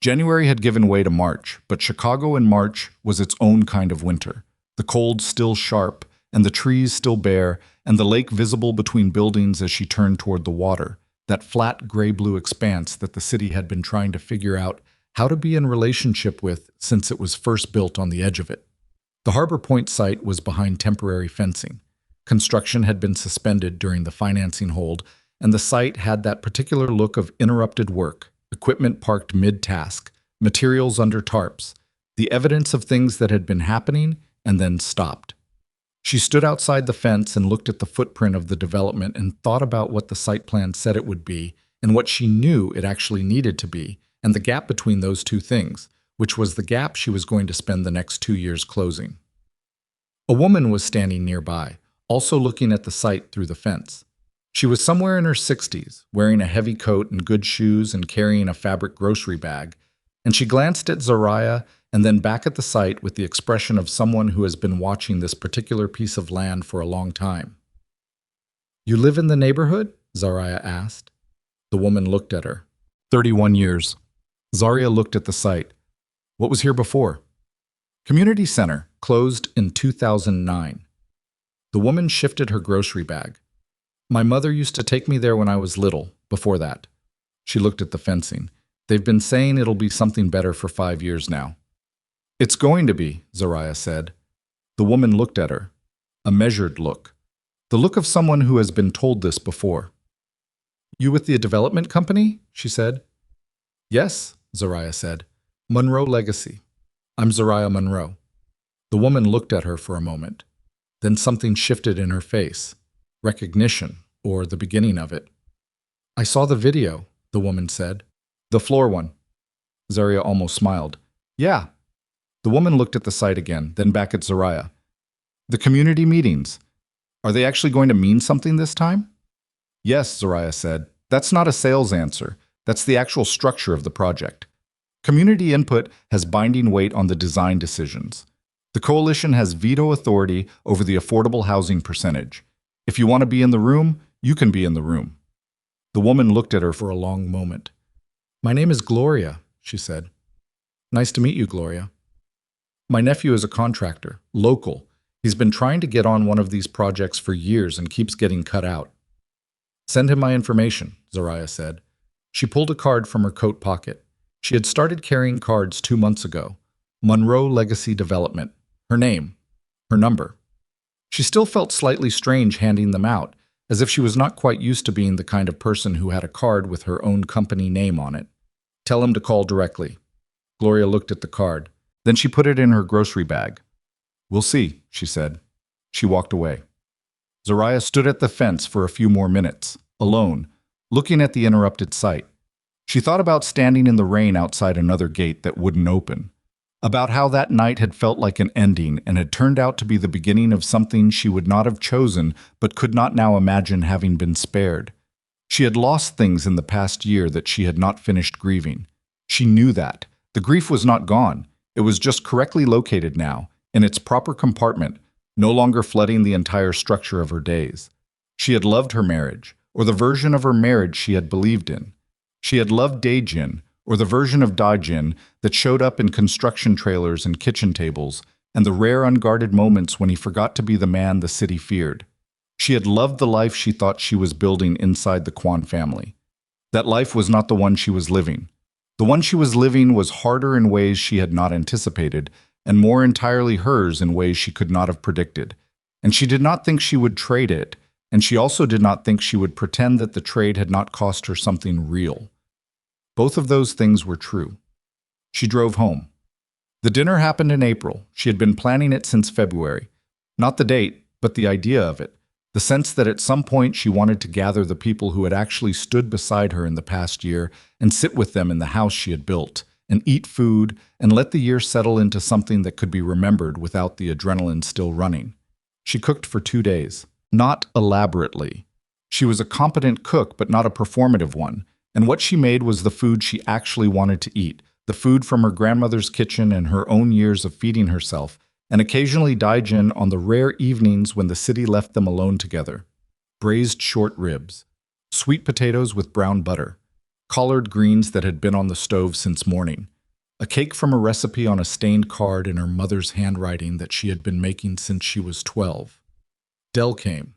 January had given way to March, but Chicago in March was its own kind of winter. The cold still sharp, and the trees still bare, and the lake visible between buildings as she turned toward the water, that flat gray-blue expanse that the city had been trying to figure out how to be in relationship with since it was first built on the edge of it. The Harbor Point site was behind temporary fencing. Construction had been suspended during the financing hold, and the site had that particular look of interrupted work, equipment parked mid-task, materials under tarps, the evidence of things that had been happening and then stopped. She stood outside the fence and looked at the footprint of the development and thought about what the site plan said it would be and what she knew it actually needed to be, and the gap between those two things, which was the gap she was going to spend the next 2 years closing. A woman was standing nearby, also looking at the site through the fence. She was somewhere in her 60s, wearing a heavy coat and good shoes and carrying a fabric grocery bag, and she glanced at Zariah and then back at the site with the expression of someone who has been watching this particular piece of land for a long time. "You live in the neighborhood?" Zariah asked. The woman looked at her. 31 years. Zariah looked at the site. "What was here before?" "Community Center, closed in 2009. The woman shifted her grocery bag. "My mother used to take me there when I was little, before that." She looked at the fencing. "They've been saying it'll be something better for 5 years now." "It's going to be," Zariah said. The woman looked at her. A measured look. The look of someone who has been told this before. "You with the development company?" she said. "Yes," Zariah said. "Monroe Legacy. I'm Zariah Monroe." The woman looked at her for a moment. Then something shifted in her face. Recognition, or the beginning of it. "I saw the video," the woman said. "The floor one." Zariah almost smiled. "Yeah." The woman looked at the site again, then back at Zariah. "The community meetings. Are they actually going to mean something this time?" "Yes," Zariah said. "That's not a sales answer. That's the actual structure of the project. Community input has binding weight on the design decisions. The coalition has veto authority over the affordable housing percentage. If you want to be in the room, you can be in the room." The woman looked at her for a long moment. "My name is Gloria," she said. "Nice to meet you, Gloria. My nephew is a contractor, local. He's been trying to get on one of these projects for years and keeps getting cut out." "Send him my information," Zariah said. She pulled a card from her coat pocket. She had started carrying cards 2 months ago. Monroe Legacy Development. Her name. Her number. She still felt slightly strange handing them out, as if she was not quite used to being the kind of person who had a card with her own company name on it. Tell him to call directly. Gloria looked at the card. Then she put it in her grocery bag. We'll see, she said. She walked away. Zariah stood at the fence for a few more minutes, alone, looking at the interrupted site. She thought about standing in the rain outside another gate that wouldn't open, about how that night had felt like an ending and had turned out to be the beginning of something she would not have chosen but could not now imagine having been spared. She had lost things in the past year that she had not finished grieving. She knew that. The grief was not gone. It was just correctly located now, in its proper compartment, no longer flooding the entire structure of her days. She had loved her marriage, or the version of her marriage she had believed in. She had loved Daejin, or the version of Daejin that showed up in construction trailers and kitchen tables, and the rare unguarded moments when he forgot to be the man the city feared. She had loved the life she thought she was building inside the Kwan family. That life was not the one she was living. The one she was living was harder in ways she had not anticipated, and more entirely hers in ways she could not have predicted. And she did not think she would trade it, and she also did not think she would pretend that the trade had not cost her something real. Both of those things were true. She drove home. The dinner happened in April. She had been planning it since February. Not the date, but the idea of it. The sense that at some point she wanted to gather the people who had actually stood beside her in the past year and sit with them in the house she had built, and eat food, and let the year settle into something that could be remembered without the adrenaline still running. She cooked for 2 days. Not elaborately. She was a competent cook, but not a performative one, and what she made was the food she actually wanted to eat, the food from her grandmother's kitchen and her own years of feeding herself, and occasionally Daejin on the rare evenings when the city left them alone together. Braised short ribs, sweet potatoes with brown butter, collard greens that had been on the stove since morning, a cake from a recipe on a stained card in her mother's handwriting that she had been making since she was 12. Dell came.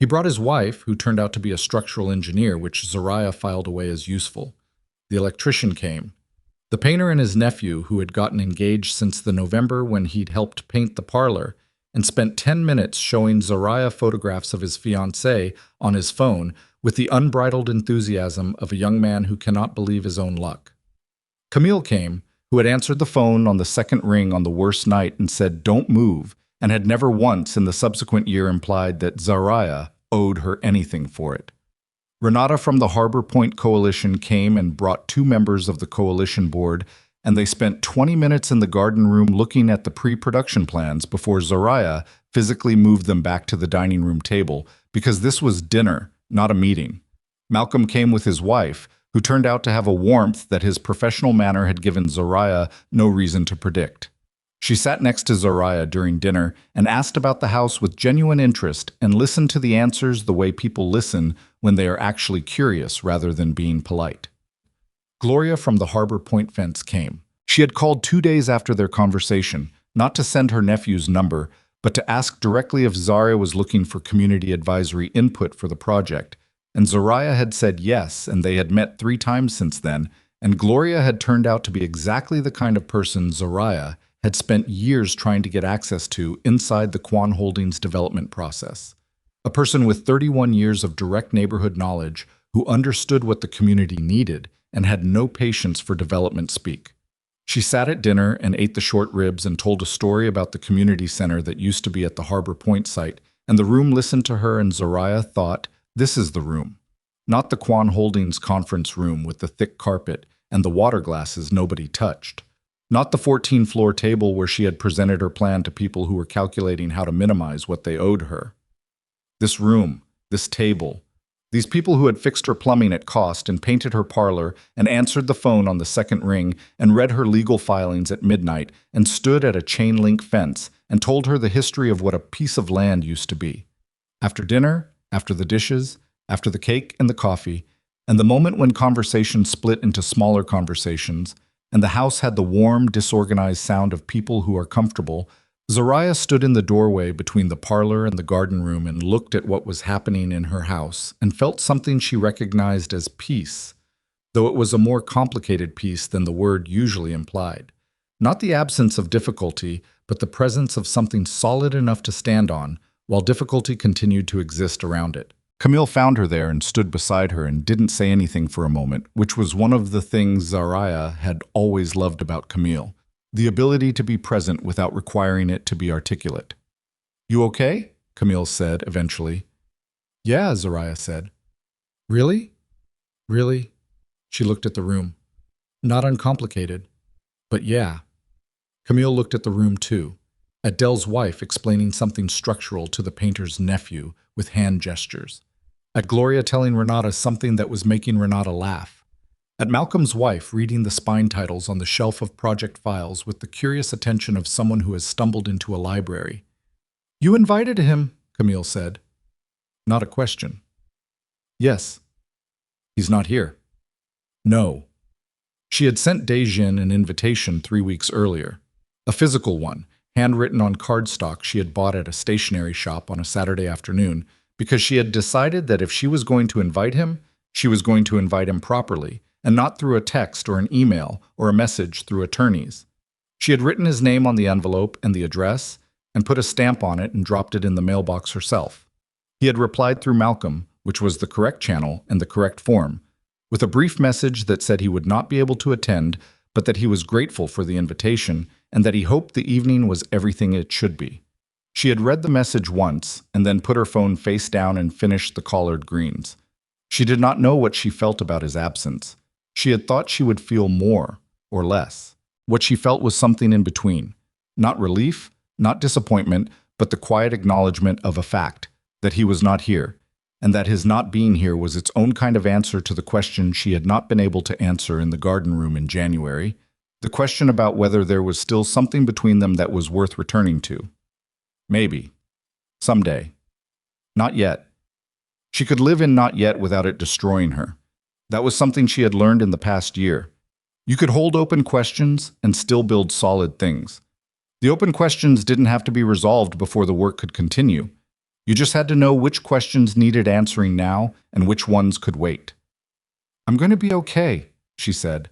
He brought his wife, who turned out to be a structural engineer, which Zariah filed away as useful. The electrician came. The painter and his nephew, who had gotten engaged since the November when he'd helped paint the parlor, and spent 10 minutes showing Zariah photographs of his fiancée on his phone with the unbridled enthusiasm of a young man who cannot believe his own luck. Camille came, who had answered the phone on the second ring on the worst night and said, "Don't move," and had never once in the subsequent year implied that Zariah owed her anything for it. Renata from the Harbor Point Coalition came and brought 2 members of the coalition board, and they spent 20 minutes in the garden room looking at the pre-production plans before Zariah physically moved them back to the dining room table, because this was dinner, not a meeting. Malcolm came with his wife, who turned out to have a warmth that his professional manner had given Zariah no reason to predict. She sat next to Zariah during dinner and asked about the house with genuine interest and listened to the answers the way people listen when they are actually curious rather than being polite. Gloria from the Harbor Point fence came. She had called 2 days after their conversation, not to send her nephew's number, but to ask directly if Zariah was looking for community advisory input for the project. And Zariah had said yes, and they had met 3 times since then, and Gloria had turned out to be exactly the kind of person Zariah had spent years trying to get access to inside the Kwan Holdings development process. A person with 31 years of direct neighborhood knowledge who understood what the community needed and had no patience for development speak. She sat at dinner and ate the short ribs and told a story about the community center that used to be at the Harbor Point site, and the room listened to her, and Zariah thought, this is the room. Not the Kwan Holdings conference room with the thick carpet and the water glasses nobody touched. Not the 14-floor table where she had presented her plan to people who were calculating how to minimize what they owed her. This room, this table, these people who had fixed her plumbing at cost and painted her parlor and answered the phone on the second ring and read her legal filings at midnight and stood at a chain-link fence and told her the history of what a piece of land used to be. After dinner, after the dishes, after the cake and the coffee, and the moment when conversation split into smaller conversations, and the house had the warm, disorganized sound of people who are comfortable, Zariah stood in the doorway between the parlor and the garden room and looked at what was happening in her house and felt something she recognized as peace, though it was a more complicated peace than the word usually implied. Not the absence of difficulty, but the presence of something solid enough to stand on, while difficulty continued to exist around it. Camille found her there and stood beside her and didn't say anything for a moment, which was one of the things Zariah had always loved about Camille, the ability to be present without requiring it to be articulate. "You okay?" Camille said eventually. "Yeah," Zariah said. "Really? Really?" She looked at the room. "Not uncomplicated, but yeah." Camille looked at the room too, at Dell's wife explaining something structural to the painter's nephew with hand gestures, at Gloria telling Renata something that was making Renata laugh, at Malcolm's wife reading the spine titles on the shelf of project files with the curious attention of someone who has stumbled into a library. "You invited him," Camille said. Not a question. "Yes." "He's not here." "No." She had sent Daejin an invitation 3 weeks earlier, a physical one, handwritten on cardstock she had bought at a stationery shop on a Saturday afternoon, because she had decided that if she was going to invite him, she was going to invite him properly, and not through a text or an email or a message through attorneys. She had written his name on the envelope and the address, and put a stamp on it and dropped it in the mailbox herself. He had replied through Malcolm, which was the correct channel and the correct form, with a brief message that said he would not be able to attend, but that he was grateful for the invitation and that he hoped the evening was everything it should be. She had read the message once and then put her phone face down and finished the collard greens. She did not know what she felt about his absence. She had thought she would feel more or less. What she felt was something in between. Not relief, not disappointment, but the quiet acknowledgement of a fact, that he was not here, and that his not being here was its own kind of answer to the question she had not been able to answer in the garden room in January, the question about whether there was still something between them that was worth returning to. Maybe. Someday. Not yet. She could live in not yet without it destroying her. That was something she had learned in the past year. You could hold open questions and still build solid things. The open questions didn't have to be resolved before the work could continue. You just had to know which questions needed answering now and which ones could wait. "I'm going to be okay," she said.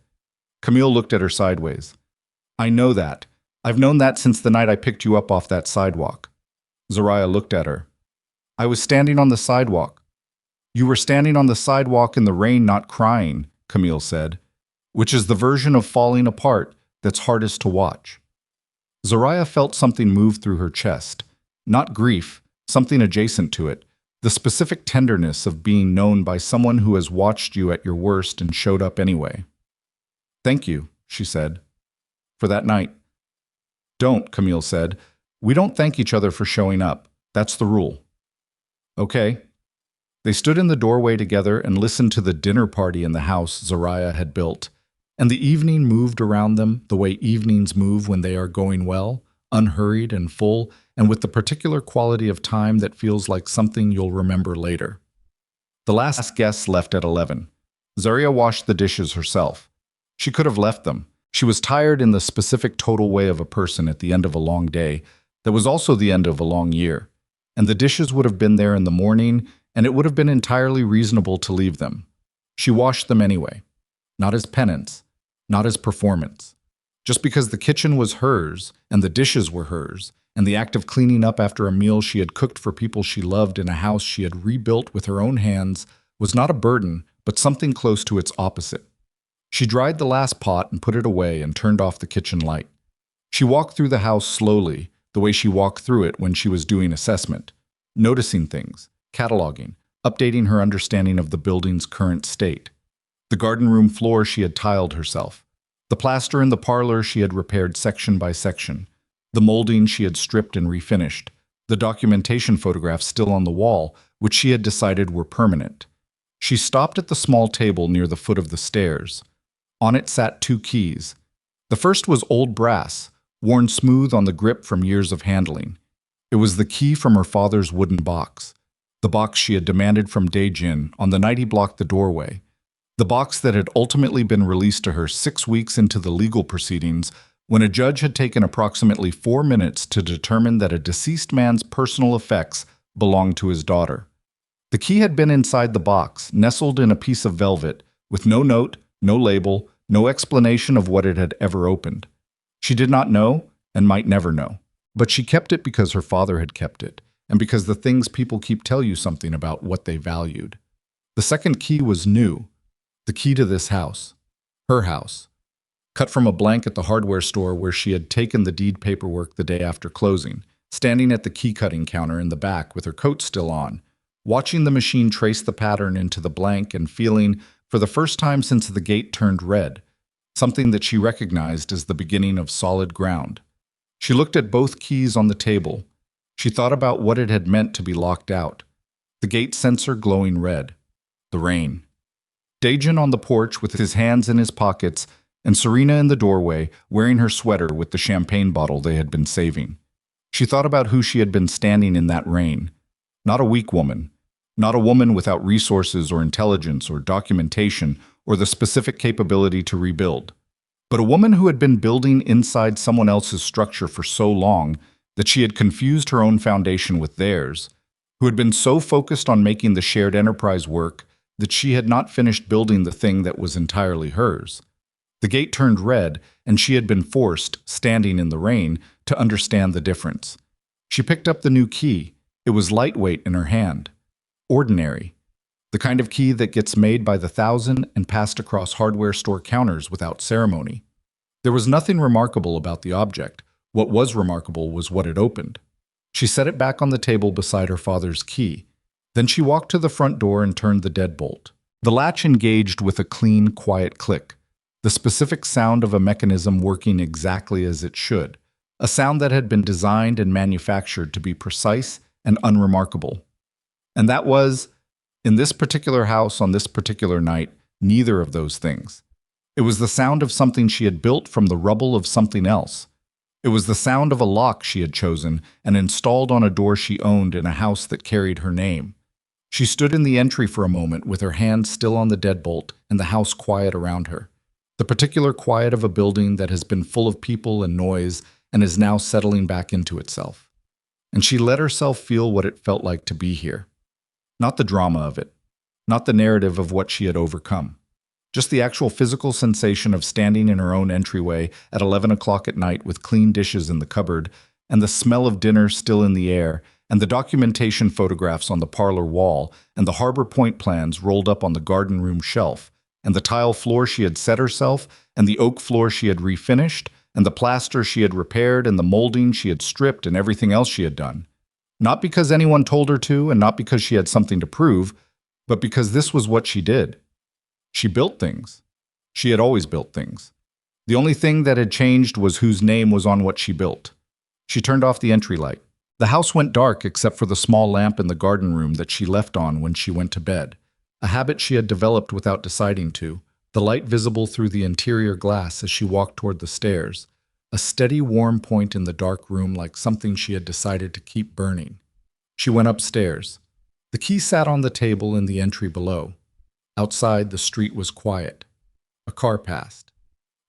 Camille looked at her sideways. "I know that. I've known that since the night I picked you up off that sidewalk." Zariah looked at her. "I was standing on the sidewalk." "You were standing on the sidewalk in the rain, not crying," Camille said, which is the version of falling apart that's hardest to watch. Zariah felt something move through her chest. Not grief, something adjacent to it, the specific tenderness of being known by someone who has watched you at your worst and showed up anyway. "Thank you," she said, "for that night." "Don't," Camille said. "We don't thank each other for showing up. That's the rule." "Okay." They stood in the doorway together and listened to the dinner party in the house Zariah had built. And the evening moved around them the way evenings move when they are going well, unhurried and full, and with the particular quality of time that feels like something you'll remember later. The last guest left at 11. Zariah washed the dishes herself. She could have left them. She was tired in the specific total way of a person at the end of a long day that was also the end of a long year. And the dishes would have been there in the morning, and it would have been entirely reasonable to leave them. She washed them anyway. Not as penance. Not as performance. Just because the kitchen was hers, and the dishes were hers, and the act of cleaning up after a meal she had cooked for people she loved in a house she had rebuilt with her own hands was not a burden, but something close to its opposite. She dried the last pot and put it away and turned off the kitchen light. She walked through the house slowly, the way she walked through it when she was doing assessment, noticing things, cataloging, updating her understanding of the building's current state. The garden room floor she had tiled herself. The plaster in the parlor she had repaired section by section. The molding she had stripped and refinished. The documentation photographs still on the wall, which she had decided were permanent. She stopped at the small table near the foot of the stairs. On it sat 2 keys. The first was old brass, worn smooth on the grip from years of handling. It was the key from her father's wooden box. The box she had demanded from Daejin on the night he blocked the doorway. The box that had ultimately been released to her 6 weeks into the legal proceedings when a judge had taken approximately 4 minutes to determine that a deceased man's personal effects belonged to his daughter. The key had been inside the box, nestled in a piece of velvet, with no note, no label, no explanation of what it had ever opened. She did not know and might never know. But she kept it because her father had kept it, and because the things people keep tell you something about what they valued. The second key was new, the key to this house, her house, cut from a blank at the hardware store where she had taken the deed paperwork the day after closing, standing at the key-cutting counter in the back with her coat still on, watching the machine trace the pattern into the blank and feeling, for the first time since the gate turned red, something that she recognized as the beginning of solid ground. She looked at both keys on the table. She thought about what it had meant to be locked out. The gate sensor glowing red. The rain. Daejin on the porch with his hands in his pockets, and Serena in the doorway, wearing her sweater with the champagne bottle they had been saving. She thought about who she had been standing in that rain. Not a weak woman. Not a woman without resources or intelligence or documentation or the specific capability to rebuild. But a woman who had been building inside someone else's structure for so long that she had confused her own foundation with theirs, who had been so focused on making the shared enterprise work that she had not finished building the thing that was entirely hers. The gate turned red, and she had been forced, standing in the rain, to understand the difference. She picked up the new key. It was lightweight in her hand. Ordinary. The kind of key that gets made by the thousand and passed across hardware store counters without ceremony. There was nothing remarkable about the object. What was remarkable was what it opened. She set it back on the table beside her father's key. Then she walked to the front door and turned the deadbolt. The latch engaged with a clean, quiet click. The specific sound of a mechanism working exactly as it should. A sound that had been designed and manufactured to be precise and unremarkable. And that was, in this particular house on this particular night, neither of those things. It was the sound of something she had built from the rubble of something else. It was the sound of a lock she had chosen and installed on a door she owned in a house that carried her name. She stood in the entry for a moment with her hand still on the deadbolt and the house quiet around her. The particular quiet of a building that has been full of people and noise and is now settling back into itself. And she let herself feel what it felt like to be here. Not the drama of it, not the narrative of what she had overcome. Just the actual physical sensation of standing in her own entryway at 11 o'clock at night with clean dishes in the cupboard and the smell of dinner still in the air and the documentation photographs on the parlor wall and the Harbor Point plans rolled up on the garden room shelf and the tile floor she had set herself and the oak floor she had refinished and the plaster she had repaired and the molding she had stripped and everything else she had done. Not because anyone told her to and not because she had something to prove, but because this was what she did. She built things. She had always built things. The only thing that had changed was whose name was on what she built. She turned off the entry light. The house went dark except for the small lamp in the garden room that she left on when she went to bed, a habit she had developed without deciding to, the light visible through the interior glass as she walked toward the stairs, a steady warm point in the dark room like something she had decided to keep burning. She went upstairs. The key sat on the table in the entry below. Outside, the street was quiet. A car passed.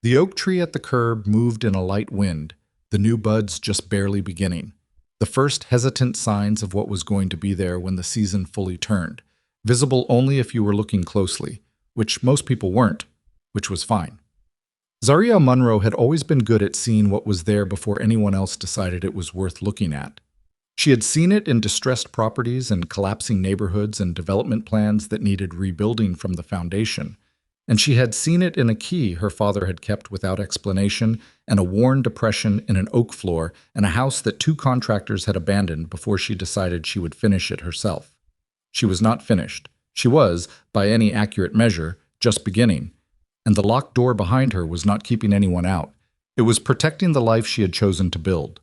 The oak tree at the curb moved in a light wind, the new buds just barely beginning. The first hesitant signs of what was going to be there when the season fully turned, visible only if you were looking closely, which most people weren't, which was fine. Zariah Monroe had always been good at seeing what was there before anyone else decided it was worth looking at. She had seen it in distressed properties and collapsing neighborhoods and development plans that needed rebuilding from the foundation. And she had seen it in a key her father had kept without explanation and a worn depression in an oak floor and a house that 2 contractors had abandoned before she decided she would finish it herself. She was not finished. She was, by any accurate measure, just beginning. And the locked door behind her was not keeping anyone out. It was protecting the life she had chosen to build.